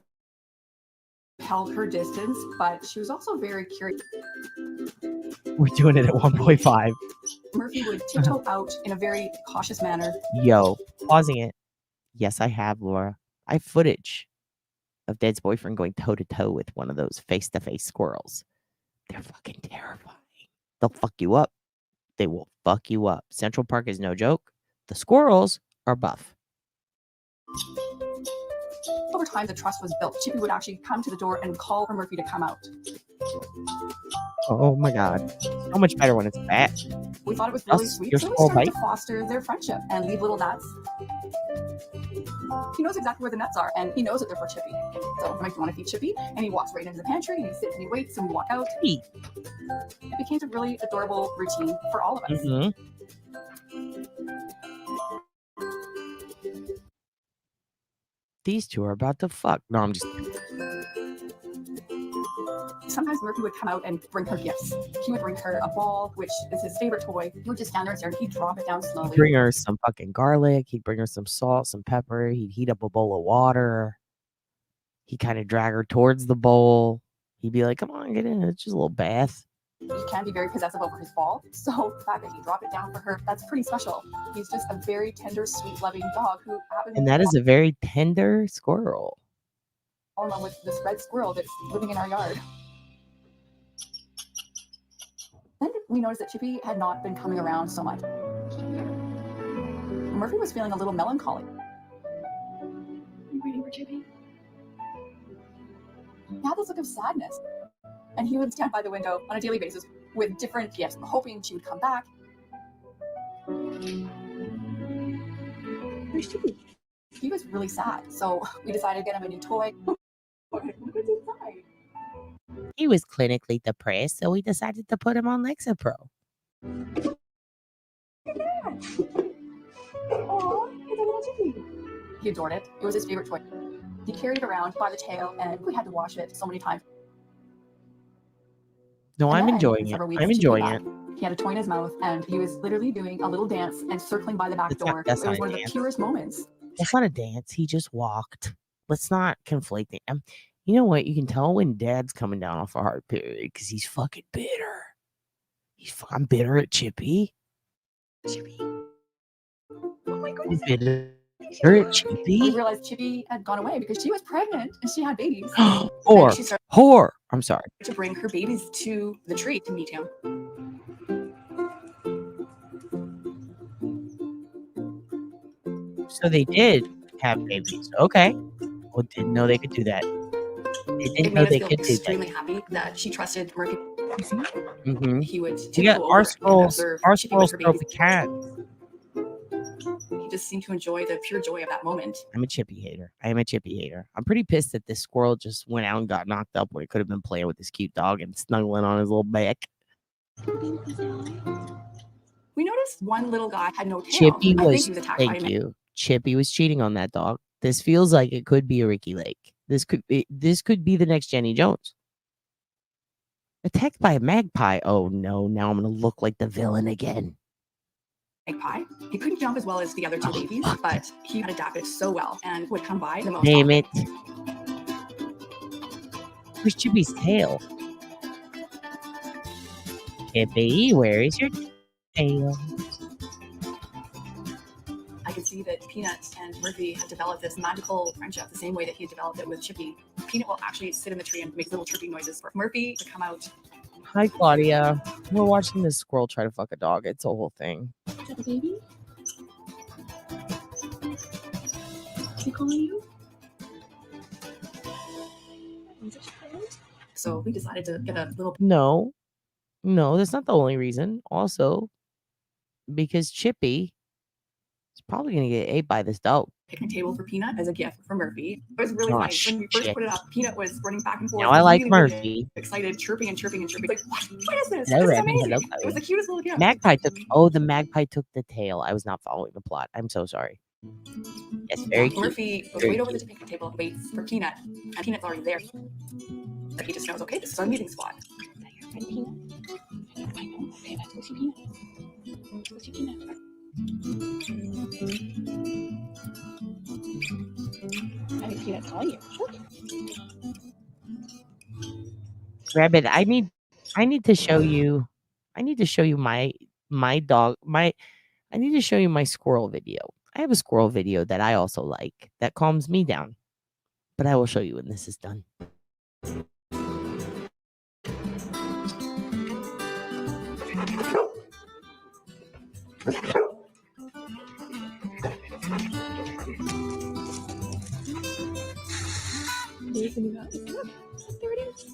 held her distance, but she was also very curious. We're doing it at 1.5. Murphy would tiptoe out in a very cautious manner. Yo, pausing it. Yes, I have, Laura. I have footage of Dad's boyfriend going toe-to-toe with one of those face-to-face squirrels. They're fucking terrifying. They'll fuck you up. They will fuck you up. Central Park is no joke. The squirrels are buff. Over time, the trust was built. Chippy would actually come to the door and call for Murphy to come out. Oh my god. So much better when it's fat. We thought it was really Us, sweet, your so we skull started bite? to foster their friendship and leave little nuts. He knows exactly where the nuts are, and he knows that they're for Chippy. So I'm like, you want to feed Chippy? And he walks right into the pantry, and he sits and he waits, and we walk out. Hey. It became a really adorable routine for all of us. Mm-hmm. These two are about to fuck. No, I'm just kidding. Sometimes Murphy would come out and bring her gifts. He would bring her a ball, which is his favorite toy. He would just stand there and stare, and he'd drop it down slowly. He'd bring her some fucking garlic. He'd bring her some salt, some pepper. He'd heat up a bowl of water. He'd kind of drag her towards the bowl. He'd be like, come on, get in. It's just a little bath. He can be very possessive over his ball, so the fact that he dropped it down for her, that's pretty special. He's just a very tender, sweet, loving dog who happens And that is a very tender squirrel. all along with this red squirrel that's living in our yard. Then we noticed that Chippy had not been coming around so much. Murphy was feeling a little melancholy. You waiting for Chippy? He had this look of sadness, and he would stand by the window on a daily basis with different gifts, hoping she would come back. Where's Chippy? He was really sad, so we decided to get him a new toy. Look what's inside. He was clinically depressed, so we decided to put him on Lexapro. Look at that! Aw, it's a little Chippy. He adored it. It was his favorite toy. He carried it around by the tail, and we had to wash it so many times. No, And I'm then, enjoying it. several weeks, I'm Chippy enjoying left. it. He had a toy in his mouth, and he was literally doing a little dance and circling by the back door. that's It was not one a of the dance. purest moments. It's not a dance. He just walked. Let's not conflate them. You know what? You can tell when Dad's coming down off a hard period because he's fucking bitter. I'm bitter at Chippy. Chippy. Oh my goodness. I'm bitter at We Chippy. realized Chippy had gone away because she was pregnant and she had babies. Whore. And she started Whore. I'm sorry. to bring her babies to the tree to meet him. So they did have babies. Okay. Well, didn't know they could do that. They It didn't know made us they feel could do that. extremely happy that she trusted Murphy. Mm-hmm. He would We got tiptoe our over and squirrels. observe Our Chippy with squirrels her throw babies. pecans. He just seemed to enjoy the pure joy of that moment. I'm a Chippy hater. I am a Chippy hater. I'm pretty pissed that this squirrel just went out and got knocked up when it could have been playing with this cute dog and snuggling on his little back. We noticed one little guy had no tail. Chippy I think was, he was attacked by a thank man. you. Chippy was cheating on that dog. This feels like it could be a Ricky Lake. This could be the next Jenny Jones. Attacked by a magpie. Oh no, now I'm gonna look like the villain again. Magpie. He couldn't jump as well as the other two babies, but he had adapted so well and would come by the most Damn often. it. Where's Chippy's tail? Chippy, where is your tail? Peanut and Murphy have developed this magical friendship the same way that he had developed it with Chippy. Peanut will actually sit in the tree and make little chirping noises for Murphy to come out. Hi, Claudia. We're watching this squirrel try to fuck a dog. It's a whole thing. Is that the baby? Is he calling you? Is it child? So we decided to get a little. No, that's not the only reason. Also, because Chippy is probably going to get ate by this dog. Picnic table for Peanut as a gift for Murphy. It was really funny. When we first put it up, Peanut was running back and forth. Now I like really, Murphy. Really excited, chirping and chirping and chirping. Like, what is this? Hello, This is Rabbit. amazing. Hello, It was the cutest little gift. Magpie took. Oh, the magpie took the tail. I was not following the plot. I'm so sorry. Yes, very cute. Murphy will wait over the picnic table and waits for Peanut, and Peanut's already there. But he just knows, okay, this is our meeting spot. Is that your friend Peanut? I know. Okay, let's go see Peanut. Let's go see Peanut. I think Peanut's calling you. Rabbit, I need to show you. I need to show you my dog. I need to show you my squirrel video. I have a squirrel video that I also like that calms me down. But I will show you when this is done. There it is.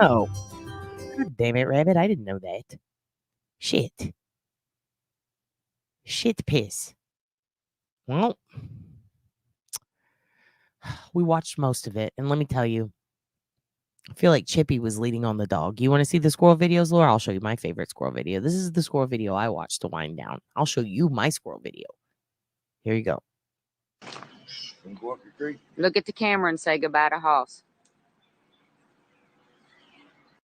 Oh. God damn it, Rabbit. I didn't know that. Shit piss. Well, we watched most of it, and let me tell you, I feel like Chippy was leading on the dog. You want to see the squirrel videos, Laura? I'll show you my favorite squirrel video. This is the squirrel video I watched to wind down. I'll show you my squirrel video. Here you go. Look at the camera and say goodbye to Hoss.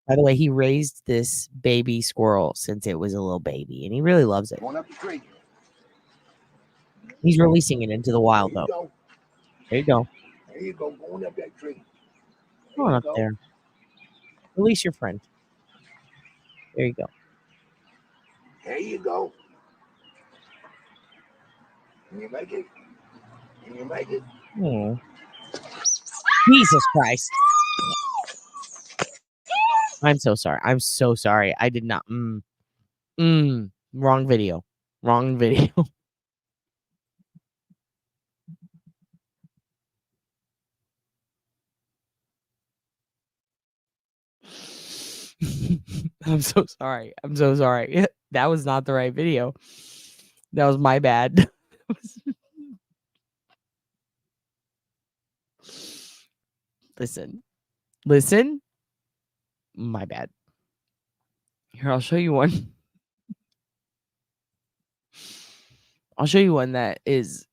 By the way, he raised this baby squirrel since it was a little baby, and he really loves it. Going up the tree. He's releasing it into the wild, though. There you go. There you go, going up that tree. Come on up there. Release your friend. There you go. There you go. Can you make it? Can you make it? Oh. Jesus Christ. I'm so sorry. I'm so sorry. I did not. Wrong video. Wrong video. I'm so sorry. I'm so sorry. That was not the right video. That was my bad. Listen. My bad. Here, I'll show you one. I'll show you one that is.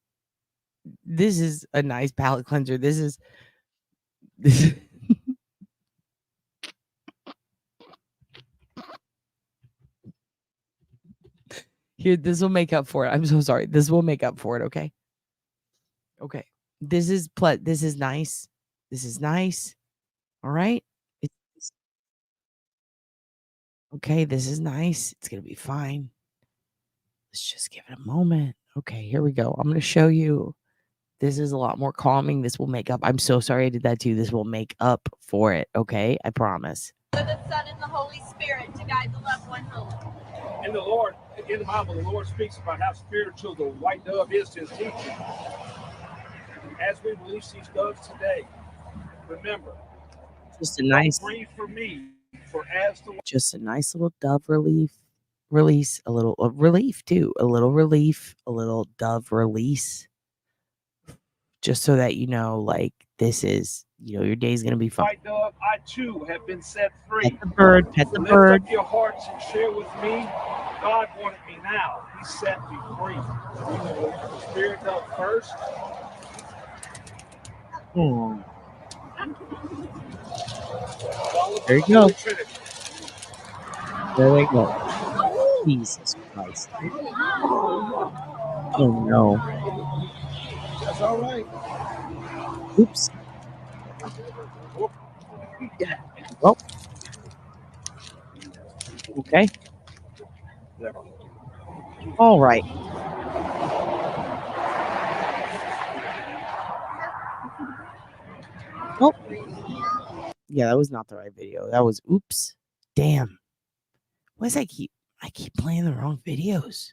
This is a nice palate cleanser. This is. Here, this will make up for it. I'm so sorry. This will make up for it. Okay. Okay. This is nice. This is nice. All right. Okay. This is nice. It's gonna be fine. Let's just give it a moment. Okay. Here we go. I'm gonna show you. This is a lot more calming. This will make up. I'm so sorry I did that too. This will make up for it. Okay. I promise. The Son and the Holy Spirit to guide the loved one home. In the Lord, in the Bible, the Lord speaks about how spiritual the white dove is to his teaching. As we release these doves today, remember, just a nice breathe for me, for as the just a nice little dove release, a little relief too, a little relief, a little dove release, just so that you know, like this is, your day's gonna be fine. White dove, I too have been set free. Pet the bird, pet the Lift bird. up your hearts and share with me. God wanted me now. He set me free. The spirit dove first. There you go. There they go. Jesus Christ. Oh no. That's all right. Oops. Well. Okay. All right. Oh. Yeah, that was not the right video. That was oops. Damn. Why does I keep playing the wrong videos?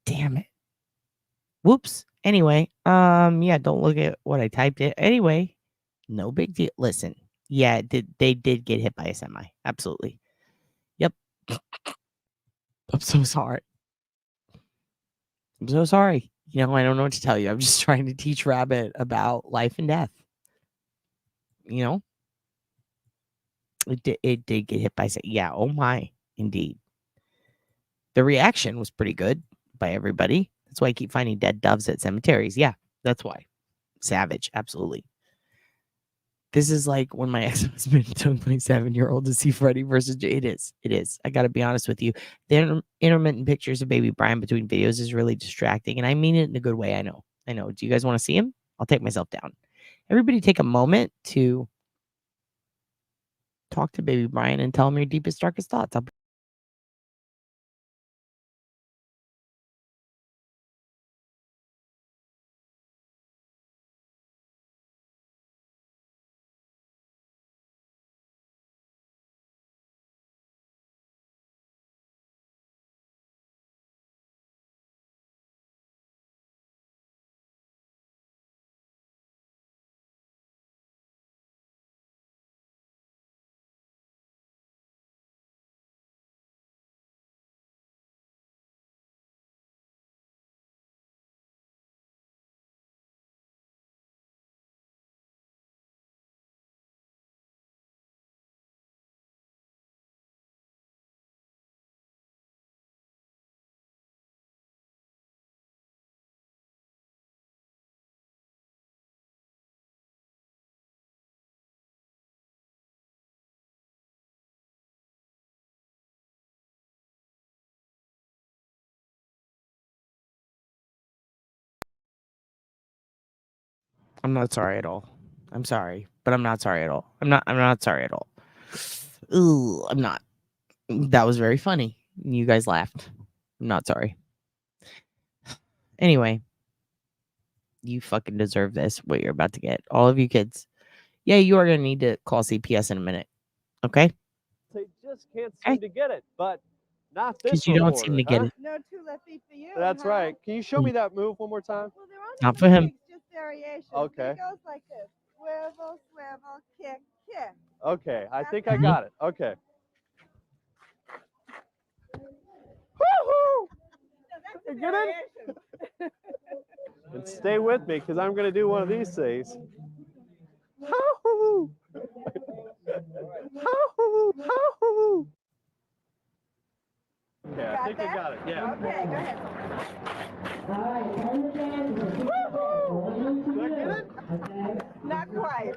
Damn it. Whoops. Anyway, yeah, don't look at what I typed it. Anyway, no big deal. Listen, yeah, they did get hit by a semi. Absolutely. Yep. I'm so sorry. I'm so sorry. You know, I don't know what to tell you. I'm just trying to teach Rabbit about life and death. You know? It did get hit by yeah, oh my, indeed. The reaction was pretty good by everybody. That's why I keep finding dead doves at cemeteries. Yeah, that's why. Savage, absolutely. This is like when my ex-husband took my 7-year-old to see Freddy versus Jay. It is. It is. I got to be honest with you. The intermittent pictures of baby Brian between videos is really distracting. And I mean it in a good way. I know. Do you guys want to see him? I'll take myself down. Everybody take a moment to talk to baby Brian and tell him your deepest, darkest thoughts. I'm not sorry at all. I'm sorry, but I'm not sorry at all. I'm not sorry at all. Ooh, I'm not. That was very funny. You guys laughed. I'm not sorry. Anyway, you fucking deserve this, what you're about to get. All of you kids. Yeah, you are going to need to call CPS in a minute. Okay? They just can't seem to get it, but not this Because you don't seem to get it. No 2 left feet for you. That's huh? right. Can you show me that move one more time? Well, there are Not for him. techniques, just variations. Okay. It goes like this: swivel, swivel, kick, kick. Okay, I think I got it. Okay. Woo-hoo! That's Get in. And stay with me, because I'm going to do one of these things. Hoo-hoo! Hoo-hoo! Hoo-hoo! Yeah, I think I got it. Yeah. Okay, go ahead. Did I get it? Not quite.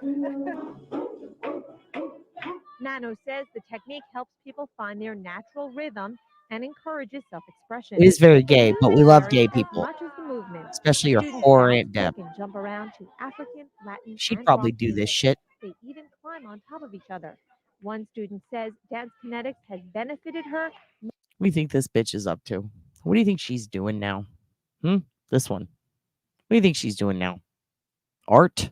Nano says the technique helps people find their natural rhythm and encourages self-expression. It is very gay, but we love gay As people. much as the movement. Especially your Students horror bounce, Aunt Deb. kick, and jump around to African, Latin, She'd and probably rock do this music. shit. They even climb on top of each other. One student says dance kinetics has benefited her. What do you think this bitch is up to? What do you think she's doing now? This one. What do you think she's doing now? Art?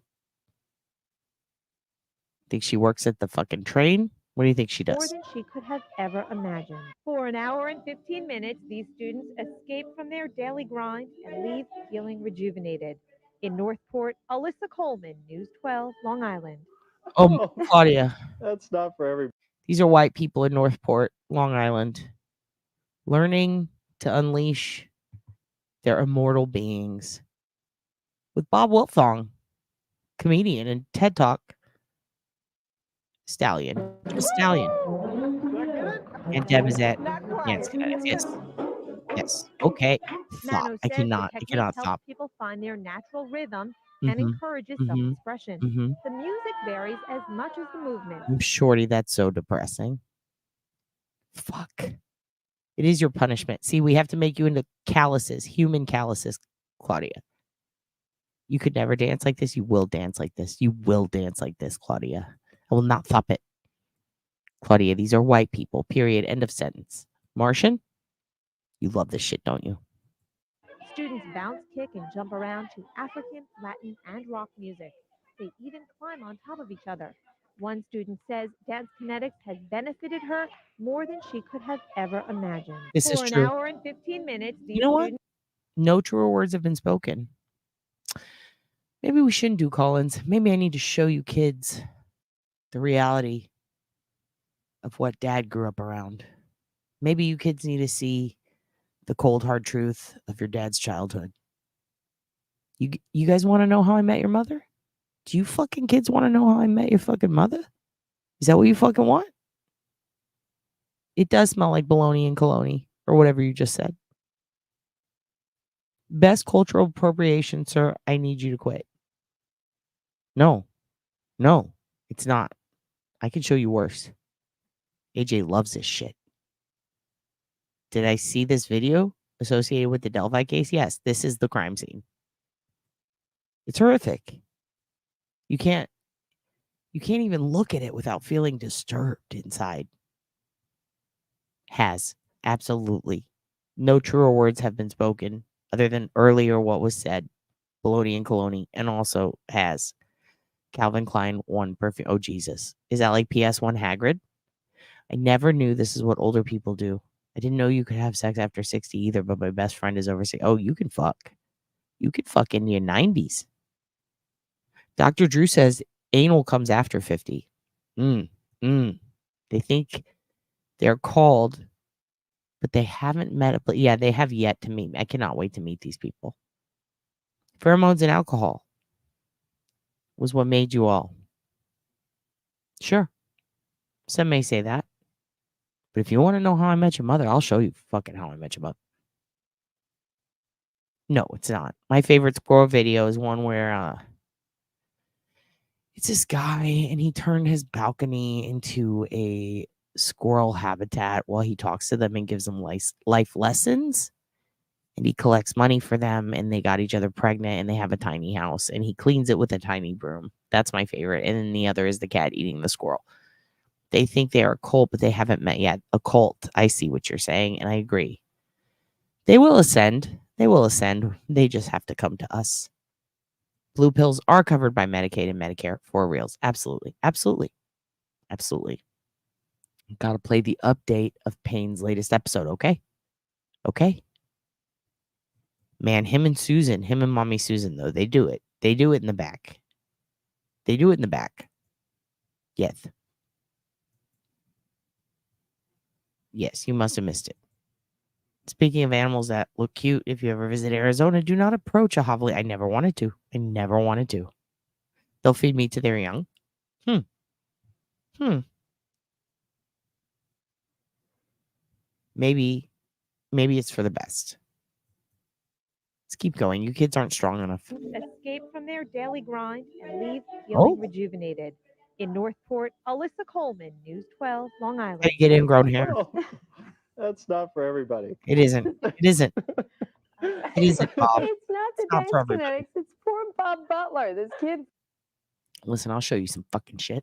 Think she works at the fucking train? What do you think she More does? than she could have ever imagined. For an hour and 15 minutes, these students escape from their daily grind and leave feeling rejuvenated. In Northport, Alyssa Coleman, News 12, Long Island. Oh, Claudia. That's not for everybody. These are white people in Northport, Long Island, learning to unleash their immortal beings. With Bob Wilthong, comedian and TED Talk stallion. Just stallion. And Deb is at Dance Kinetics. Yes. Yes. Okay. Stop. Nano I says cannot. the I technique cannot helps stop. people find their natural rhythm and Mhm, encourages mhm, self-expression. mhm. The music varies as much as the movement. Shorty, that's so depressing. Fuck. It is your punishment. See, we have to make you into calluses, human calluses, Claudia. You could never dance like this. You will dance like this. You will dance like this, Claudia. I will not stop it. Claudia, these are white people, period. End of sentence. Martian, You love this shit, don't you? Students bounce, kick, and jump around to African, Latin, and rock music. They even climb on top of each other. One student says dance kinetics has benefited her more than she could have ever imagined. This is For an true. hour and 15 minutes, these You know what? students No truer words have been spoken. Maybe we shouldn't do call-ins. Maybe I need to show you kids the reality of what dad grew up around. Maybe you kids need to see the cold, hard truth of your dad's childhood. You guys want to know how I met your mother? Do you fucking kids want to know how I met your fucking mother? Is that what you fucking want? It does smell like bologna and cologne, or whatever you just said. Best cultural appropriation, sir. I need you to quit. No, it's not. I can show you worse. AJ loves this shit. Did I see this video associated with the Delphi case? Yes, this is the crime scene. It's horrific. You can't even look at it without feeling disturbed inside. Has. Absolutely. No truer words have been spoken other than earlier what was said. Bologna and cologne. And also has. Calvin Klein 1 perfume. Oh, Jesus. Is that like PS1 Hagrid? I never knew this is what older people do. I didn't know you could have sex after 60 either, but my best friend is over 60. Oh, you can fuck. You can fuck in your 90s. Dr. Drew says anal comes after 50. They think they're called, but they haven't met a place. Yeah, they have yet to meet me. I cannot wait to meet these people. Pheromones and alcohol was what made you all. Sure. Some may say that. But if you want to know how I met your mother, I'll show you fucking how I met your mother. No, it's not. My favorite squirrel video is one where it's this guy and he turned his balcony into a squirrel habitat while he talks to them and gives them life lessons. And he collects money for them and they got each other pregnant and they have a tiny house and he cleans it with a tiny broom. That's my favorite. And then the other is the cat eating the squirrel. They think they are a cult, but they haven't met yet. A cult. I see what you're saying, and I agree. They will ascend. They will ascend. They just have to come to us. Blue pills are covered by Medicaid and Medicare for reals. Absolutely. Absolutely. Absolutely. Got to play the update of Payne's latest episode, okay? Okay? Man, him and Mommy Susan, though, they do it. They do it in the back. They do it in the back. Yes. Yes, you must have missed it. Speaking of animals that look cute, if you ever visit Arizona, do not approach a javali. I never wanted to. They'll feed me to their young. Maybe it's for the best. Let's keep going. You kids aren't strong enough. escape from their daily grind and leave feeling rejuvenated. In Northport, Alyssa Coleman, News 12, Long Island. Gotta get ingrown hair. Oh, that's not for everybody. It isn't. It isn't. It isn't, Bob. It's not the not dance for everybody. kinetics. It's poor Bob Butler. This kid. Listen, I'll show you some fucking shit.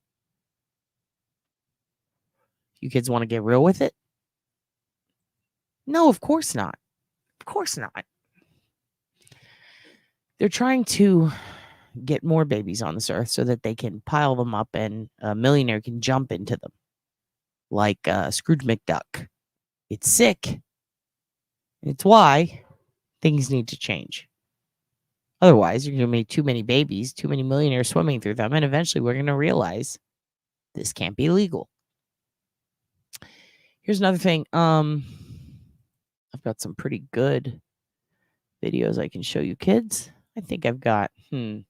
You kids want to get real with it? No, of course not. Of course not. They're trying to get more babies on this earth so that they can pile them up and a millionaire can jump into them. Like Scrooge McDuck. It's sick. It's why things need to change. Otherwise, you're going to make too many babies, too many millionaires swimming through them, and eventually we're going to realize this can't be legal. Here's another thing. I've got some pretty good videos I can show you kids. I think I've got, I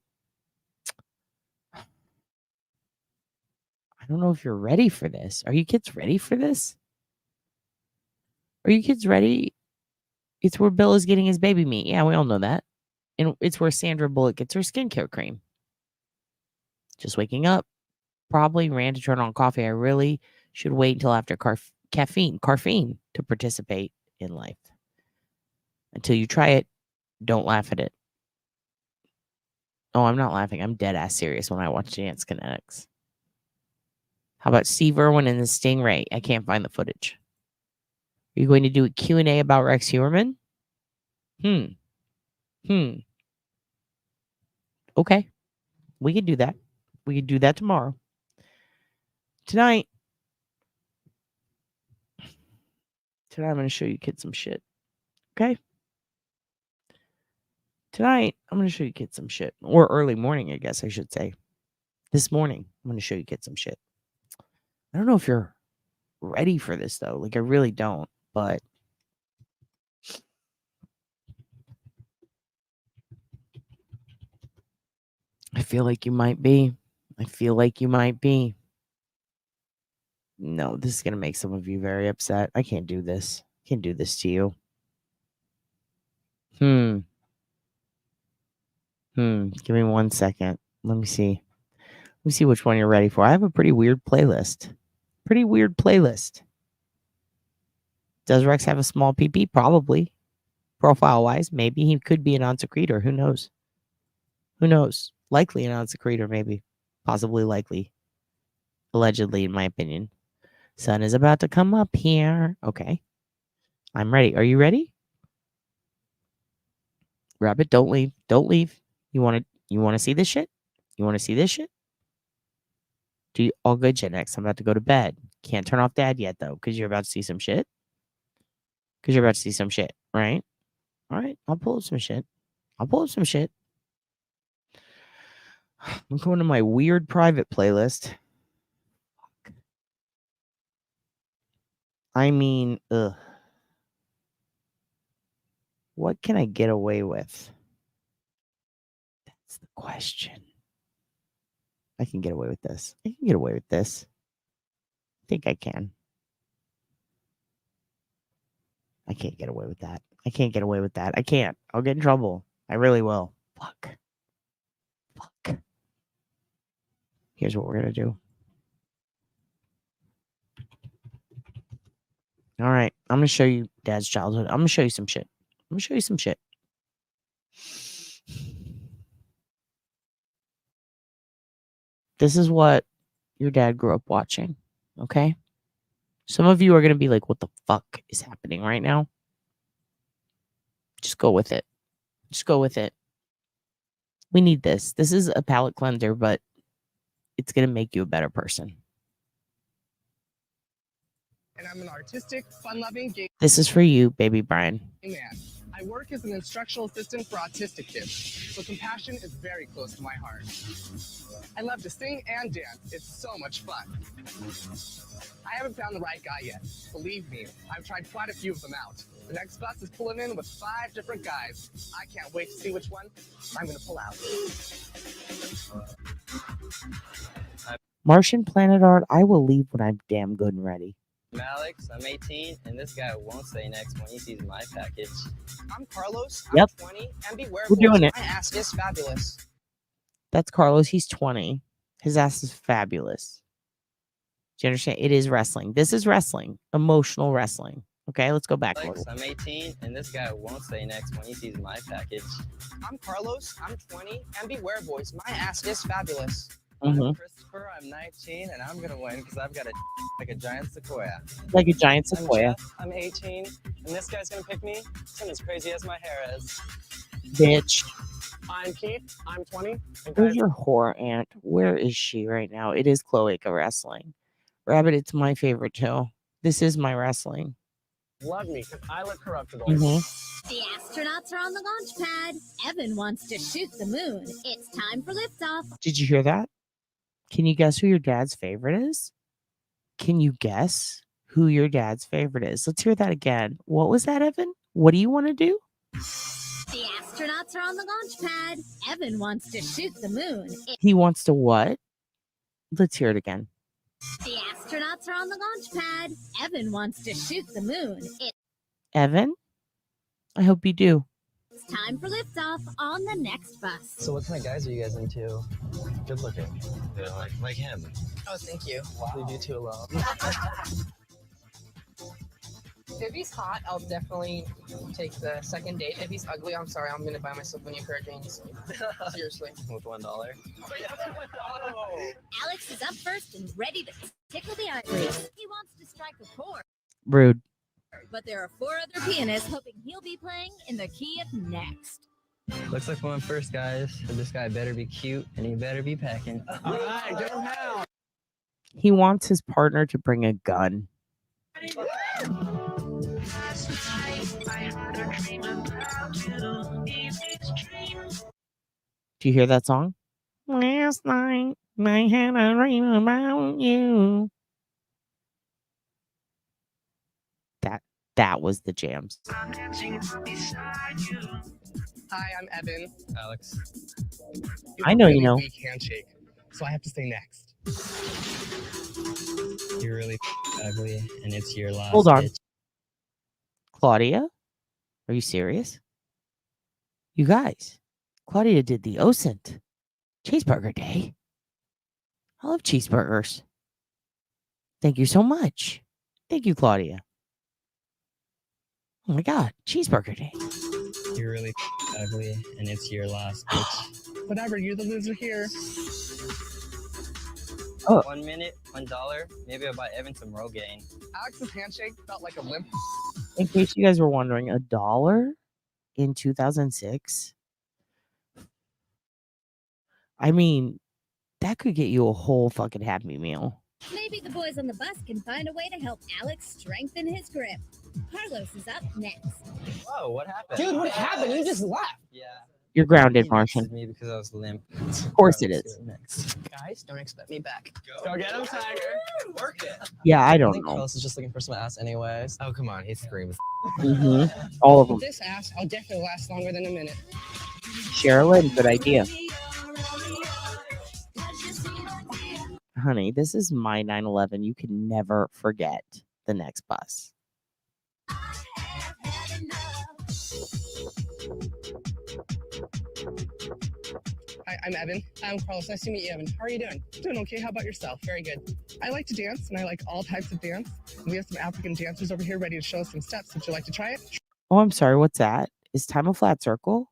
don't know if you're ready for this. Are you kids ready for this? Are you kids ready? It's where Bill is getting his baby meat. Yeah, we all know that. And it's where Sandra Bullock gets her skincare cream. Just waking up. Probably ran to turn on coffee. I really should wait until after caffeine to participate in life. Until you try it, don't laugh at it. Oh, I'm not laughing. I'm dead ass serious when I watch Dance Kinetics. How about Steve Irwin and the Stingray? I can't find the footage. Are you going to do a Q&A about Rex Heuermann? Okay. We can do that. We can do that tomorrow. Tonight, I'm going to show you kids some shit. Okay? Tonight, I'm going to show you kids some shit. Or early morning, I guess I should say. This morning, I'm going to show you kids some shit. I don't know if you're ready for this, though. Like, I really don't. But I feel like you might be. No, this is going to make some of you very upset. I can't do this. I can't do this to you. Give me 1 second. Let me see. Let me see which one you're ready for. I have a pretty weird playlist. Does Rex have a small PP? Probably. Profile-wise, maybe. He could be an non-secretor. Who knows? Likely a non-secretor, maybe. Possibly likely. Allegedly, in my opinion. Sun is about to come up here. Okay. I'm ready. Are you ready? Rabbit, don't leave. Don't leave. You want to see this shit? Do you all good, Gen X? I'm about to go to bed. Can't turn off Dad yet, though, because you're about to see some shit. Right? All right. I'll pull up some shit. I'm going to my weird private playlist. I mean, what can I get away with? That's the question. I can get away with this. I think I can. I can't get away with that. I can't. I'll get in trouble. I really will. Fuck. Here's what we're going to do. All right. I'm going to show you Dad's childhood. I'm going to show you some shit. This is what your dad grew up watching. Okay? Some of you are going to be like, what the fuck is happening right now? Just go with it. We need this. This is a palate cleanser, but it's going to make you a better person. And I'm an artistic, fun-loving gay This is for you, baby Brian. man. I work as an instructional assistant for autistic kids, so compassion is very close to my heart. I love to sing and dance. It's so much fun. I haven't found the right guy yet. Believe me, I've tried quite a few of them out. The next bus is pulling in with 5 different guys. I can't wait to see which one I'm going to pull out. Martian Planet Art, I will leave when I'm damn good and ready. I'm Alex, I'm 18, and this guy won't say next when he sees my package. I'm Carlos, Yep. I'm 20, and beware, We're doing boys, it. my ass is fabulous. That's Carlos. He's 20. His ass is fabulous. Do you understand? It is wrestling. This is wrestling. Emotional wrestling. Okay, let's go back. Alex, I'm 18, and this guy won't say next when he sees my package. I'm Carlos, I'm 20, and beware, boys, my ass is fabulous. I'm Christopher, I'm 19, and I'm gonna win because I've got like a giant sequoia. Like a giant sequoia. I'm Jeff, I'm 18, and this guy's gonna pick me. I'm as crazy as my hair is. Bitch. I'm Keith, I'm 20. And Where's your whore aunt? Where is she right now? It is Cloaca Wrestling. Rabbit, it's my favorite too. This is my wrestling. love me because I look corruptible. The astronauts are on the launch pad. Evan wants to shoot the moon. It's time for liftoff. Did you hear that? Can you guess who your dad's favorite is? Can you guess who your dad's favorite is? Let's hear that again. What was that, Evan? What do you want to do? The astronauts are on the launch pad. Evan wants to shoot the moon. He wants to what? Let's hear it again. The astronauts are on the launch pad. Evan wants to shoot the moon. Evan? I hope you do. It's time for liftoff on the next bus. So what kind of guys are you guys into? Good looking. Yeah, like him. Oh, thank you. Leave you two alone. If he's hot, I'll definitely take the second date. If he's ugly, I'm sorry. I'm going to buy myself a new pair of jeans. Seriously. With $1. Alex is up first and ready to tickle the ivories. He wants to strike a chord. Rude. But there are 4 other pianists hoping he'll be playing in the key of next. Looks like one first, guys. So this guy better be cute and he better be packing. All right, go hell. He wants his partner to bring a gun. Do you hear that song? Last night, I had a dream about you. That was the jams. Hi, I'm Evan. Alex. I know you know. Weak handshake, so I have to say next. You're really ugly, and it's your last. Hold on. Bitch. Claudia? Are you serious? You guys, Claudia did the OSINT cheeseburger day. I love cheeseburgers. Thank you so much. Thank you, Claudia. Oh my God, cheeseburger day. You're really ugly, and it's your last. Bitch. Whatever, you're the loser here. Oh. 1 minute, $1. Maybe I'll buy Evan some Rogaine. Alex's handshake felt like a limp. In case you guys were wondering, $1 in 2006. I mean, that could get you a whole fucking Happy Meal. Maybe the boys on the bus can find a way to help Alex strengthen his grip. Carlos is up next. Whoa, what happened? Dude, what happened? You just left. Yeah. You're grounded, Martian. Me because I was limp. Of course it is. Next. Guys, don't expect me back. Go get him, Tiger. Work it. Yeah, I I don't think know. Carlos is just looking for some ass anyways. Oh, come on. He screams. All of them. This ass, I'll definitely last longer than a minute. Sherilyn, good idea. Honey, this is my 9/11. You can never forget the next bus. Hi, I'm Evan. I'm Carlos. Nice to meet you, Evan. How are you doing? Doing okay. How about yourself? Very good. I like to dance, and I like all types of dance. We have some African dancers over here ready to show us some steps. Would you like to try it? Oh, I'm sorry. What's that? Is time a flat circle?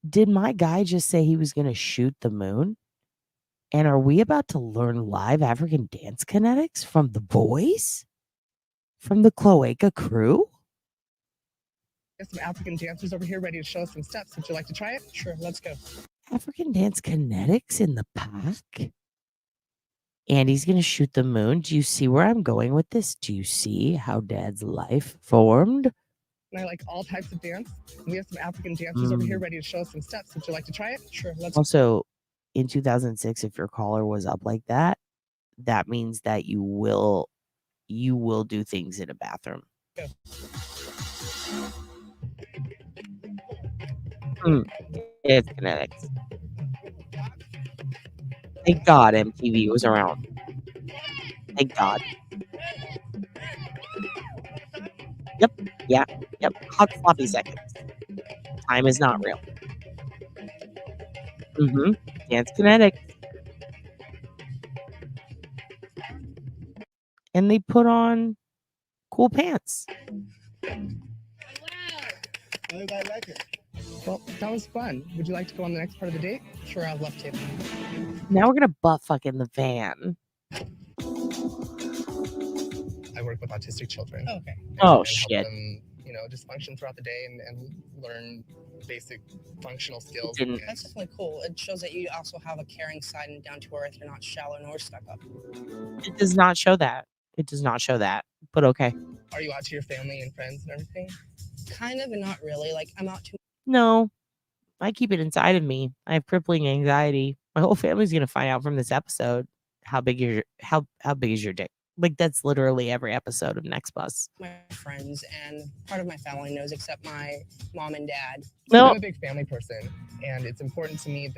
Did my guy just say he was going to shoot the moon? And are we about to learn live African dance kinetics from the boys? From the Cloaca crew? We have some African dancers over here ready to show us some steps. Would you like to try it? Sure, let's go. African dance kinetics in the pack? Andy's going to shoot the moon. Do you see where I'm going with this? Do you see how Dad's life formed? And I like all types of dance. We have some African dancers over here ready to show us some steps. Would you like to try it? Sure, let's go. Also, in 2006, if your collar was up like that, that means that you will do things in a bathroom. It's kinetics. Thank God MTV was around. Thank God. Yep. Hot sloppy seconds. Time is not real. Dance kinetics. And they put on cool pants. Everybody like it. Well, that was fun. Would you like to go on the next part of the date? Sure, I'd love to. Now we're gonna butt fuck in the van. I work with autistic children. Oh, okay. Oh, Help shit. them, just function throughout the day and learn basic functional skills. That's definitely cool. It shows that you also have a caring side and down to earth. You're not shallow nor stuck up. It does not show that. But okay. Are you out to your family and friends and everything? Kind of and not really. Like, I'm out to. No. I keep it inside of me. I have crippling anxiety. My whole family's gonna find out from this episode how big is your dick. Like, that's literally every episode of Next Bus. My friends and part of my family knows except my mom and dad. No. I'm a big family person, and it's important to me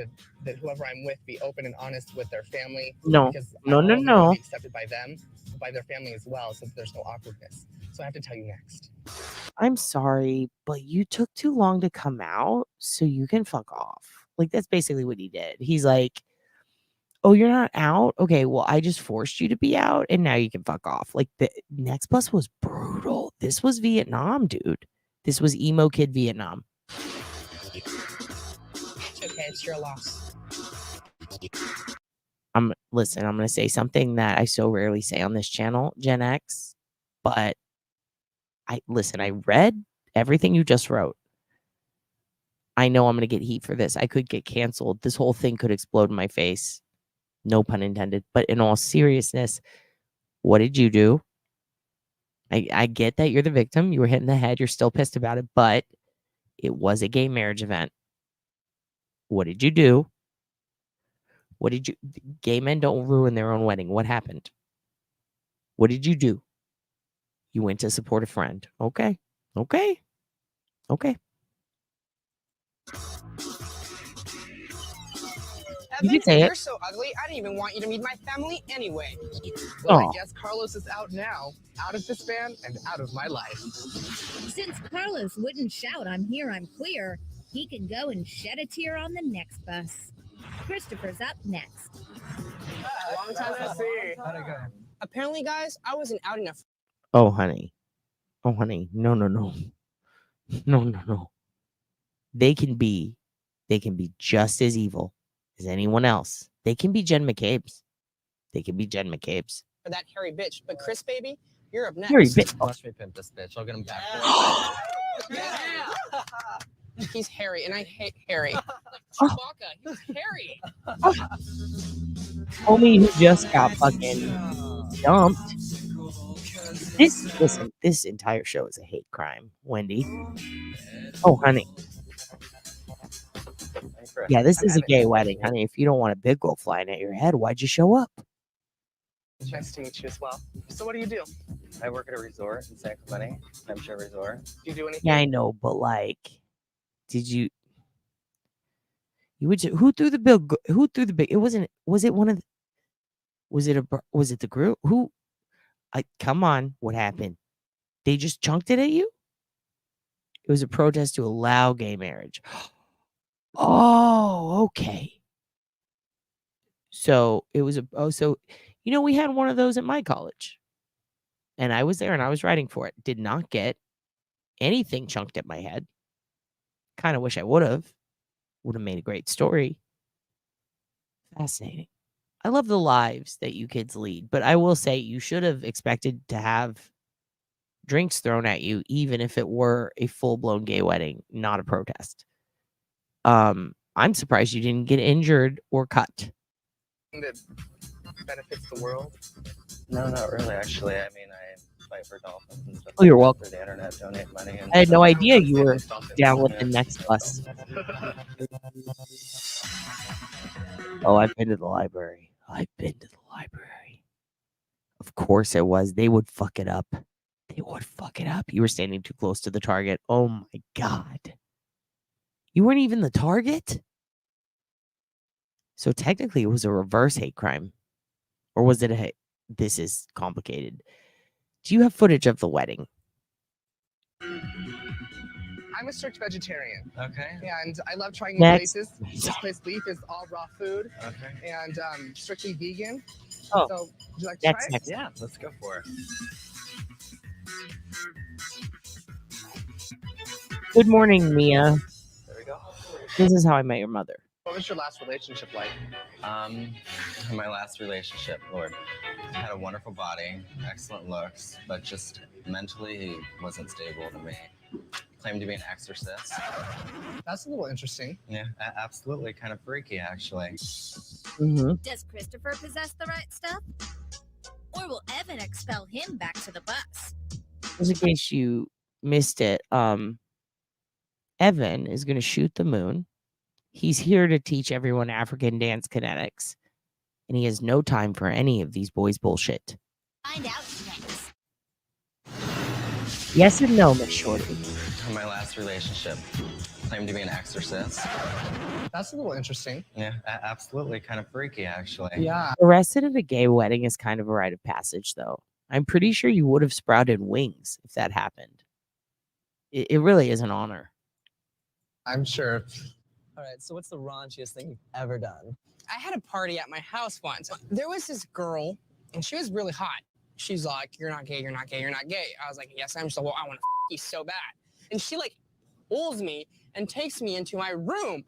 that whoever I'm with be open and honest with their family. No. Because No. I want to be accepted by them, by their family as well, so that there's no awkwardness. So I have to tell you next. I'm sorry, but you took too long to come out, so you can fuck off. Like, that's basically what he did. He's like, oh, you're not out? Okay, well, I just forced you to be out, and now you can fuck off. Like, the Next Bus was brutal. This was Vietnam, dude. This was emo kid Vietnam. It's okay. It's your loss. Listen, I'm going to say something that I so rarely say on this channel, Gen X, but listen, I read everything you just wrote. I know I'm going to get heat for this. I could get canceled. This whole thing could explode in my face. No pun intended. But in all seriousness, what did you do? I get that you're the victim. You were hit in the head. You're still pissed about it. But it was a gay marriage event. What did you do? Gay men don't ruin their own wedding. What happened? What did you do? You went to support a friend. Okay. Okay. Okay. You can say it. You're so ugly, I didn't even want you to meet my family anyway. Well, I guess Carlos is out now, out of this band and out of my life. Since Carlos wouldn't shout, "I'm here, I'm queer," he can go and shed a tear on the next bus. Christopher's up next. Long time no see. How'd it go? Apparently, guys, I wasn't out enough. Oh, honey. Oh, honey. No. No. They can be just as evil as anyone else. They can be Jen McCabe's. For that hairy bitch. But Chris, baby, you're up next. Hairy bitch. Watch me pimp this bitch. I'll get him back. He's hairy, and I hate hairy. Chewbacca, he's hairy. Homie who just got fucking dumped. This entire show is a hate crime, Wendy. Oh, honey. Yeah, this is a gay wedding, honey. If you don't want a big girl flying at your head, why'd you show up? It's nice to meet you as well. So what do you do? I work at a resort in San Clemente, timeshare resort. Do you do anything? Yeah, I know, but like, did you? Who threw the bill? Who threw the big? It wasn't. Was it one of? Was it the group? Who? Come on. What happened? They just chunked it at you? It was a protest to allow gay marriage. Oh, okay. So it was we had one of those at my college. And I was there and I was writing for it. Did not get anything chunked at my head. Kind of wish I would have. Would have made a great story. Fascinating. I love the lives that you kids lead, but I will say you should have expected to have drinks thrown at you, even if it were a full-blown gay wedding, not a protest. I'm surprised you didn't get injured or cut. That benefits the world? No, not really, actually. I mean, I fight for dolphins and stuff. Oh, you're welcome. Through the internet, donate money. And I had no idea you were down with the next bus. Oh, I've been to the library. Of course it was. They would fuck it up. You were standing too close to the target. Oh my God. You weren't even the target? So technically it was a reverse hate crime. Or was it a hate? This is complicated. Do you have footage of the wedding? I'm a strict vegetarian. Okay. And I love trying new Next. places. This place Leaf is all raw food. Okay. And strictly vegan. Oh. So would you like to try it? Next. Yeah, let's go for it. Good morning, Mia. There we go. This is how I met your mother. What was your last relationship like? My last relationship, Lord, I had a wonderful body, excellent looks, but just mentally he wasn't stable to me. Claimed to be an exorcist. That's a little interesting. Yeah, absolutely, kind of freaky, actually. Mm-hmm. Does Christopher possess the right stuff? Or will Evan expel him back to the bus? Just in case you missed it, Evan is going to shoot the moon. He's here to teach everyone African dance kinetics. And he has no time for any of these boys' bullshit. Find out next. Yes and no, Miss Shorty. My last relationship, claimed to be an exorcist. That's a little interesting. Yeah, absolutely, kind of freaky, actually. Yeah. Arrested at a gay wedding is kind of a rite of passage, though. I'm pretty sure you would have sprouted wings if that happened. It really is an honor. I'm sure. All right, so what's the raunchiest thing you've ever done? I had a party at my house once. There was this girl, and she was really hot. She's like, "You're not gay, you're not gay, you're not gay." I was like, "Yes, I'm so well, I want to you so bad." And she like pulls me and takes me into my room.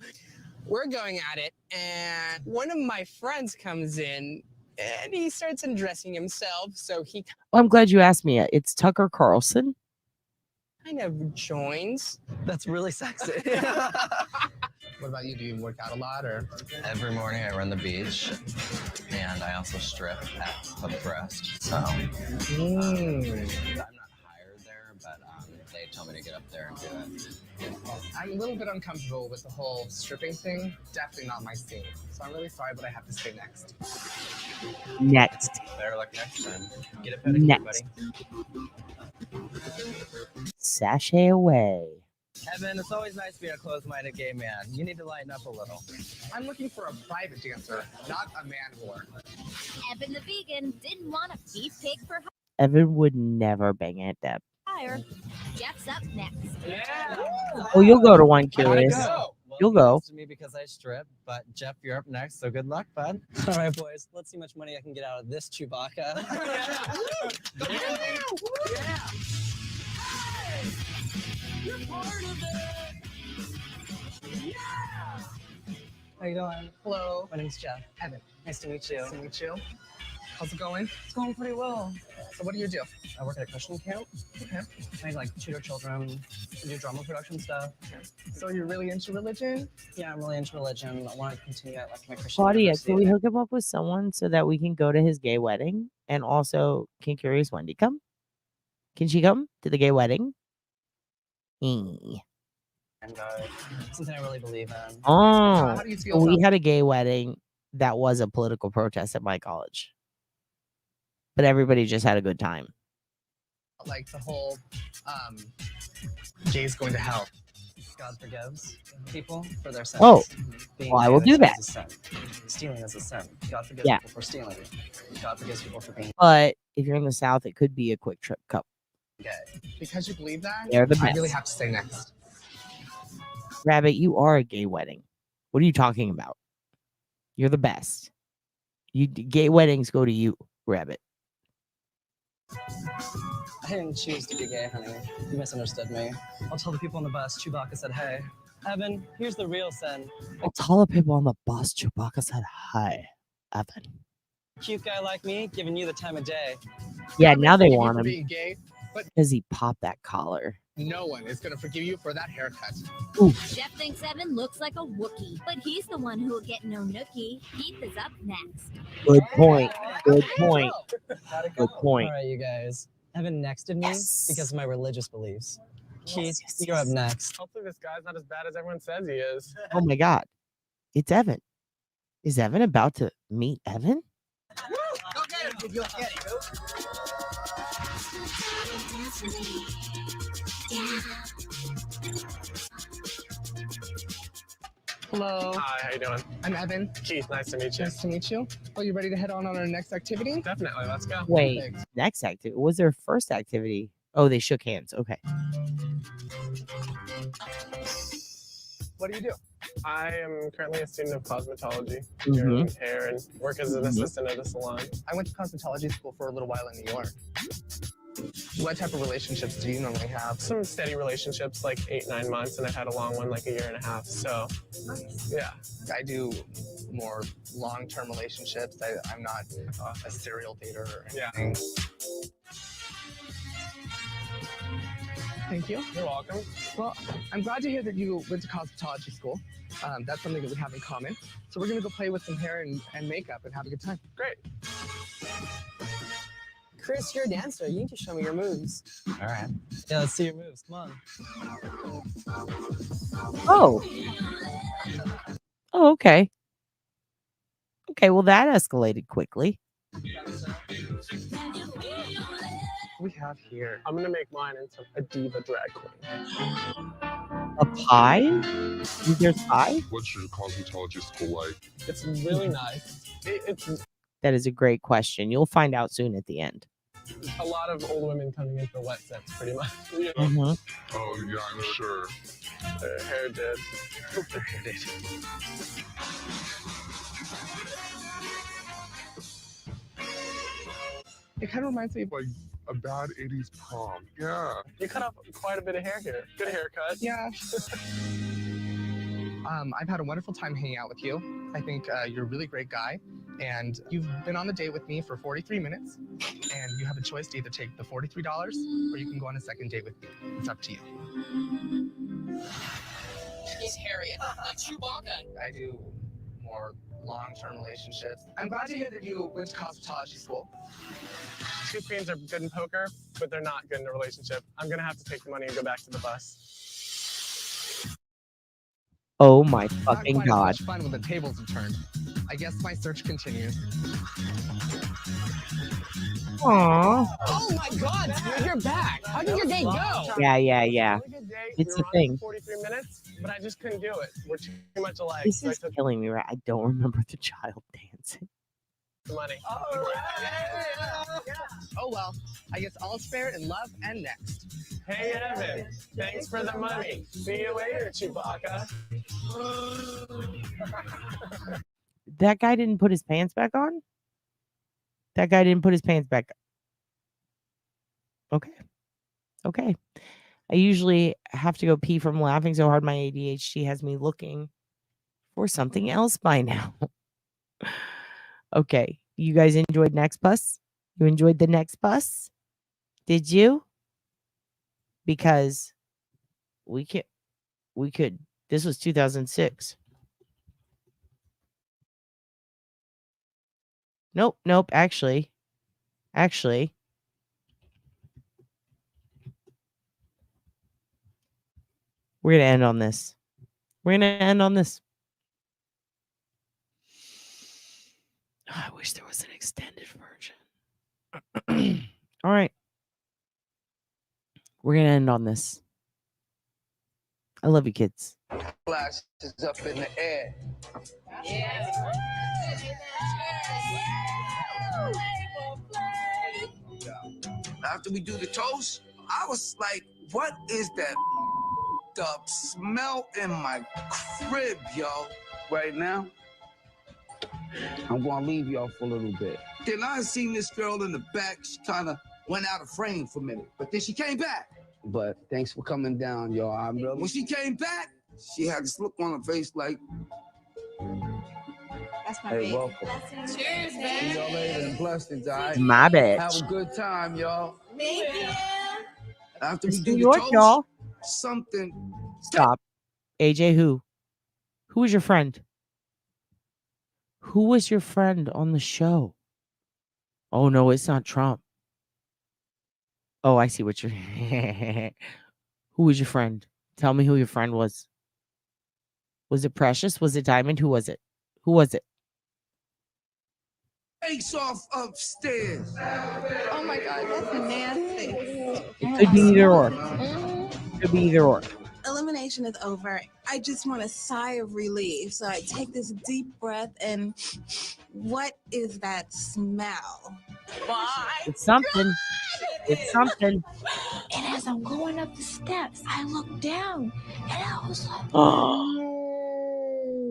We're going at it, and one of my friends comes in, and he starts undressing himself. So he. Well, I'm glad you asked me. It's Tucker Carlson. I never joined. That's really sexy. What about you? Do you work out a lot or? Every morning I run the beach, and I also strip at Public Rest. So I'm not hired there, but they tell me to get up there and do it. I'm a little bit uncomfortable with the whole stripping thing. Definitely not my scene. So I'm really sorry, but I have to stay next. Next. Better luck next time. Get a pedicure, buddy. Sashay away. Evan, it's always nice to be a closed-minded gay man. You need to lighten up a little. I'm looking for a private dancer, not a man whore. Evan the vegan didn't want a beef pig for Evan would never bang at Deb. hire. Jeff's up next. Yeah. Oh, you'll go to one curious. Well, You'll go. To me because I strip, but Jeff, you're up next, so good luck, bud. All right, boys, let's see how much money I can get out of this Chewbacca. You're part of it. Yeah. How you doing? Hello. My name's Jeff. Evan. Nice to meet you. Nice to meet you. How's it going? It's going pretty well. So what do you do? I work at a Christian camp. Okay. I like tutor children, do drama production stuff. So you're really into religion? Yeah, I'm really into religion. I want to continue at like my Christian Claudia, university. can we hook him up with someone so that we can go to his gay wedding? And also, can Curious Wendy come? Can she come to the gay wedding? And something I really believe in. Oh, how do you feel we about- had a gay wedding that was a political protest at my college. But everybody just had a good time. Like the whole gays going to hell. God forgives people for their sins. Oh, Being well, I will gay do is that. a sin. Stealing is a sin. God forgives Yeah. people for stealing. God forgives people for being But if you're in the South, it could be a quick trip cup. gay. Because you believe that, They're the I really best. have to stay next. Rabbit, you are a gay wedding. What are you talking about? You're the best. You gay weddings go to you, Rabbit. I didn't choose to be gay, honey. You misunderstood me. I'll tell the people on the bus Chewbacca said, hey, Evan, here's the real sin. I'll tell the people on the bus Chewbacca said hi, Evan. Cute guy like me giving you the time of day. Yeah, now they Forgive you want for him being gay, but because he popped that collar. no one is gonna forgive you for that haircut. Jeff thinks Evan looks like a Wookiee, but he's the one who will get no nookie. Keith is up next. Good point. Good point. Good point. All right, you guys. Evan nexted me because of my religious beliefs. Keith, you're up next. Hopefully this guy's not as bad as everyone says he is. Oh my God. It's Evan. Is Evan about to meet Evan? Go get it, you'll get it. Hello. Hi, how you doing? I'm Evan. Keith, nice to meet you. Nice to meet you. Are you ready to head on our next activity? Definitely, let's go. Wait, Perfect. next activity. What was their first activity? Oh, they shook hands. Okay. What do you do? I am currently a student of cosmetology, doing hair and work as an assistant at a salon. I went to cosmetology school for a little while in New York. What type of relationships do you normally have? Some steady relationships, like 8-9 months, and I've had a long one, like 1.5 years. So, yeah. I do more long-term relationships. I'm not a serial dater or anything. Thank you. You're welcome. Well, I'm glad to hear that you went to cosmetology school. That's something that we have in common. So we're going to go play with some hair and makeup and have a good time. Great. Chris, you're a dancer. You need to show me your moves. All right. Yeah, let's see your moves. Come on. Oh. Oh, okay. Okay, well, that escalated quickly. We have here. I'm gonna make mine into a diva drag queen. A pie? Is there pie? What's your cosmetology school like? It's really nice. It's That is a great question. You'll find out soon at the end. a lot of old women coming in for wet sets, pretty much. You know? Oh, yeah, I'm sure. Their hair did. Their hair did. It kind of reminds me of like a bad 80s prom. Yeah. You cut off quite a bit of hair here. Good haircut. Yeah. I've had a wonderful time hanging out with you. I think you're a really great guy. And you've been on the date with me for 43 minutes, and you have a choice to either take the $43 or you can go on a second date with me. It's up to you. It's Harriet. It's Chewbacca. I do more long-term relationships. I'm glad to hear that you went to cosmetology school. Two queens are good in poker, but they're not good in a relationship. I'm gonna have to take the money and go back to the bus. Oh my Not fucking quite as god. much fun when the tables have turned. I guess my search continues. Aww. Oh my god, dude, you're back. How did your date go? Yeah. Really good date. It's we a were on thing. for 43 minutes, but I just couldn't do it. We're too much alike. This So I is took killing me, right? I don't remember the child dancing. the money. Oh well, I guess all's fair in love and next. Hey Evan, thanks for the money. See you later, Chewbacca. That guy didn't put his pants back on? That guy didn't put his pants back. Okay. I usually have to go pee from laughing so hard my ADHD has me looking for something else by now. Okay. You guys enjoyed Next Bus? You enjoyed the Next Bus? Did you? Because we could. This was 2006. Nope. Actually, we're gonna end on this. I wish there was an extended version. All right. We're going to end on this. I love you, kids. Flashes up in the air. After we do the toast, I was like, what is that smell in my crib, yo? Right now, I'm gonna leave y'all for a little bit. Then I seen this girl in the back. She kind of went out of frame for a minute, but then she came back. But thanks for coming down, y'all. When she came back, she had this look on her face like, That's my hey, welcome. Cheers, See man. y'all later and blessings, all right? My bitch. Have a good time, y'all. Thank you. After It's we do New the York, toast, y'all. something. Stop. AJ, who? Who was your friend? Who was your friend on the show? Oh, no, it's not Trump. Oh, I see what you're... Who was your friend? Tell me who your friend was. Was it Precious? Was it Diamond? Who was it? Face off upstairs. Oh my God, that's nasty. It could be either or. Could be either or. Elimination is over. I just want a sigh of relief. So I take this deep breath and what is that smell? It's something. It's something. And as I'm going up the steps, I look down and I was like,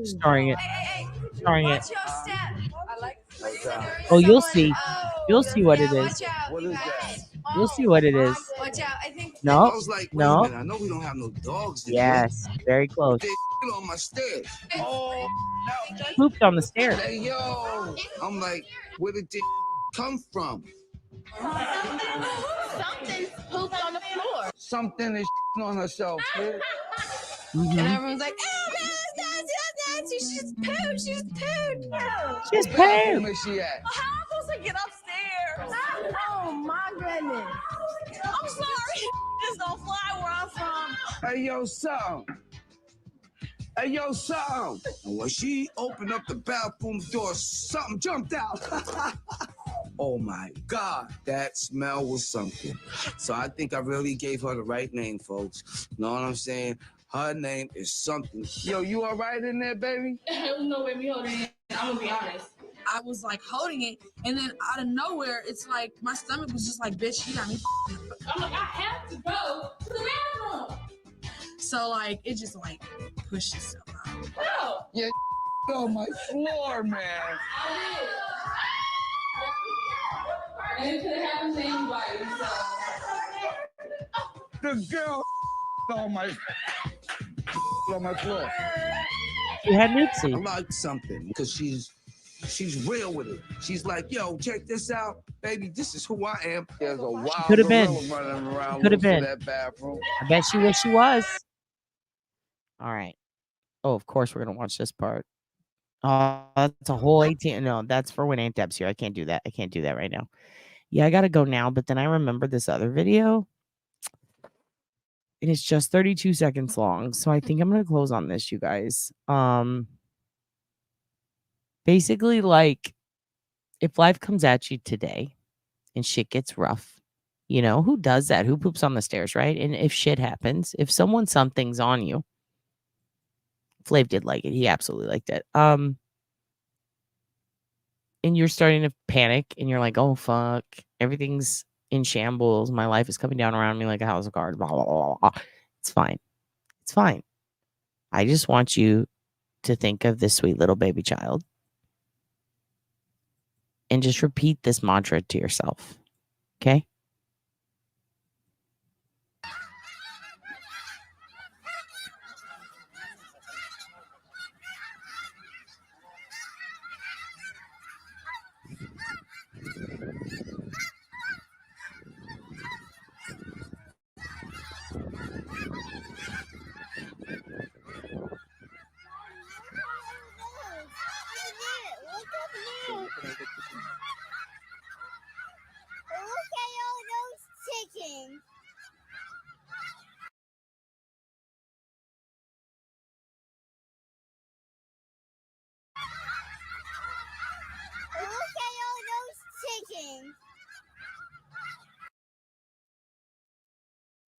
Starring it. Starring it. Watch your step. I like Oh, you'll see. You'll see what it is. Watch out. What is that? You'll see what it is. Watch out. I think No. I was like, wait a No. minute, I know we don't have no dogs in Yes. Very close. here. They on my stairs. Oh, Pooped on the stairs. hey, yo. I'm like, where did this come from? something pooped on the floor. Something is on herself. Man. And everyone's like, oh, that's she just pooped. She just pooped. She's Where pooped. is she at? How am I supposed to get upstairs? Oh my goodness. I'm sorry. Just don't fly where I'm from. Hey, yo, son. Hey, yo, son. And when she opened up the bathroom door, something jumped out. Oh, my God. That smell was something. So I think I really gave her the right name, folks. Know what I'm saying? Her name is something. Yo, you all right in there, baby? There was no way me holding it. I'm gonna be honest. I was like holding it, and then out of nowhere, it's like my stomach was just like, bitch, you got me. I'm like, I have to go to the bathroom. So like, it just like pushed itself out. No. Yeah, on my floor, man. And it could happen to anybody. So. The girl on my floor. You had Nipsey. I like something because she's She's real with it. She's like, yo, check this out, baby. This is who I am. There's a wild could have been. gorilla running around Could have loose in been. that bathroom. I bet she wish she was. All right. Oh, of course we're gonna watch this part. That's a whole 18. No, that's for when Aunt Deb's here. I can't do that. I can't do that right now. Yeah, I gotta go now. But then I remember this other video. And it's just 32 seconds long. So I think I'm gonna close on this, you guys. Basically, like, if life comes at you today and shit gets rough, you know, who does that? Who poops on the stairs, right? And if shit happens, if something's on you, Flav did like it. He absolutely liked it. And you're starting to panic and you're like, oh, fuck. Everything's in shambles. My life is coming down around me like a house of cards. Blah, blah, blah, blah. It's fine. It's fine. I just want you to think of this sweet little baby child and just repeat this mantra to yourself. Okay?